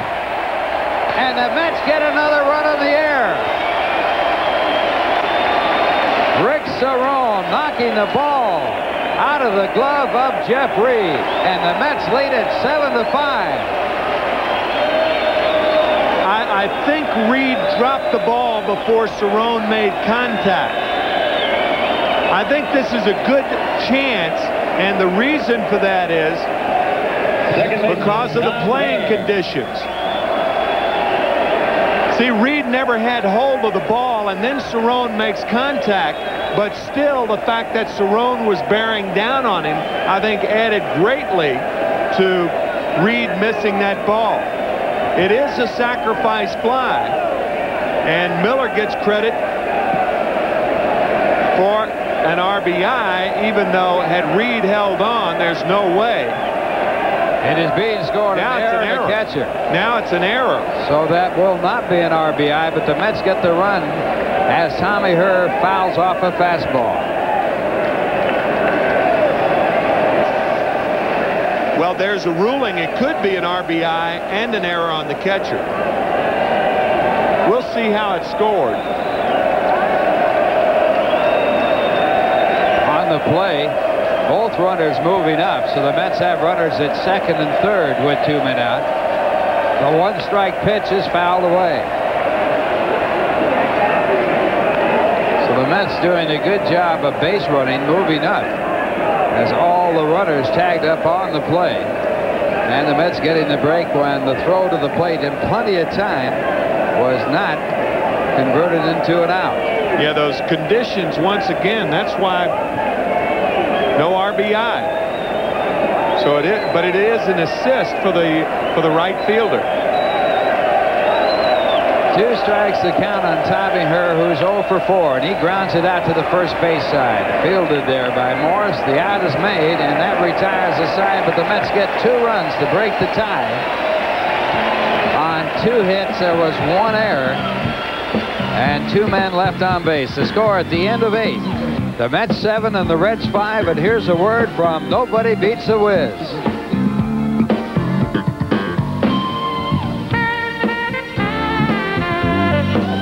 And the Mets get another run in the air. Rick Cerrone knocking the ball out of the glove of Jeff Reed. And the Mets lead it 7-5. I think Reed dropped the ball before Cerrone made contact. I think this is a good chance, and the reason for that is because of the playing conditions. See, Reed never had hold of the ball, and then Cerrone makes contact, but still the fact that Cerrone was bearing down on him, I think added greatly to Reed missing that ball. It is a sacrifice fly, and Miller gets credit for an RBI, even though had Reed held on, there's no way. It is being scored an error in the catcher. Now it's an error. So that will not be an RBI, but the Mets get the run as Tommy Herr fouls off a fastball. Well, there's a ruling. It could be an RBI and an error on the catcher. We'll see how it's scored. On the play, both runners moving up, so the Mets have runners at second and third with 2 men out. The one-strike pitch is fouled away. So the Mets doing a good job of base running, moving up, as all the runners tagged up on the play. And the Mets getting the break when the throw to the plate in plenty of time was not converted into an out. Yeah, those conditions, once again, that's why no RBI. So it is, but it is an assist for the right fielder. 2 strikes the count on Tommy Herr, who's 0 for 4, and he grounds it out to the first base side. Fielded there by Morris. The out is made, and that retires the side, but the Mets get 2 runs to break the tie. On 2 hits, there was 1 error, and 2 men left on base. The score at the end of 8. The Mets 7 and the Reds 5, and here's a word from Nobody Beats the Wiz.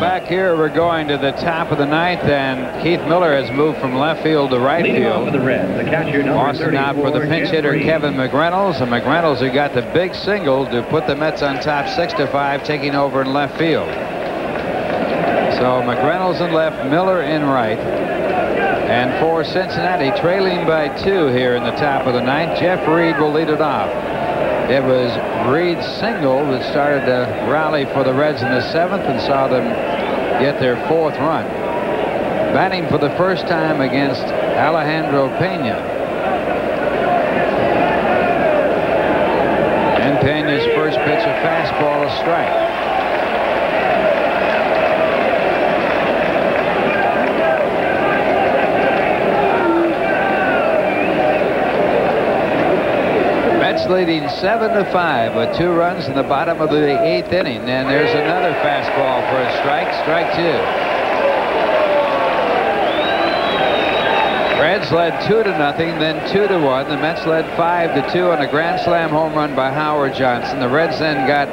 Back here, we're going to the top of the 9th, and Keith Miller has moved from left field to right field. For the Reds, the catcher, Boston out for the pinch hitter Kevin McReynolds, and McReynolds who got the big single to put the Mets on top 6-5, taking over in left field. So McReynolds in left, Miller in right. And for Cincinnati, trailing by 2 here in the top of the 9th, Jeff Reed will lead it off. It was Reed's single that started to rally for the Reds in the 7th and saw them get their 4th run. Batting for the first time against Alejandro Pena. And Pena's first pitch, a fastball, a strike. Leading 7-5 with 2 runs in the bottom of the 8th inning, and there's another fastball for a strike. Strike 2. Reds led 2-0, then 2-1. The Mets led 5-2 on a grand slam home run by Howard Johnson. The Reds then got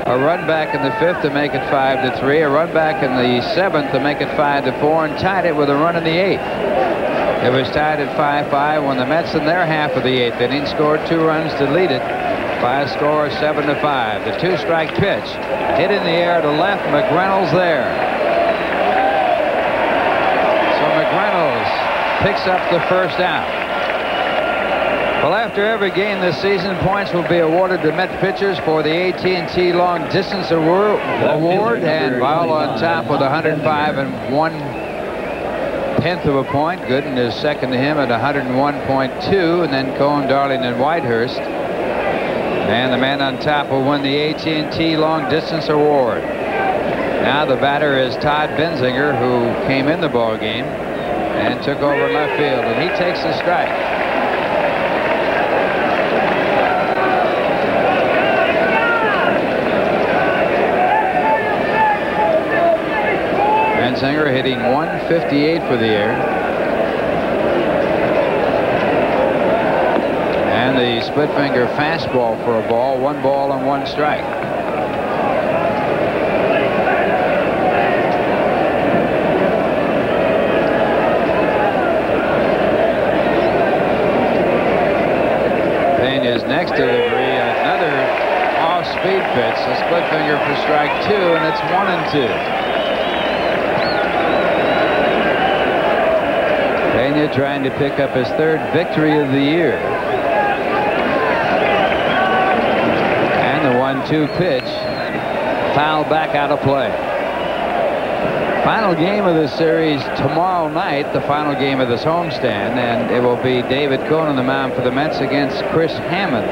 a run back in the 5th to make it 5-3, a run back in the 7th to make it 5-4, and tied it with a run in the 8th. It was tied at 5-5 when the Mets in their half of the 8th inning scored 2 runs to lead it by a score of 7-5. The 2-strike pitch hit in the air to left. McReynolds there. So McReynolds picks up the first out. Well, after every game this season, points will be awarded to Met pitchers for the AT&T Long Distance Award, and Vowell on top with 105 and 1/10 of a point. Gooden is second to him at 101.2, and then Cohen, Darling, and Whitehurst. And the man on top will win the AT&T Long Distance Award. Now the batter is Todd Benzinger, who came in the ball game and took over left field, and he takes the strike. Benzinger hitting .158 for the year. And the split finger fastball for a ball. 1 ball and 1 strike. Pena's next delivery, another off-speed pitch, a split finger for strike 2, and it's 1-2. Pena trying to pick up his 3rd victory of the year. And the 1-2 pitch, fouled back out of play. Final game of the series tomorrow night, the final game of this homestand, and it will be David Cone on the mound for the Mets against Chris Hammond.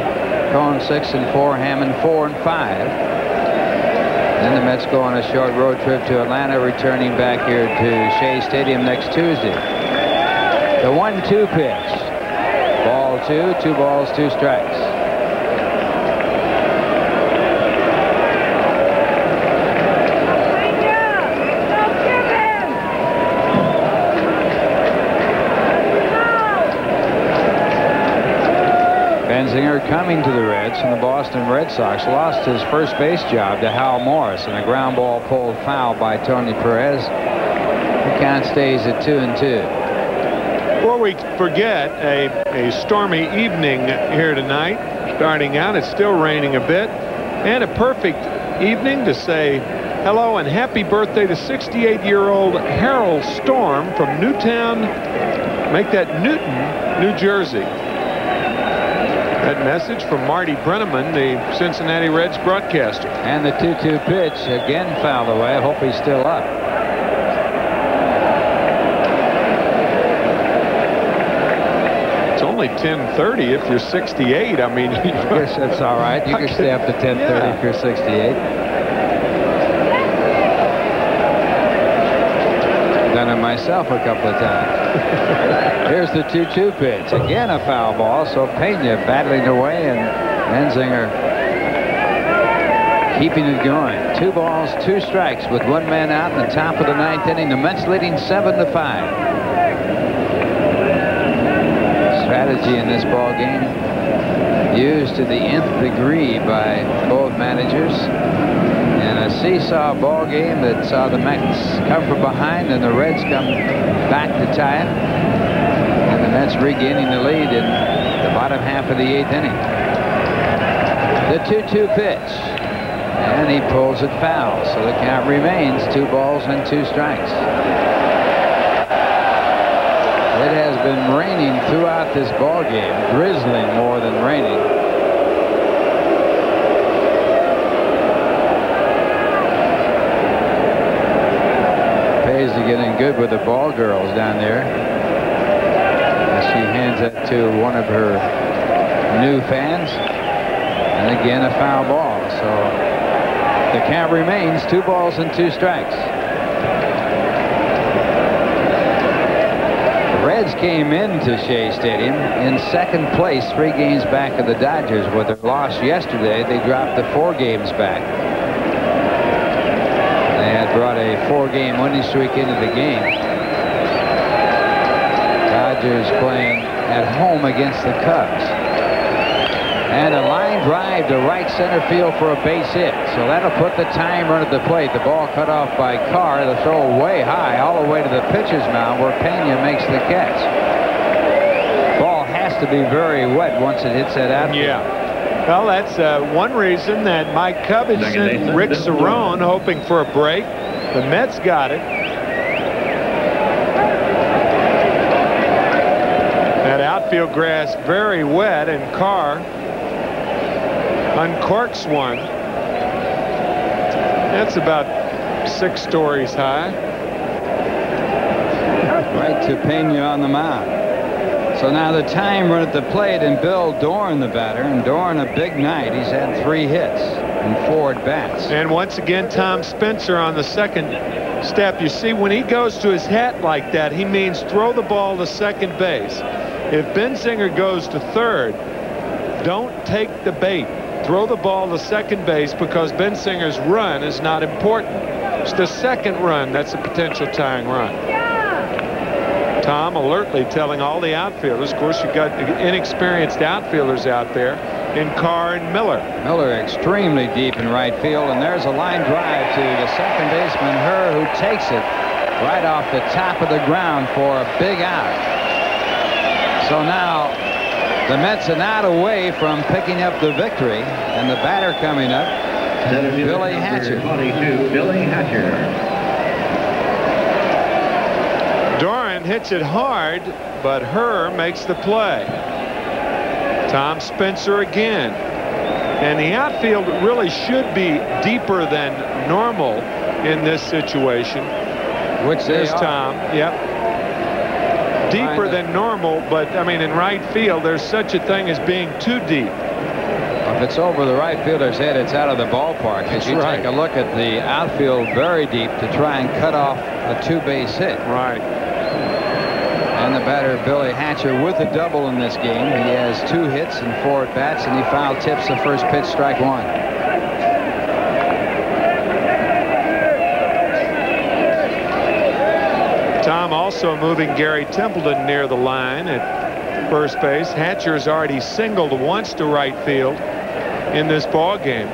Cone 6-4, Hammond 4-5. Then the Mets go on a short road trip to Atlanta, returning back here to Shea Stadium next Tuesday. The 1-2 pitch. Ball 2, 2 balls, 2 strikes. Benzinger coming to the Reds from the Boston Red Sox lost his first base job to Hal Morris, and a ground ball pulled foul by Tony Perez. The count stays at 2-2. Before we forget, a stormy evening here tonight. Starting out, it's still raining a bit, and a perfect evening to say hello and happy birthday to 68-year-old Harold Storm from Newtown. Make that Newton, New Jersey. That message from Marty Brenneman, the Cincinnati Reds broadcaster. And the 2-2 pitch again fouled away. I hope he's still up. It's only 10:30 if you're 68. I mean, I guess that's all right. You can stay up to 10:30 if you're 68. Done it myself a couple of times. Here's the 2-2 pitch. Again a foul ball, so Pena battling away and Benzinger keeping it going. 2 balls, 2 strikes with 1 man out in the top of the 9th inning. The Mets leading 7-5. Strategy in this ball game used to the nth degree by both managers. In a seesaw ball game that saw the Mets come from behind and the Reds come back to tie it. And the Mets regaining the lead in the bottom half of the 8th inning. The 2-2 pitch. And he pulls it foul. So the count remains 2 balls and 2 strikes. It has been raining throughout this ball game. Drizzling more than raining. To getting good with the ball girls down there. She hands it to one of her new fans. And again a foul ball. So the count remains 2 balls and 2 strikes. The Reds came into Shea Stadium in 2nd place, 3 games back of the Dodgers. With their loss yesterday, they dropped to 4 games back. Brought a 4-game winning streak into the game. Dodgers playing at home against the Cubs. And a line drive to right center field for a base hit. So that'll put the time run at the plate. The ball cut off by Carr. The throw way high all the way to the pitcher's mound where Pena makes the catch. Ball has to be very wet once it hits that outfield. Yeah. Well, that's one reason that Mike Cubbage sent Rick Cerrone hoping for a break. The Mets got it. That outfield grass very wet, and Carr uncorks one. That's about 6 stories high. Right to Pena on the mound. So now the time run at the plate, and Bill Dorn the batter, and Dorn a big night. He's had 3 hits and 4 at-bats. And once again, Tom Spencer on the second step. You see, when he goes to his hat like that, he means throw the ball to second base. If Benzinger goes to third, don't take the bait. Throw the ball to second base because Benzinger's run is not important. It's the second run. That's a potential tying run. Tom alertly telling all the outfielders. Of course, you've got inexperienced outfielders out there in Carr and Miller. Miller extremely deep in right field, and there's a line drive to the second baseman, Herr, who takes it right off the top of the ground for a big out. So now the Mets are not away from picking up the victory, and the batter coming up, Billy Hatcher. 22, Billy Hatcher. Doran hits it hard, but Herr makes the play. Tom Spencer again. And the outfield really should be deeper than normal in this situation. Which there's Tom. Yep. Deeper than normal, but I mean, in right field, there's such a thing as being too deep. If it's over the right fielder's head, it's out of the ballpark. As you take a look at the outfield very deep to try and cut off a two-base hit. Right. And the batter, Billy Hatcher, with a double in this game. He has 2 hits and 4 at-bats, and he foul tips the first pitch, strike 1. Tom also moving Gary Templeton near the line at first base. Hatcher's already singled once to right field in this ball game.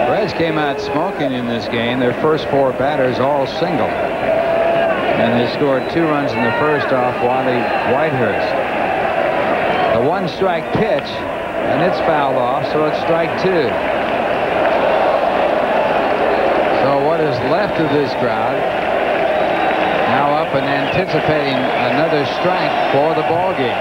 Reds came out smoking in this game. Their first 4 batters all single. And they scored 2 runs in the first off Wally Whitehurst. The 1-strike pitch, and it's fouled off, so it's strike 2. So what is left of this crowd now up and anticipating another strike for the ball game.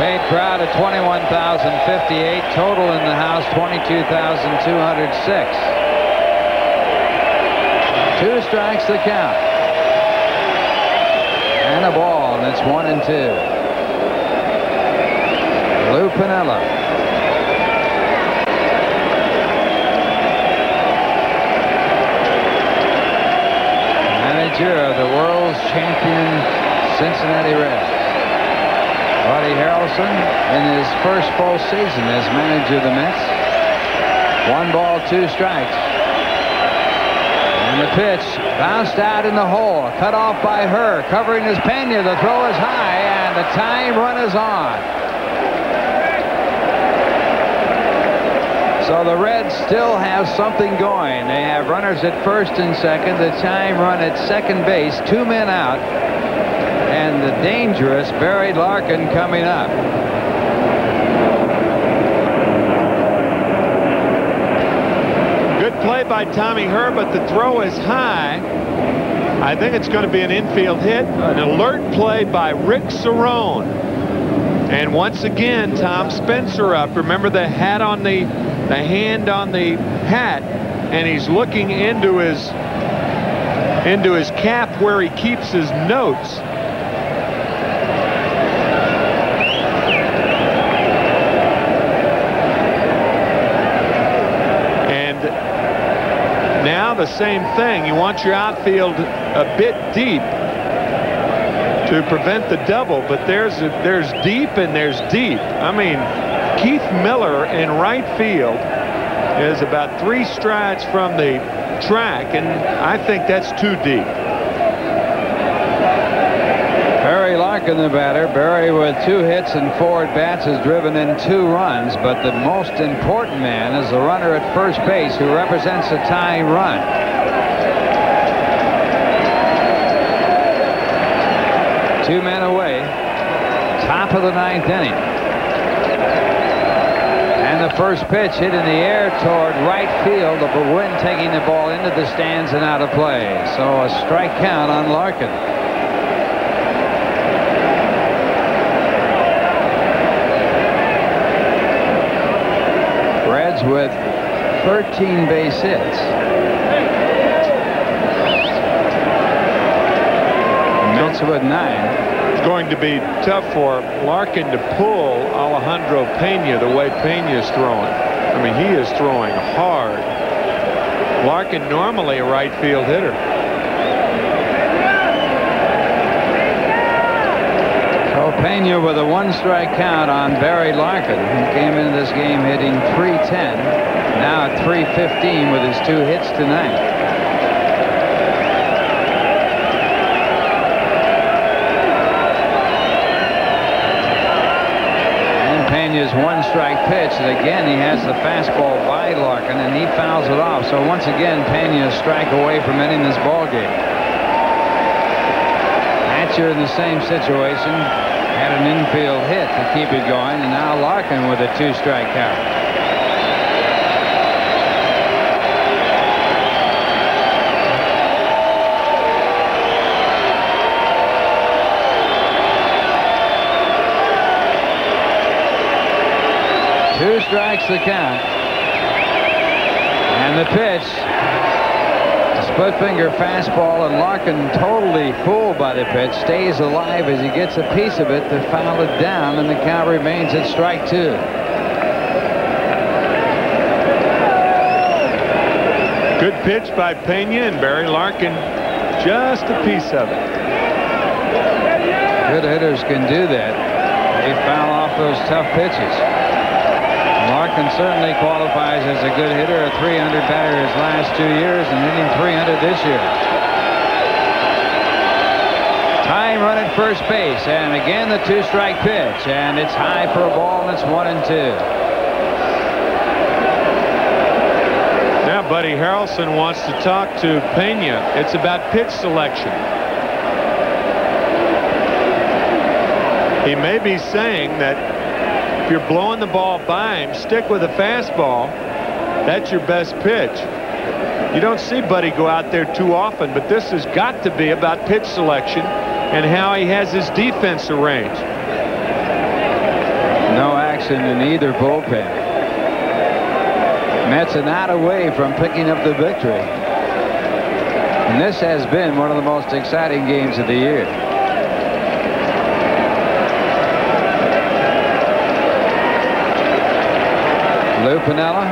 Paid crowd at 21,058. Total in the house 22,206. 2 strikes the count. And a ball, and it's 1-2. Lou Piniella. Manager of the world's champion Cincinnati Reds. Buddy Harrelson in his first full season as manager of the Mets. 1 ball, 2 strikes. And the pitch bounced out in the hole. Cut off by Herr. Covering his Pena. The throw is high, and the tying run is on. So the Reds still have something going. They have runners at first and second. The tying run at second base. 2 men out. And the dangerous Barry Larkin coming up. Good play by Tommy Herr, but the throw is high. I think it's going to be an infield hit. An alert play by Rick Cerone. And once again, Tom Spencer up. Remember the hat on the hand on the hat, and he's looking into his cap where he keeps his notes. And now the same thing. You want your outfield a bit deep to prevent the double, but there's deep and there's deep. I mean, Keith Miller in right field is about 3 strides from the track, and I think that's too deep. Barry Larkin, the batter. Barry, with 2 hits and 4 at-bats, has driven in 2 runs, but the most important man is the runner at first base who represents the tying run. Two men away. Top of the 9th inning. And the first pitch hit in the air toward right field. The wind taking the ball into the stands and out of play. So a strike count on Larkin. Reds with 13 base hits. Mets with 9. It's going to be tough for Larkin to pull Alejandro Pena the way Pena's throwing. I mean, he is throwing hard. Larkin normally a right field hitter. So Pena with a 1-strike count on Barry Larkin, who came into this game hitting .310. Now at .315 with his 2 hits tonight. Pena's 1-strike pitch, and again he has the fastball by Larkin, and he fouls it off. So once again, Pena a strike away from ending this ball game. Hatcher in the same situation, had an infield hit to keep it going, and now Larkin with a 2-strike count. Two strikes the count. And the pitch. A split finger fastball, and Larkin, totally fooled by the pitch, stays alive as he gets a piece of it to foul it down, and the count remains at strike 2. Good pitch by Pena, and Barry Larkin just a piece of it. Good hitters can do that. They foul off those tough pitches. Larkin certainly qualifies as a good hitter, a .300 batter his last 2 years, and hitting .300 this year. Tying run at first base, and again the 2-strike pitch, and it's high for a ball, and it's 1-2. Now Buddy Harrelson wants to talk to Pena. It's about pitch selection. He may be saying that if you're blowing the ball by him, stick with a fastball. That's your best pitch. You don't see Buddy go out there too often, but this has got to be about pitch selection and how he has his defense arranged. No action in either bullpen. Mets are not away from picking up the victory. And this has been one of the most exciting games of the year. Lou Piniella,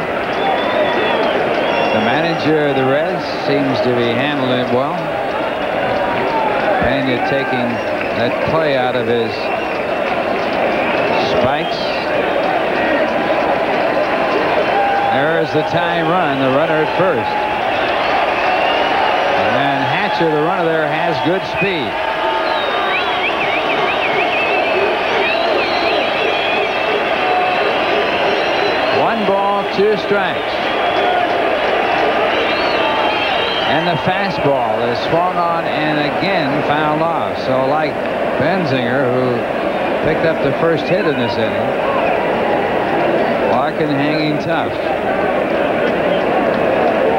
the manager of the Reds, seems to be handling it well. Pena taking that play out of his spikes. There's the tying run, the runner at first. And Hatcher, the runner there, has good speed. One ball, 2 strikes. And the fastball is swung on and again fouled off. So like Benzinger, who picked up the first hit in this inning, Larkin hanging tough.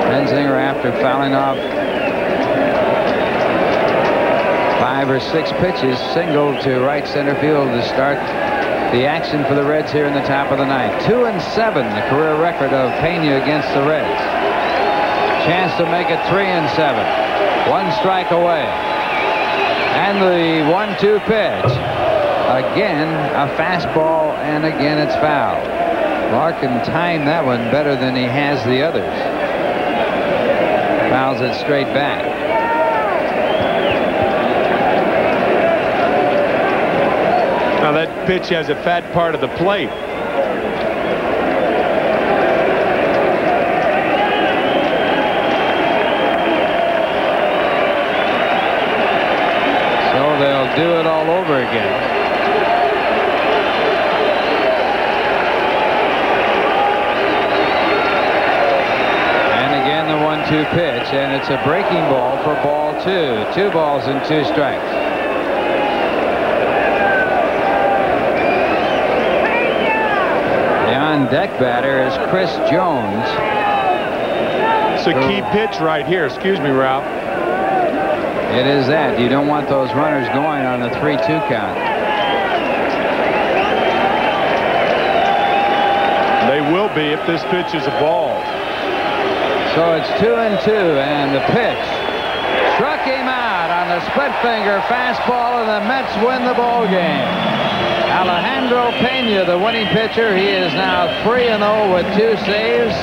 Benzinger, after fouling off 5 or 6 pitches, singled to right center field to start the action for the Reds here in the top of the ninth. 2-7, the career record of Pena against the Reds. Chance to make it 3-7. 1 strike away. And the 1-2 pitch. Again, a fastball, and again it's foul. Larkin timed that one better than he has the others. Fouls it straight back. Now that pitch has a fat part of the plate. So they'll do it all over again. And again the 1-2 pitch, and it's a breaking ball for ball 2. 2 balls and 2 strikes. Deck batter is Chris Jones. It's a key pitch right here. Excuse me, Ralph. It is that. You don't want those runners going on a 3-2 count. They will be if this pitch is a ball. So it's 2-2, and the pitch struck him out on the split finger fastball, and the Mets win the ball game. Alejandro Pena, the winning pitcher. He is now 3-0 with 2 saves.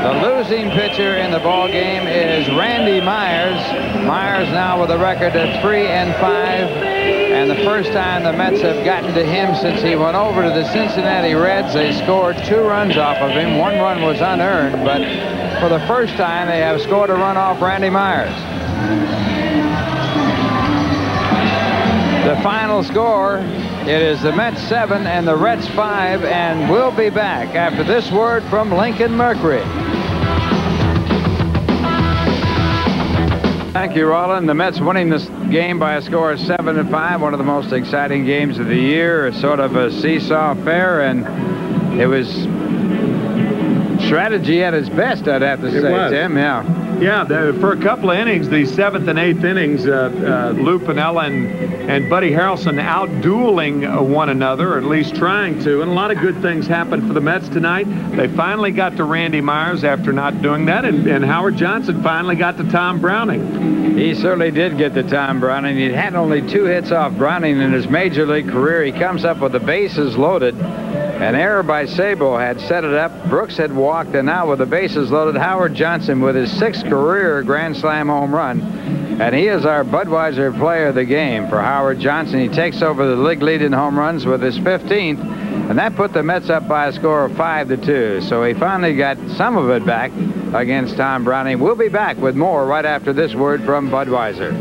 The closing pitcher in the ball game is Randy Myers. Myers now with a record of 3-5. And the first time the Mets have gotten to him since he went over to the Cincinnati Reds, they scored 2 runs off of him. 1 run was unearned, but for the first time they have scored a run off Randy Myers. The final score, it is the Mets 7 and the Reds 5, and we'll be back after this word from Lincoln Mercury. Thank you, Roland. The Mets winning this game by a score of 7-5, one of the most exciting games of the year. It's sort of a seesaw affair, and it was strategy at its best, I'd have to say, Tim. Yeah, for a couple of innings, the 7th and 8th innings, Lou Piniella and Buddy Harrelson out-dueling one another, or at least trying to, and a lot of good things happened for the Mets tonight. They finally got to Randy Myers after not doing that, and Howard Johnson finally got to Tom Browning. He certainly did get to Tom Browning. He had only 2 hits off Browning in his major league career. He comes up with the bases loaded. An error by Sabo had set it up. Brooks had walked, and now with the bases loaded, Howard Johnson with his 6th career Grand Slam home run. And he is our Budweiser player of the game for Howard Johnson. He takes over the league lead in home runs with his 15th, and that put the Mets up by a score of 5-2. So he finally got some of it back against Tom Browning. We'll be back with more right after this word from Budweiser.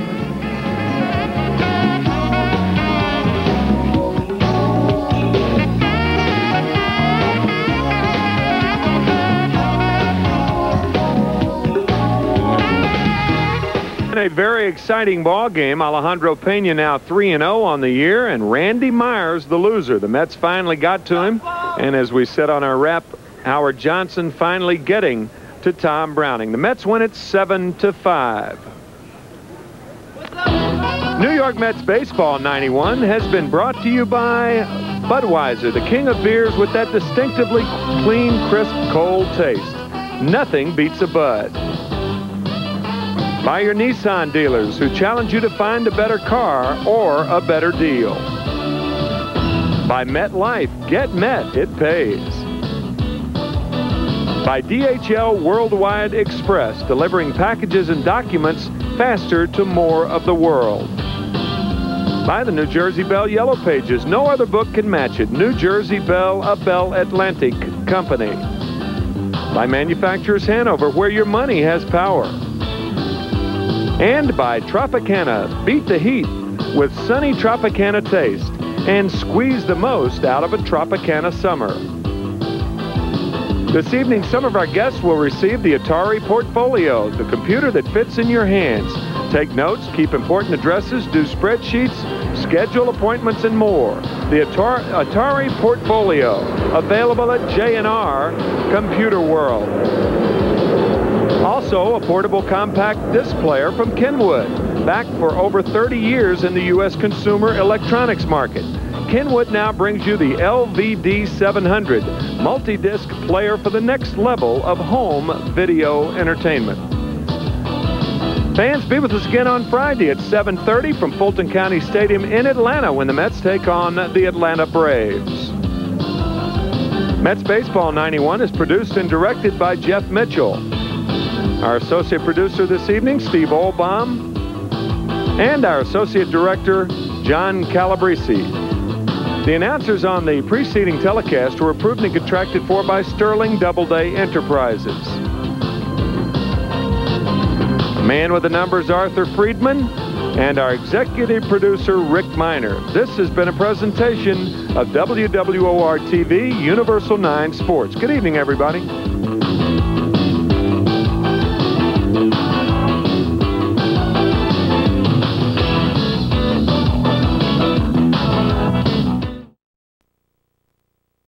A very exciting ball game. Alejandro Pena now 3-0 on the year, and Randy Myers the loser. The Mets finally got to him, and as we said on our wrap, Howard Johnson finally getting to Tom Browning. The Mets win it 7-5. New York Mets Baseball 91 has been brought to you by Budweiser, the king of beers with that distinctively clean, crisp, cold taste. Nothing beats a Bud. By your Nissan dealers who challenge you to find a better car or a better deal. By MetLife, get Met, it pays. By DHL Worldwide Express, delivering packages and documents faster to more of the world. By the New Jersey Bell Yellow Pages, no other book can match it. New Jersey Bell, a Bell Atlantic company. By Manufacturers Hanover, where your money has power. And by Tropicana, beat the heat with sunny Tropicana taste and squeeze the most out of a Tropicana summer. This evening, some of our guests will receive the Atari Portfolio, the computer that fits in your hands. Take notes, keep important addresses, do spreadsheets, schedule appointments, and more. The Atari Portfolio, available at J&R Computer World. Also, a portable compact disc player from Kenwood, backed for over 30 years in the U.S. consumer electronics market. Kenwood now brings you the LVD 700, multi-disc player for the next level of home video entertainment. Fans, be with us again on Friday at 7:30 from Fulton County Stadium in Atlanta when the Mets take on the Atlanta Braves. Mets Baseball 91 is produced and directed by Jeff Mitchell. Our associate producer this evening, Steve Olbaum, and our associate director, John Calabrese. The announcers on the preceding telecast were approved and contracted for by Sterling Doubleday Enterprises. Man with the numbers, Arthur Friedman, and our executive producer, Rick Miner. This has been a presentation of WWOR-TV Universal 9 Sports. Good evening, everybody.